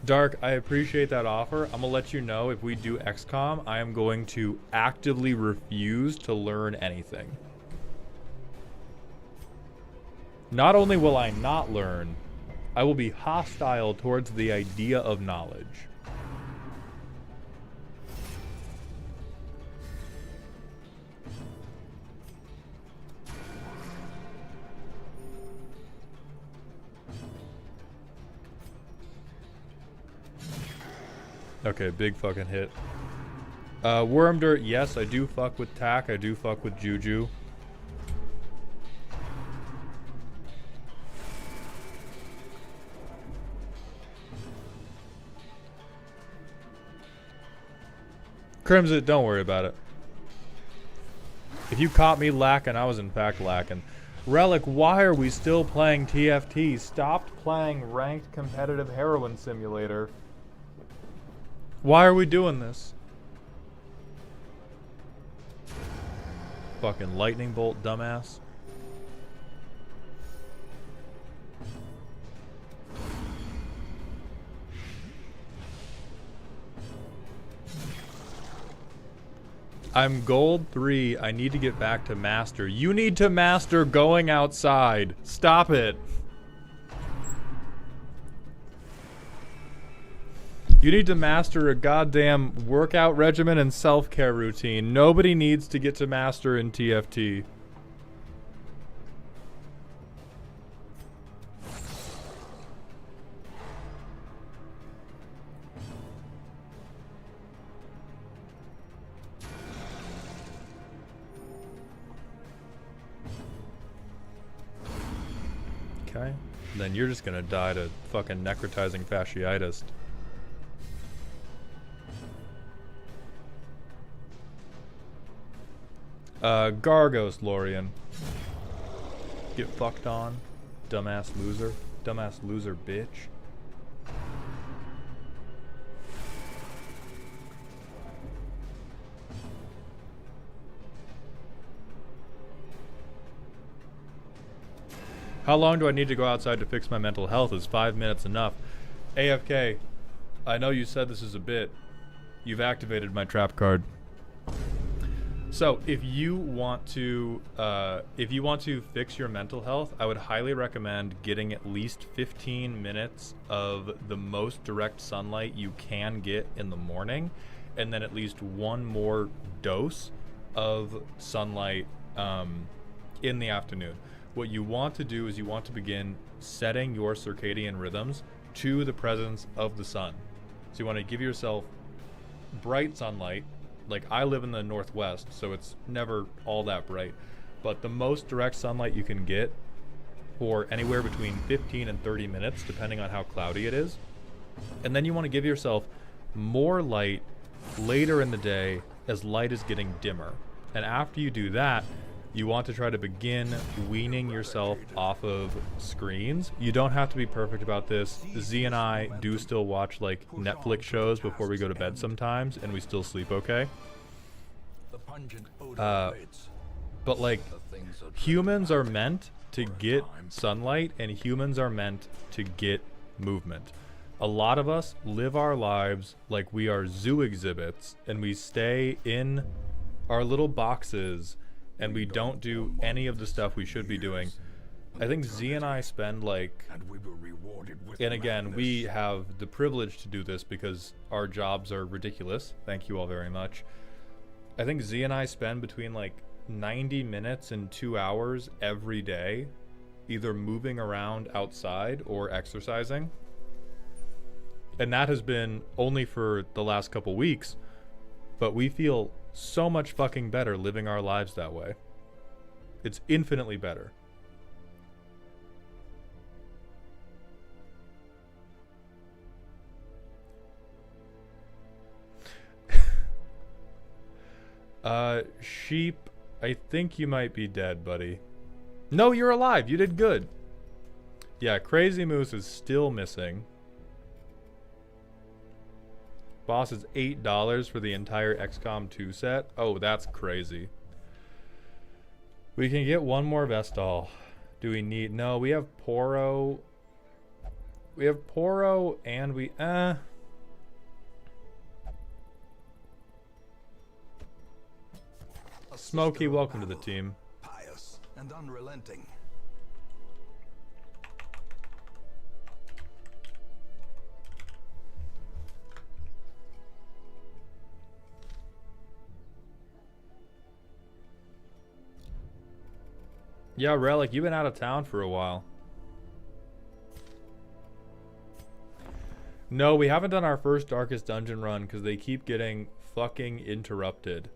Dark, I appreciate that offer. I'm gonna let you know if we do XCOM, I am going to actively refuse to learn anything. Not only will I not learn, I will be hostile towards the idea of knowledge. Okay, big fucking hit. Worm Dirt, yes, I do fuck with Tack. I do fuck with Juju. Crimson, don't worry about it. If you caught me lacking, I was in fact lacking. Relic, why are we still playing TFT? Stopped playing ranked competitive heroin simulator. Why are we doing this? Fucking lightning bolt, dumbass. I'm gold 3. I need to get back to master. You need to master going outside. Stop it. You need to master a goddamn workout regimen and self-care routine. Nobody needs to get to master in TFT. Okay. Then you're just gonna die to fucking necrotizing fasciitis. Gargos, Lorian. Get fucked on. Dumbass loser. Dumbass loser, bitch. How long do I need to go outside to fix my mental health? Is 5 minutes enough? AFK, I know you said this is a bit. You've activated my trap card. So if you want to fix your mental health, I would highly recommend getting at least 15 minutes of the most direct sunlight you can get in the morning, and then at least one more dose of sunlight in the afternoon. What you want to do is you want to begin setting your circadian rhythms to the presence of the sun. So you want to give yourself bright sunlight. Like, I live in the northwest, so it's never all that bright. But the most direct sunlight you can get for anywhere between 15 and 30 minutes, depending on how cloudy it is. And then you want to give yourself more light later in the day as light is getting dimmer. And after you do that, you want to try to begin weaning yourself off of screens. You don't have to be perfect about this. Z and I do still watch like Netflix shows before we go to bed sometimes, and we still sleep okay. But like, humans are meant to get sunlight, and humans are meant to get movement. A lot of us live our lives like we are zoo exhibits, and we stay in our little boxes, and we don't do any of the stuff we should be doing. I think Z and I spend like, and again, we have the privilege to do this because our jobs are ridiculous. Thank you all very much. I think Z and I spend between like 90 minutes and 2 hours every day, either moving around outside or exercising. And that has been only for the last couple weeks, but we feel so much fucking better living our lives that way. It's infinitely better. Sheep, I think you might be dead, buddy. No, you're alive. You did good. Yeah, Crazy Moose is still missing. Boss is $8 for the entire XCOM 2 set. Oh, that's crazy. We can get one more Vestal. Do we need... No, we have Poro. We have Poro and we... Smokey, welcome to the team. Pious and unrelenting. Yeah, Relic, you've been out of town for a while. No, we haven't done our first Darkest Dungeon run because they keep getting fucking interrupted.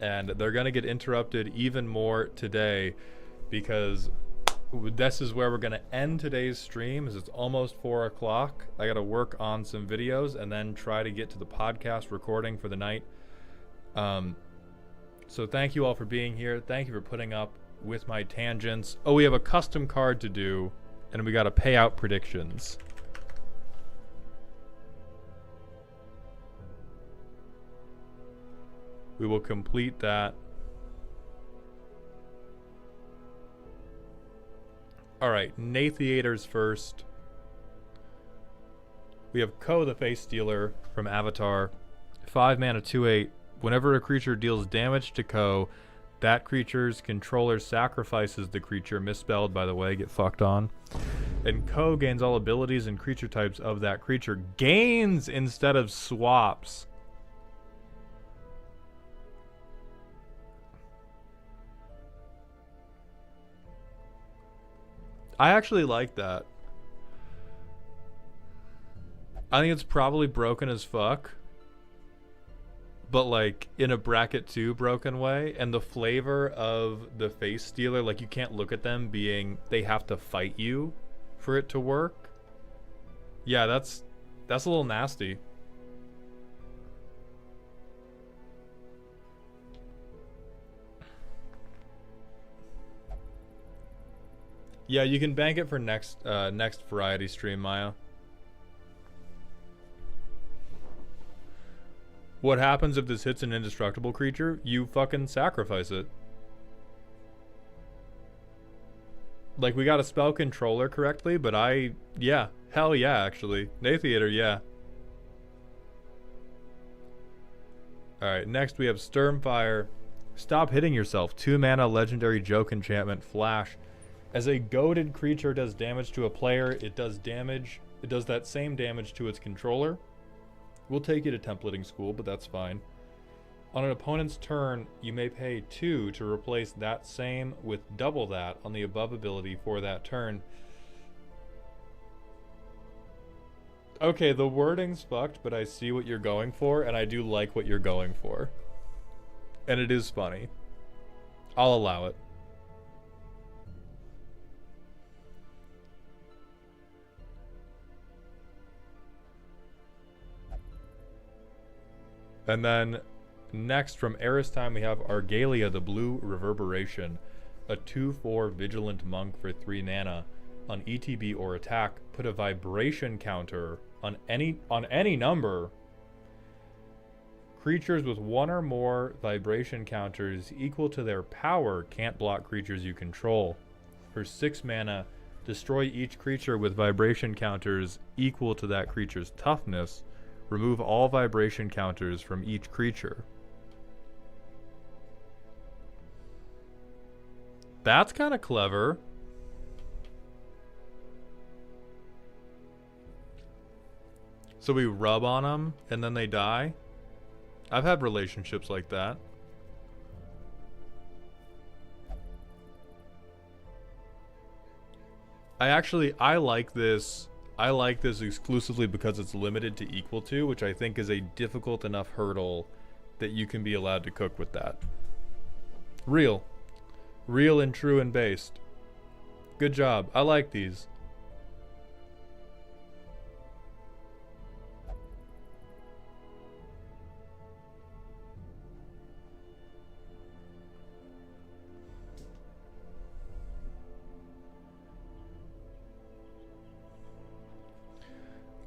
And they're going to get interrupted even more today because this is where we're going to end today's stream as it's almost 4 o'clock. I got to work on some videos and then try to get to the podcast recording for the night. So thank you all for being here. Thank you for putting up with my tangents. Oh, we have a custom card to do, and we got to pay out predictions. We will complete that. Alright, Nathiators first. We have Ko the Face Stealer from Avatar. 5 mana, 2/8. Whenever a creature deals damage to Ko, that creature's controller sacrifices the creature, misspelled by the way, get fucked on. And Ko gains all abilities and creature types of that creature. Gains instead of swaps. I actually like that. I think it's probably broken as fuck. But like in a bracket 2 broken way. And the flavor of the Face Stealer, like you can't look at them being, they have to fight you for it to work. Yeah, that's a little nasty. Yeah, you can bank it for next variety stream, Maya. What happens if this hits an indestructible creature? You fucking sacrifice it. Like, we got to spell controller correctly, but yeah. Hell yeah, actually. Nathiator, yeah. Alright, next we have Sturmfire. Stop hitting yourself. 2 mana legendary joke enchantment, flash. As a goaded creature does damage to a player, it does damage. It does that same damage to its controller. We'll take you to templating school, but that's fine. On an opponent's turn, you may pay 2 to replace that same with double that on the above ability for that turn. Okay, the wording's fucked, but I see what you're going for, and I do like what you're going for. And it is funny. I'll allow it. And then next from Eris-Time we have Argalia, the Blue Reverberation, a 2/4 Vigilant Monk for 3 mana. On ETB or attack, put a vibration counter on any number. Creatures with 1 or more vibration counters equal to their power can't block creatures you control. For 6 mana, destroy each creature with vibration counters equal to that creature's toughness. Remove all vibration counters from each creature. That's kind of clever. So we rub on them and then they die? I've had relationships like that. I like this. I like this exclusively because it's limited to equal to, which I think is a difficult enough hurdle that you can be allowed to cook with that. Real. Real and true and based. Good job. I like these.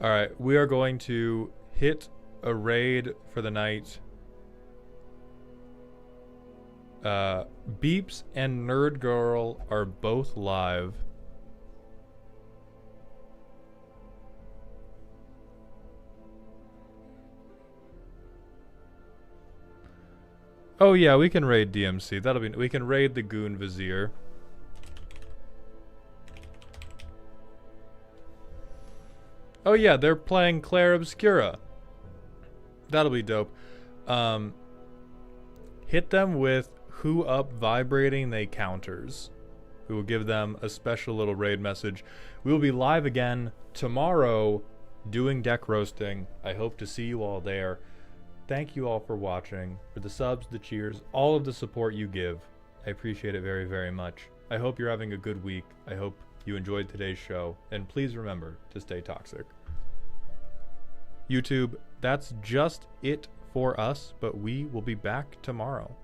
Alright, we are going to hit a raid for the night. Beeps and Nerd Girl are both live. Oh yeah, we can raid DMC. We can raid the Goon Vizier. Oh yeah, they're playing Claire Obscura. That'll be dope. Hit them with who up vibrating they counters. We will give them a special little raid message. We will be live again tomorrow doing deck roasting. I hope to see you all there. Thank you all for watching, for the subs, the cheers, all of the support you give. I appreciate it very, very much. I hope you're having a good week. I hope you enjoyed today's show, and please remember to stay toxic. YouTube, that's just it for us, but we will be back tomorrow.